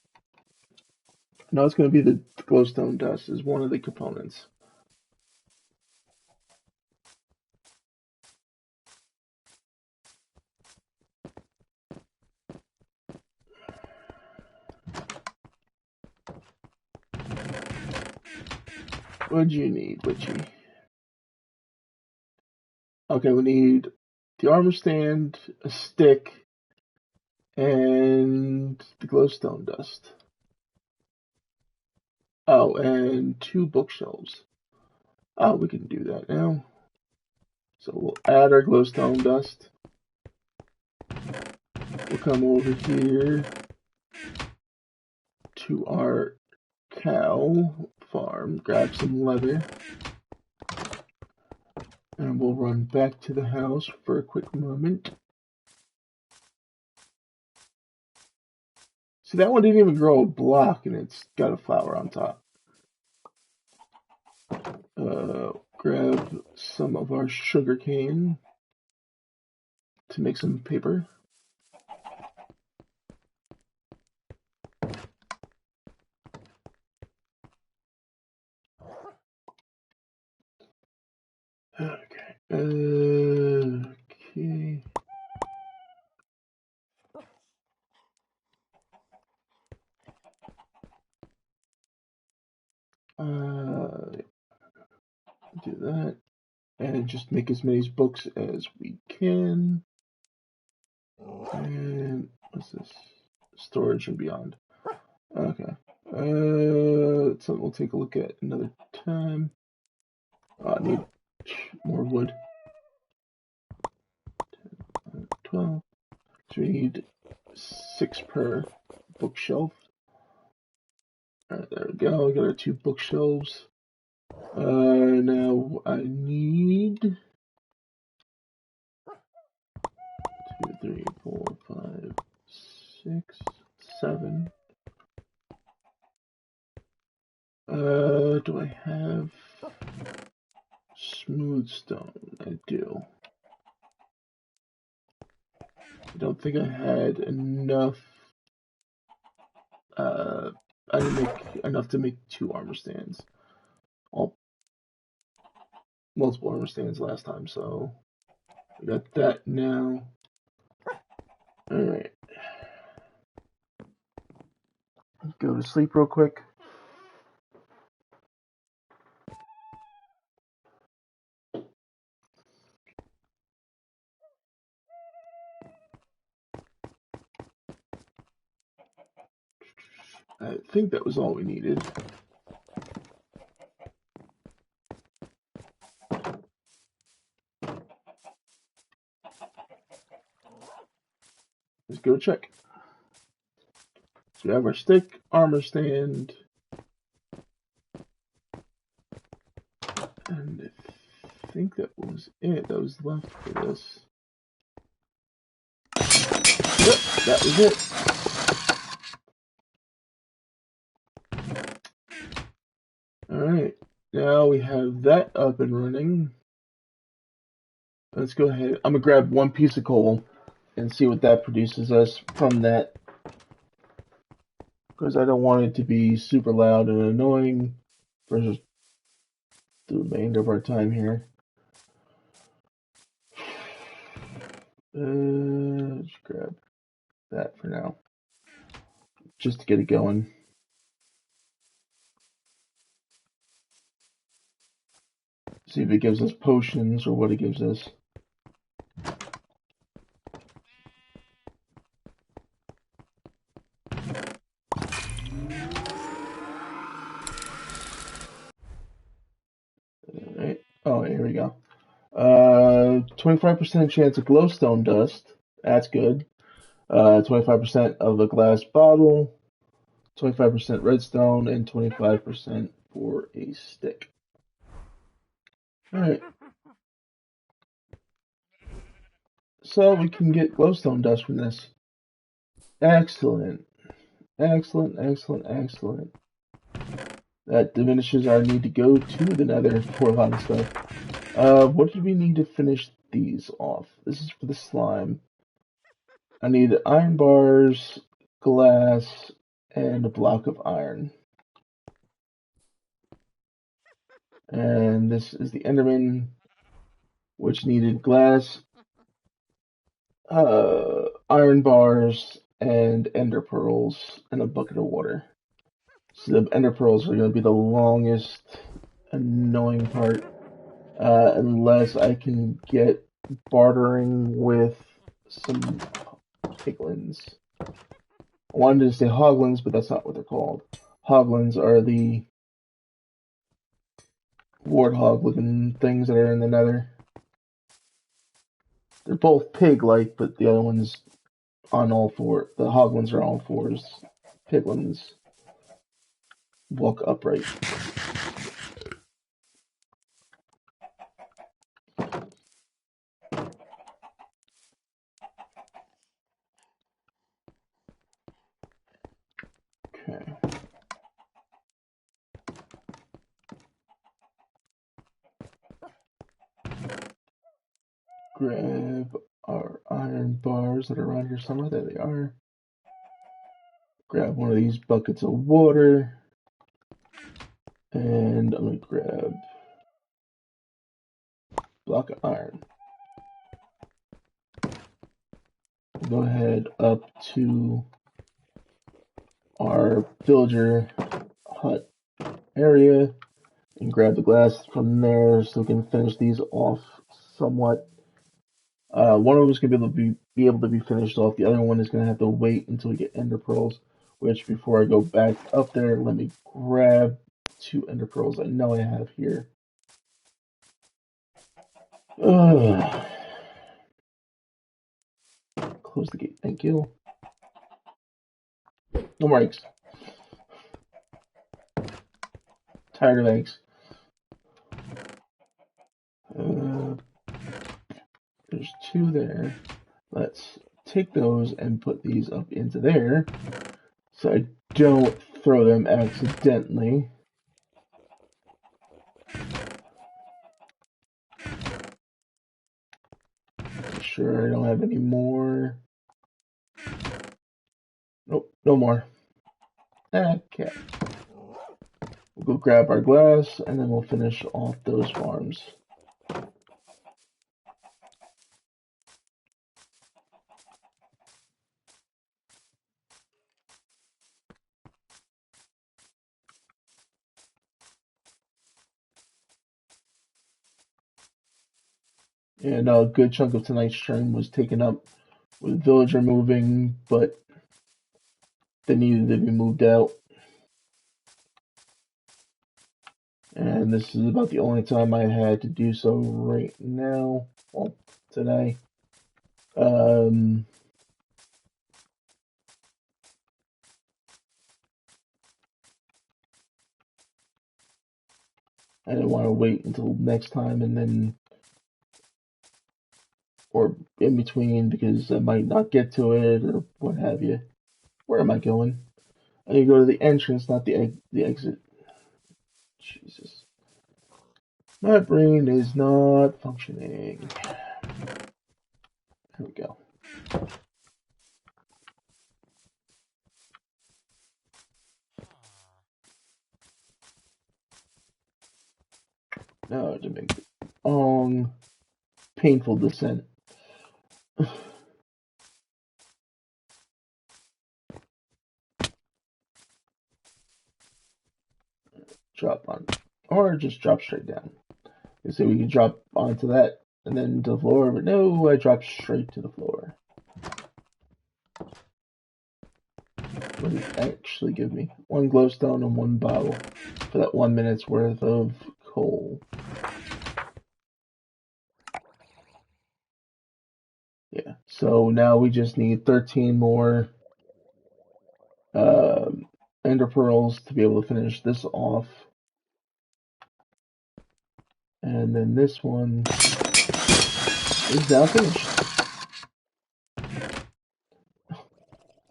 A: No, it's going to be the glowstone dust is one of the components. What do you need, Witchy? Okay, we need the armor stand, a stick, And the glowstone dust. Oh, and 2 bookshelves. Oh, we can do that now. So we'll add our glowstone dust. We'll come over here to our cow farm, grab some leather, and we'll run back to the house for a quick moment. See, that one didn't even grow a block, and it's got a flower on top. Grab some of our sugar cane to make some paper. Okay. Okay. Do that. And just make as many books as we can. And what's this? Storage and beyond. Okay. Something we'll take a look at another time. I need more wood. 12. So we need 6 per bookshelf. Alright, there we go. We got our 2 bookshelves. Now I need 2, 3, 4, 5, 6, 7. Do I have smooth stone? I do. I don't think I had enough. I didn't make enough to make 2 armor stands. Multiple armor stands last time, so we got that now. Alright. Go to sleep real quick. I think that was all we needed. Let's go check. So we have our stick, armor stand, and I think that was it. That was left for this. Yep, that was it. Alright, now we have that up and running. Let's go ahead. I'm going to grab 1 piece of coal and see what that produces us from that. Because I don't want it to be super loud and annoying for the remainder of our time here. Just grab that for now. Just to get it going. See if it gives us potions or what it gives us. Alright. Oh, here we go. 25% chance of glowstone dust. That's good. 25% of a glass bottle. 25% redstone and 25% for a stick. Alright. So we can get glowstone dust from this. Excellent. Excellent, excellent, excellent. That diminishes our need to go to the nether for a lot of stuff. What do we need to finish these off? This is for the slime. I need iron bars, glass, and a block of iron. And this is the Enderman, which needed glass, iron bars, and ender pearls, and a bucket of water. So the ender pearls are going to be the longest annoying part, unless I can get bartering with some piglins. I wanted to say hoglins, but that's not what they're called. Hoglins are the warthog-looking things that are in the nether. They're both pig-like, but the other one's on all four. The hoglins are on all fours. Piglins walk upright. Okay. Grab our iron bars that are around here somewhere. There they are. Grab one of these buckets of water. And I'm going to grab a block of iron. Go ahead up to our villager hut area and grab the glass from there so we can finish these off somewhat. One of them is going to be able to be finished off. The other one is going to have to wait until we get ender pearls, which before I go back up there, let me grab 2 ender pearls I know I have here. Close the gate, thank you. No more eggs. Tired of eggs. There's 2 there. Let's take those and put these up into there so I don't throw them accidentally. Make sure I don't have any more. Nope, no more. Okay. We'll go grab our glass and then we'll finish off those farms. And a good chunk of tonight's stream was taken up with villager moving, but they needed to be moved out. And this is about the only time I had to do so right now. Well, today. I didn't want to wait until next time and then, or in between, because I might not get to it or what have you. Where am I going? I need to go to the entrance, not the exit. Jesus. My brain is not functioning. Here we go. Now to make the long, painful descent. Drop on, or just drop straight down. You say we can drop onto that and then to the floor, but no, I dropped straight to the floor. What did it actually give me? 1 glowstone and 1 bottle for that 1 minute's worth of coal. Yeah, so now we just need 13 more ender pearls to be able to finish this off. And then this one is now finished.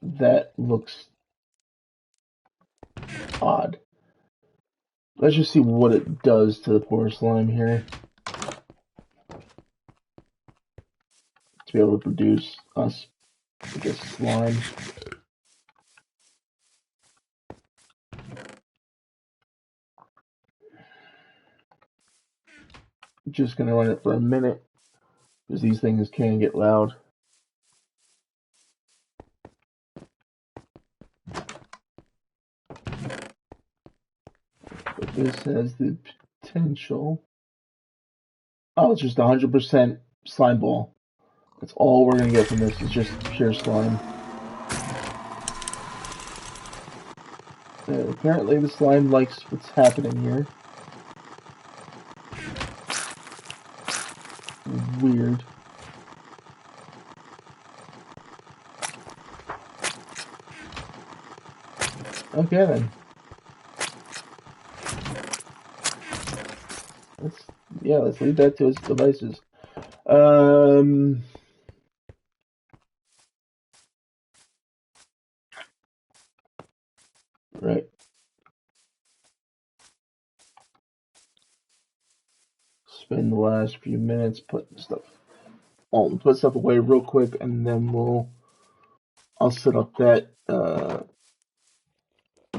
A: That looks odd. Let's just see what it does to the poor slime here. To be able to produce us, I guess, slime. Just gonna run it for a minute because these things can get loud. But this has the potential. Oh, it's just 100% slime ball. That's all we're gonna get from this. It's just pure slime. Apparently the slime likes what's happening here. Weird. Okay then. Let's leave that to its devices. Right. Spend the last few minutes putting stuff. I'll put stuff away real quick, and then I'll set up that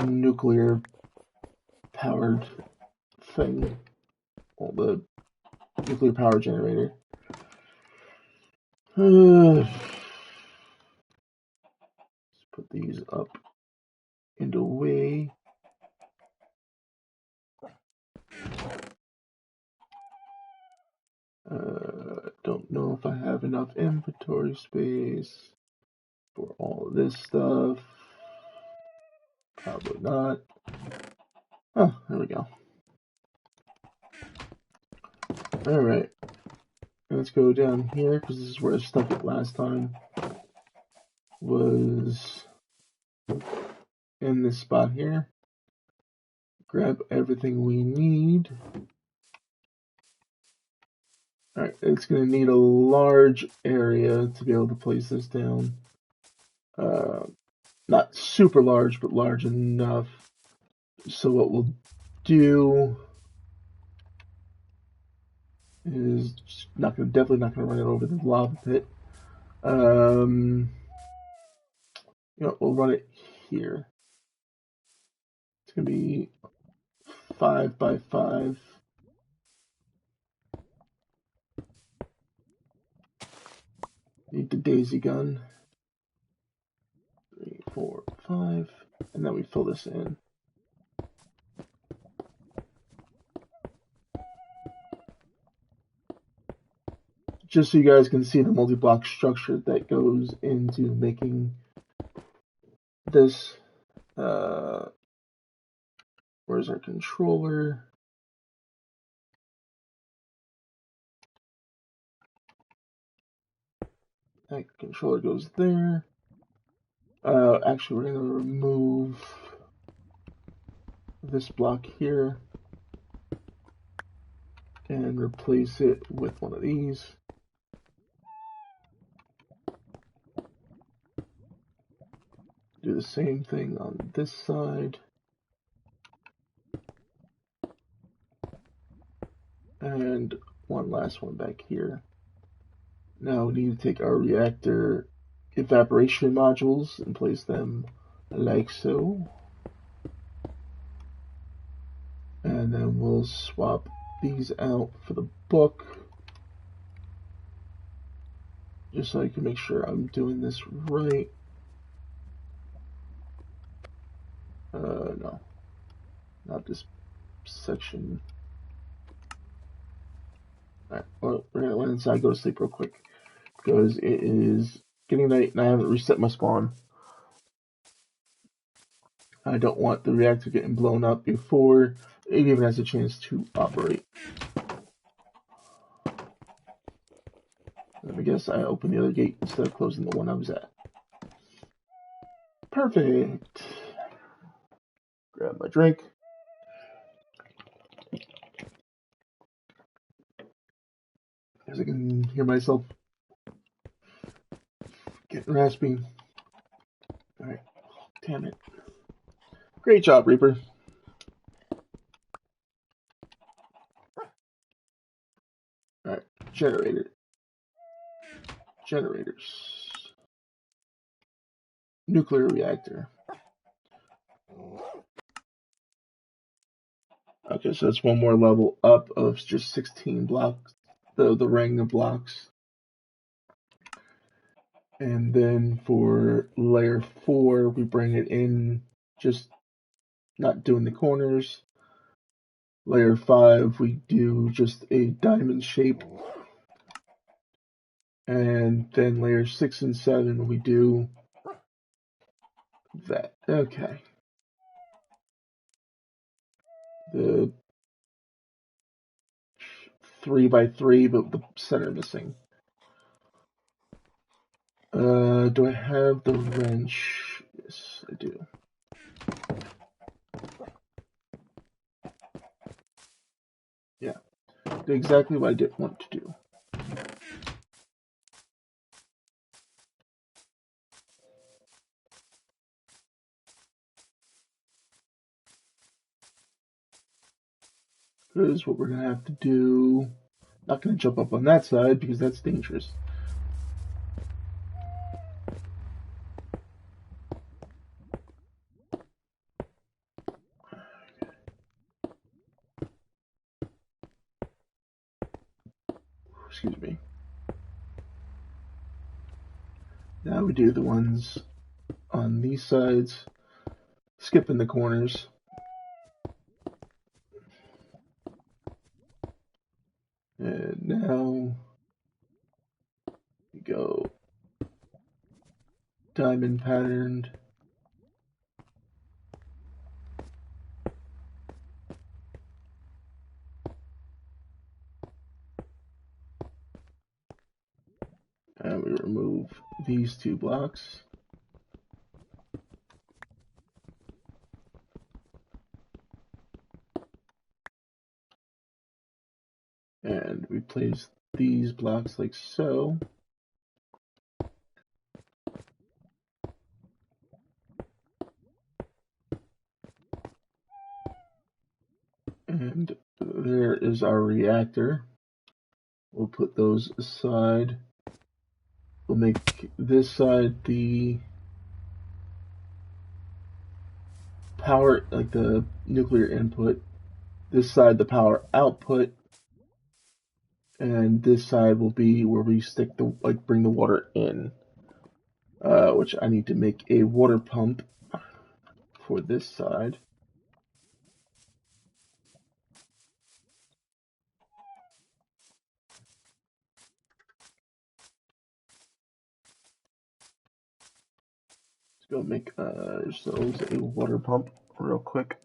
A: nuclear powered thing, well, the nuclear power generator. Let's put these up and away. Don't know if I have enough inventory space for all of this stuff. Probably not. Oh, there we go. Alright. Let's go down here, because this is where I stuck it last time. Was in this spot here. Grab everything we need. Alright, it's going to need a large area to be able to place this down. Not super large, but large enough. So what we'll do is definitely not gonna run it over the lava pit. You know, we'll run it here. It's gonna be 5 by 5. Need the daisy gun. 3, 4, 5, and then we fill this in. Just so you guys can see the multi-block structure that goes into making this. Where's our controller? That controller goes there. Actually, we're going to remove this block here and replace it with one of these. Do the same thing on this side. And one last one back here. Now we need to take our reactor evaporation modules and place them like so. And then we'll swap these out for the book. Just so I can make sure I'm doing this right. No. Not this section. Alright, well, we're gonna run inside, go to sleep real quick. Because it is getting night and I haven't reset my spawn. I don't want the reactor getting blown up before it even has a chance to operate. And I guess I opened the other gate instead of closing the one I was at. Perfect. Grab my drink. As I can hear myself getting raspy. Alright. Damn it. Great job, Reaper. Alright. Generator. Generators. Nuclear reactor. Okay, so that's one more level up of just 16 blocks. The ring of blocks. And then for layer 4, we bring it in, just not doing the corners. Layer 5, we do just a diamond shape. And then layer 6 and 7, we do that. Okay. the 3x3, but the center missing. Do I have the wrench? Yes, I do. Yeah, did exactly what I didn't want to do. Here's what we're gonna have to do. Not gonna jump up on that side because that's dangerous. Excuse me. Now we do the ones on these sides, skipping the corners. And now we go diamond patterned. And we remove these two blocks. And we place these blocks like so. And there is our reactor. We'll put those aside. We'll make this side the power, like the nuclear input. This side the power output. And this side will be where we stick the, like, bring the water in. Which I need to make a water pump for this side. Let's go make ourselves a water pump real quick.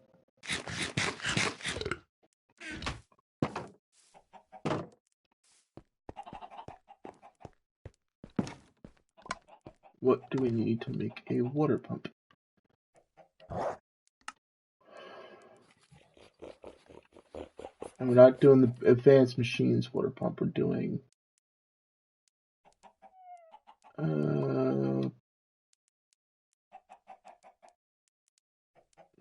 A: What do we need to make a water pump? And we're not doing the advanced machines water pump, we're doing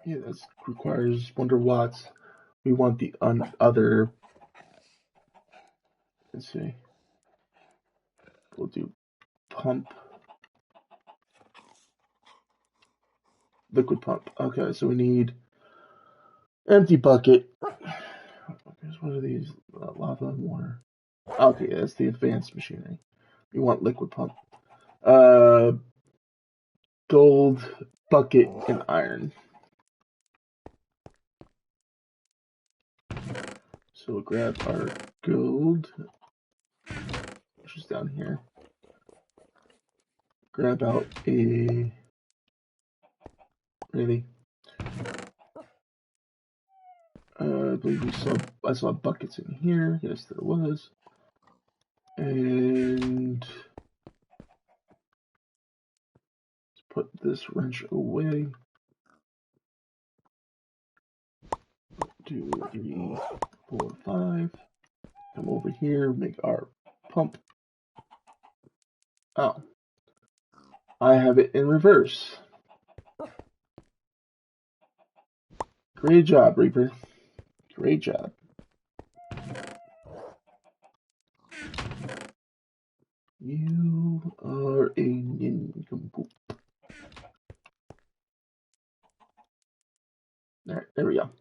A: yeah, that requires 100 watts. We want the other, let's see, we'll do pump, liquid pump. Okay, so we need empty bucket. What are these? Lava and water. Okay, that's the advanced machinery. We want liquid pump. Gold, bucket, and iron. So we'll grab our gold, which is down here. Grab out a, really? I believe I saw buckets in here. Yes, there was. And let's put this wrench away. 2, 3, 4, 5. Come over here, make our pump. Oh, I have it in reverse. Great job, Reaper. Great job. You are a nincompoop. Alright, there we go.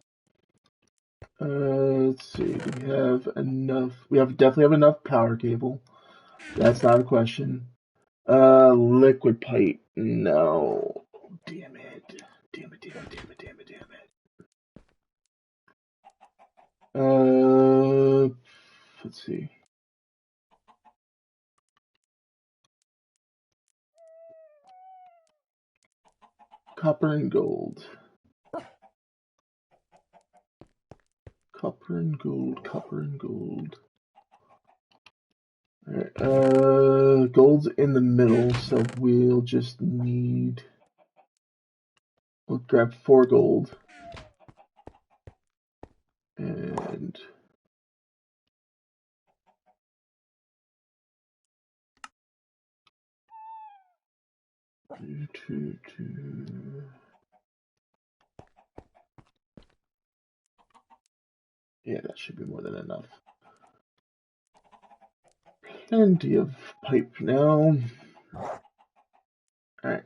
A: Let's see, do we have enough? We definitely have enough power cable. That's not a question. Liquid pipe. No. Damn it. Damn it, damn it, damn it, damn it, damn it. Let's see. Copper and gold. Copper and gold, copper and gold. Alright, gold's in the middle, so we'll just need... We'll grab 4 gold. And... Yeah, that should be more than enough. Plenty of pipe now. Alright.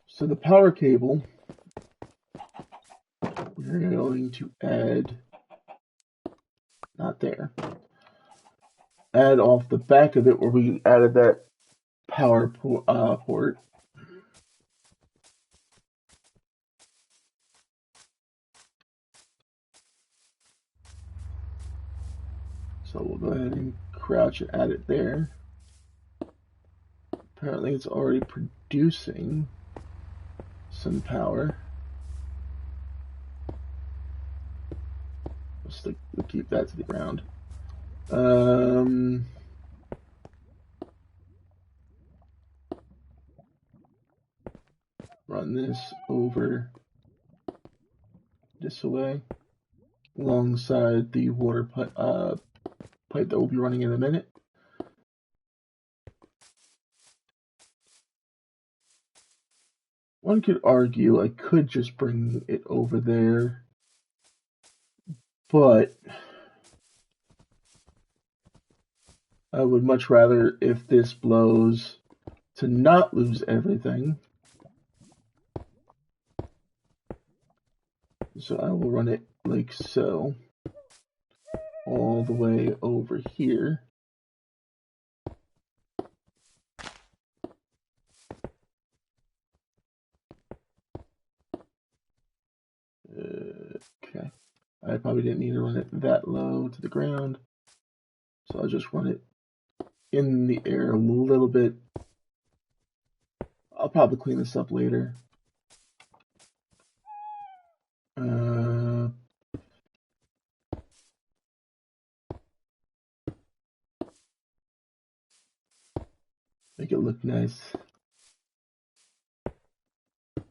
A: So the power cable, we're going to add, not there, add off the back of it where we added that power port. So we'll go ahead and crouch and add it there. Apparently it's already producing some power. We'll keep that to the ground. Run this over this way alongside the water pipe that we'll be running in a minute. One could argue I could just bring it over there, but I would much rather, if this blows, to not lose everything. So I will run it like so, all the way over here. Okay, I probably didn't need to run it that low to the ground, so I'll just run it in the air a little bit. I'll probably clean this up later. Make it look nice.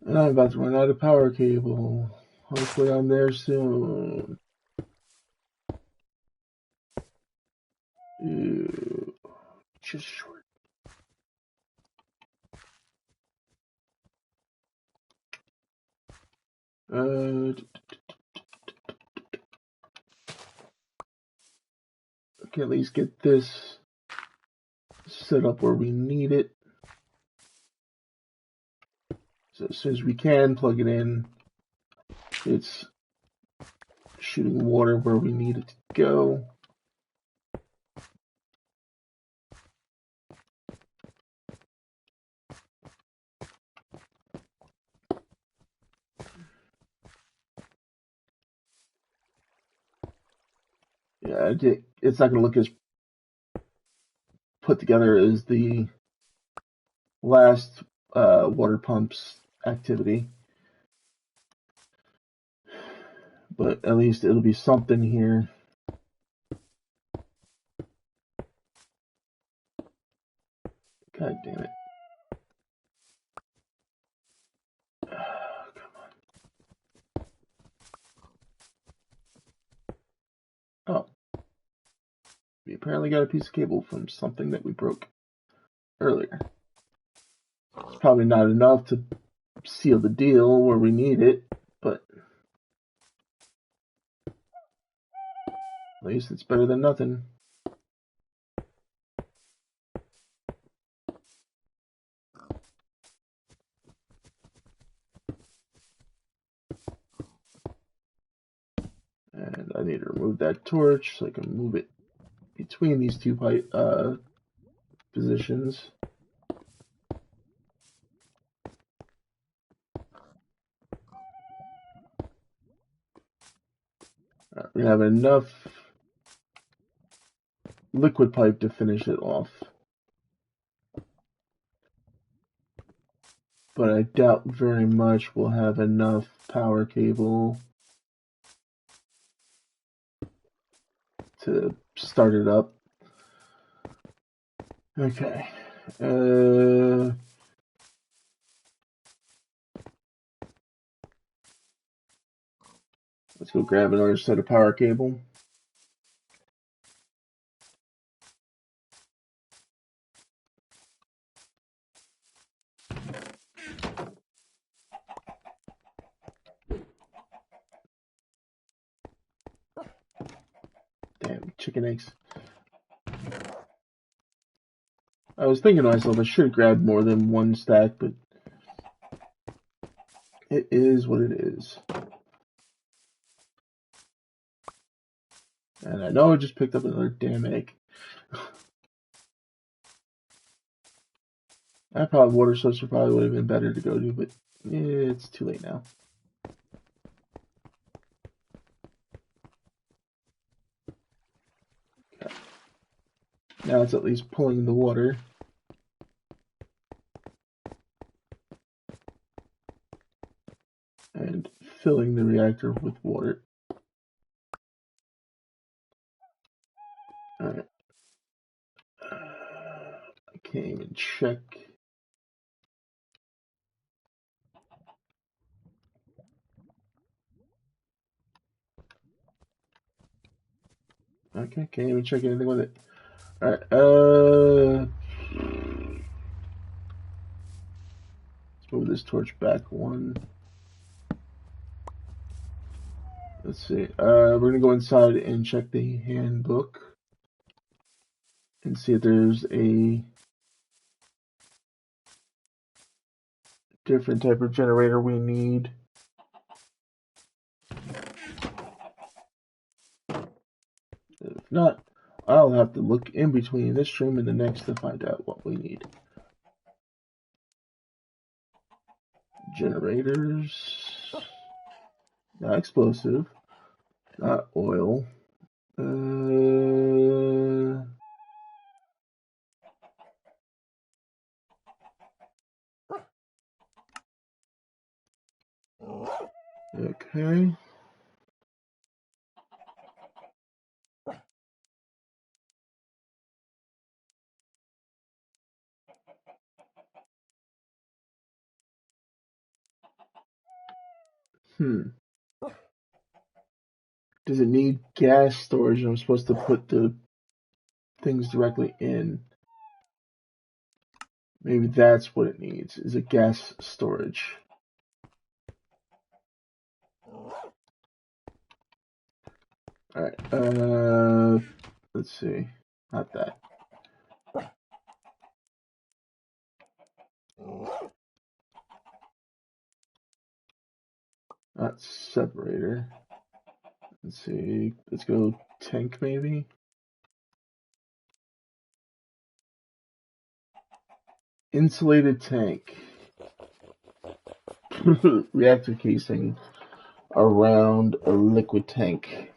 A: And I'm about to run out of power cable. Hopefully I'm there soon. Ew, just short. Okay, at least get this set up where we need it. So as soon as we can, plug it in. It's shooting water where we need it to go. Yeah, it's not going to look as put together as the last water pumps activity. But at least it'll be something here. God damn it. Come on. Oh. We apparently got a piece of cable from something that we broke earlier. It's probably not enough to seal the deal where we need it, but at least it's better than nothing. And I need to remove that torch so I can move it between these two positions. We have enough liquid pipe to finish it off. but I doubt very much we'll have enough power cable to start it up. Okay. Let's go grab another set of power cable. Damn, chicken eggs. I was thinking to myself, I should have grabbed more than one stack, but it is what it is. And I know I just picked up another damn egg. That probably water source probably would have been better to go to, but it's too late now. Okay. Now it's at least pulling the water. And filling the reactor with water. Alright. I can't even check. Okay, can't even check anything with it. Alright, let's move this torch back one. Let's see. We're gonna go inside and check the handbook and see if there's a different type of generator we need. If not, I'll have to look in between this stream and the next to find out what we need. Generators. Not explosive. Not oil. Okay. Does it need gas storage? I'm supposed to put the things directly in. Maybe that's what it needs, is a gas storage. Alright, let's see. Not that. Not separator. Let's see. Let's go tank maybe. Insulated tank. Reactor casing around a liquid tank.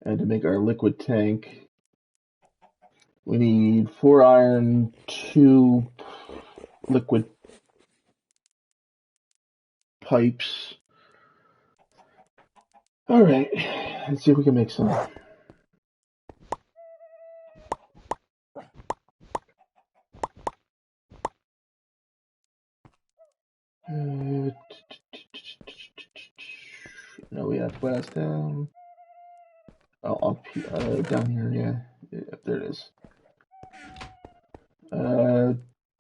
A: And to make our liquid tank, we need 4 iron, 2 liquid pipes. Alright, let's see if we can make some. Now we have blast down. Oh, up down here, yeah, there it is.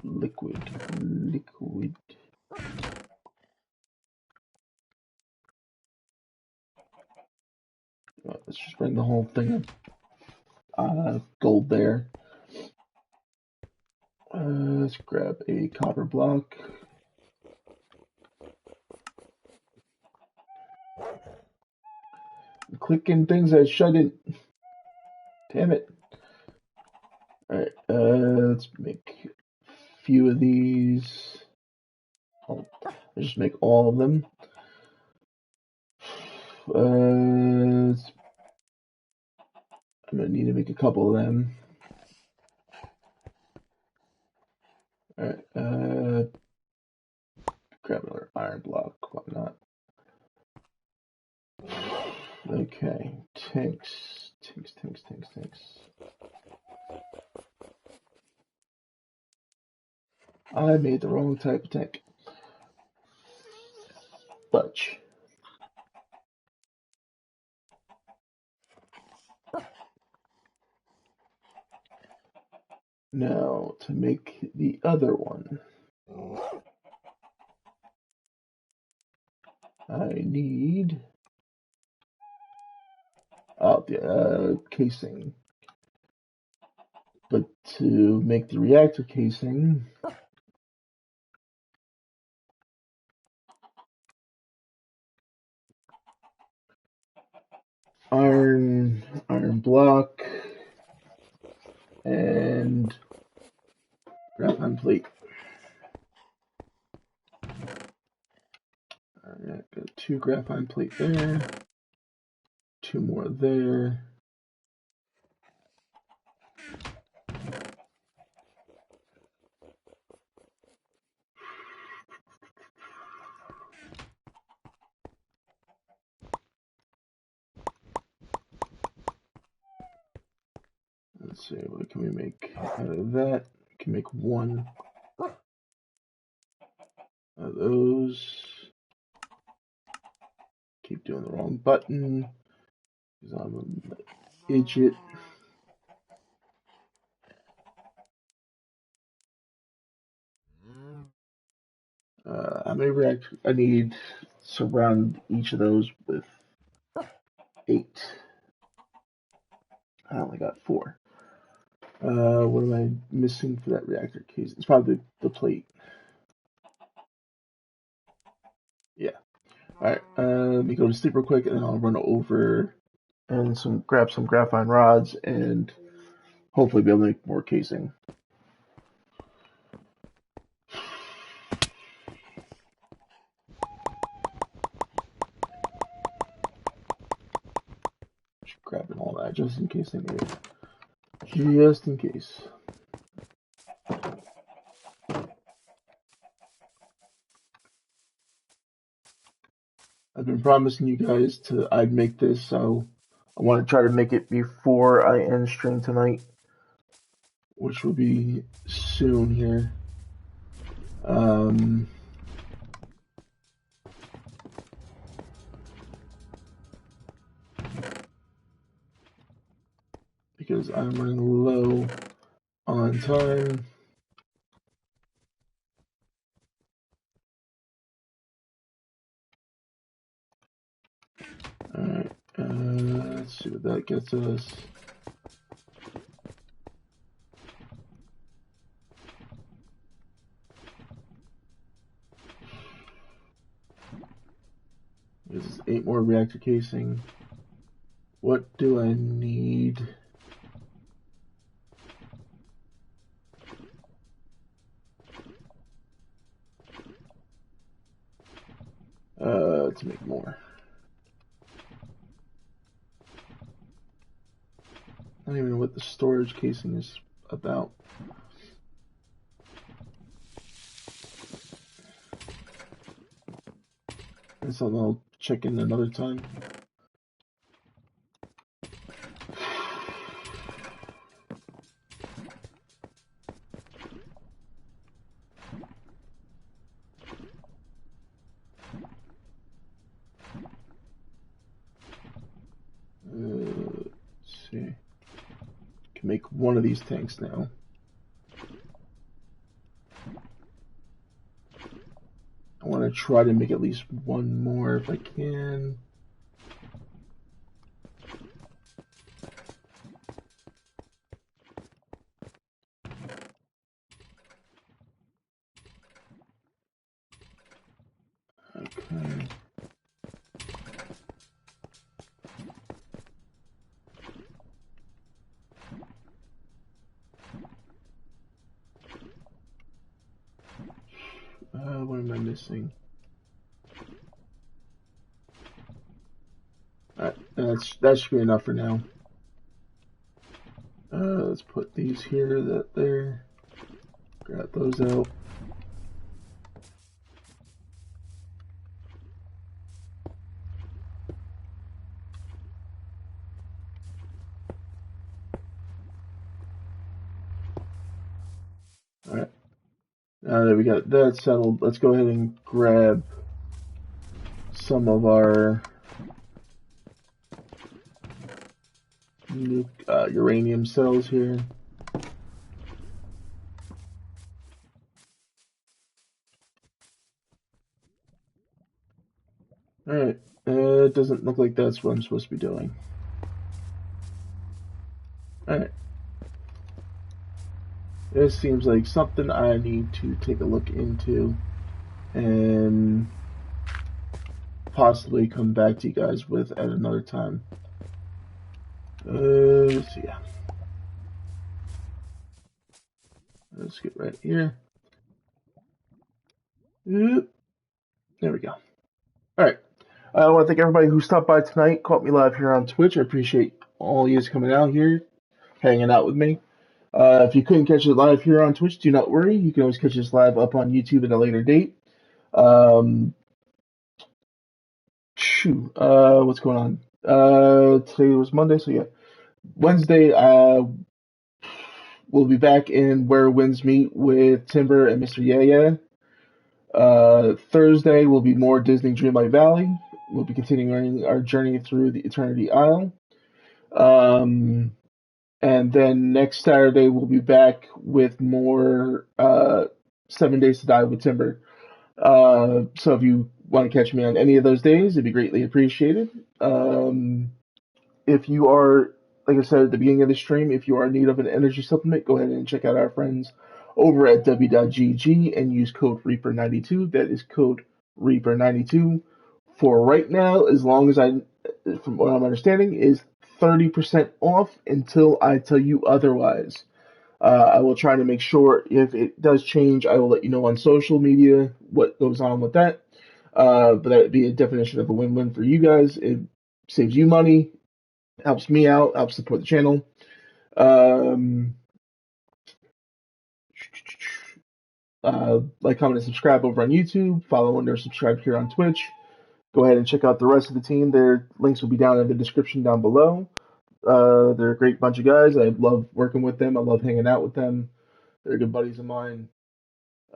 A: Liquid. Let's just bring the whole thing of gold there. Let's grab a copper block. I'm clicking things I shouldn't. Damn it. Alright, let's make a few of these. Let's just make all of them. I'm gonna need to make a couple of them. Alright, Okay, tanks. I made the wrong type of tank. Fudge. Now, to make the other one, I need the casing. But to make the reactor casing, iron block, and graphite plate. Alright, got 2 graphite plate there, 2 more there. Let's see, what can we make out of that? We can make 1 of those. Keep doing the wrong button because I'm an idiot. How many reactors? I need to surround each of those with 8. I only got 4. What am I missing for that reactor case? It's probably the plate. Yeah. Alright, let me go to sleep real quick and then I'll run over and grab some graphite rods and hopefully be able to make more casing. Just grabbing all that just in case I need it. Just in case. I've been promising you guys I'd make this, so I want to try to make it before I end stream tonight, which will be soon here. Because I'm running low on time. Alright, let's see what that gets us. This is 8 more reactor casing. What do I need? To make more. I don't even know what the storage casing is about. That's something I'll check in another time. Let's see. Can make one of these tanks now. I want to try to make at least one more if I can. Okay. What am I missing? That should be enough for now. Let's put these here, that there. Grab those out. There we got that settled. Let's go ahead and grab some of our uranium cells here. Alright, it doesn't look like that's what I'm supposed to be doing. Alright. This seems like something I need to take a look into and possibly come back to you guys with at another time. Let's see. Let's get right here. There we go. Alright. I want to thank everybody who stopped by tonight, caught me live here on Twitch. I appreciate all you guys coming out here, hanging out with me. If you couldn't catch it live here on Twitch, do not worry. You can always catch this live up on YouTube at a later date. What's going on? Today was Monday, so yeah. Wednesday, we'll be back in Where Winds Meet with Timber and Mr. Yeah. Thursday will be more Disney Dreamlight Valley. We'll be continuing our journey through the Eternity Isle. And then next Saturday, we'll be back with more 7 Days to Die with Timber. So if you want to catch me on any of those days, it'd be greatly appreciated. If you are, like I said at the beginning of the stream, if you are in need of an energy supplement, go ahead and check out our friends over at w.gg and use code Reaper92. That is code Reaper92. For right now, as long as from what I'm understanding, is 30% off until I tell you otherwise. I will try to make sure if it does change, I will let you know on social media what goes on with that. But that would be a definition of a win-win for you guys. It saves you money, helps me out, helps support the channel. Like, comment, and subscribe over on YouTube. Follow and or subscribe here on Twitch. Go ahead and check out the rest of the team. Their links will be down in the description down below. They're a great bunch of guys. I love working with them. I love hanging out with them. They're good buddies of mine.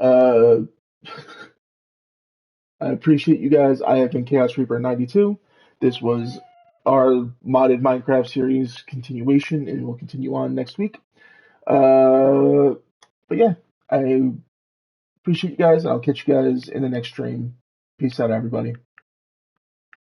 A: I appreciate you guys. I have been Chaos Reaper 92. This was our modded Minecraft series continuation, and we'll continue on next week. But yeah, I appreciate you guys. I'll catch you guys in the next stream. Peace out, everybody.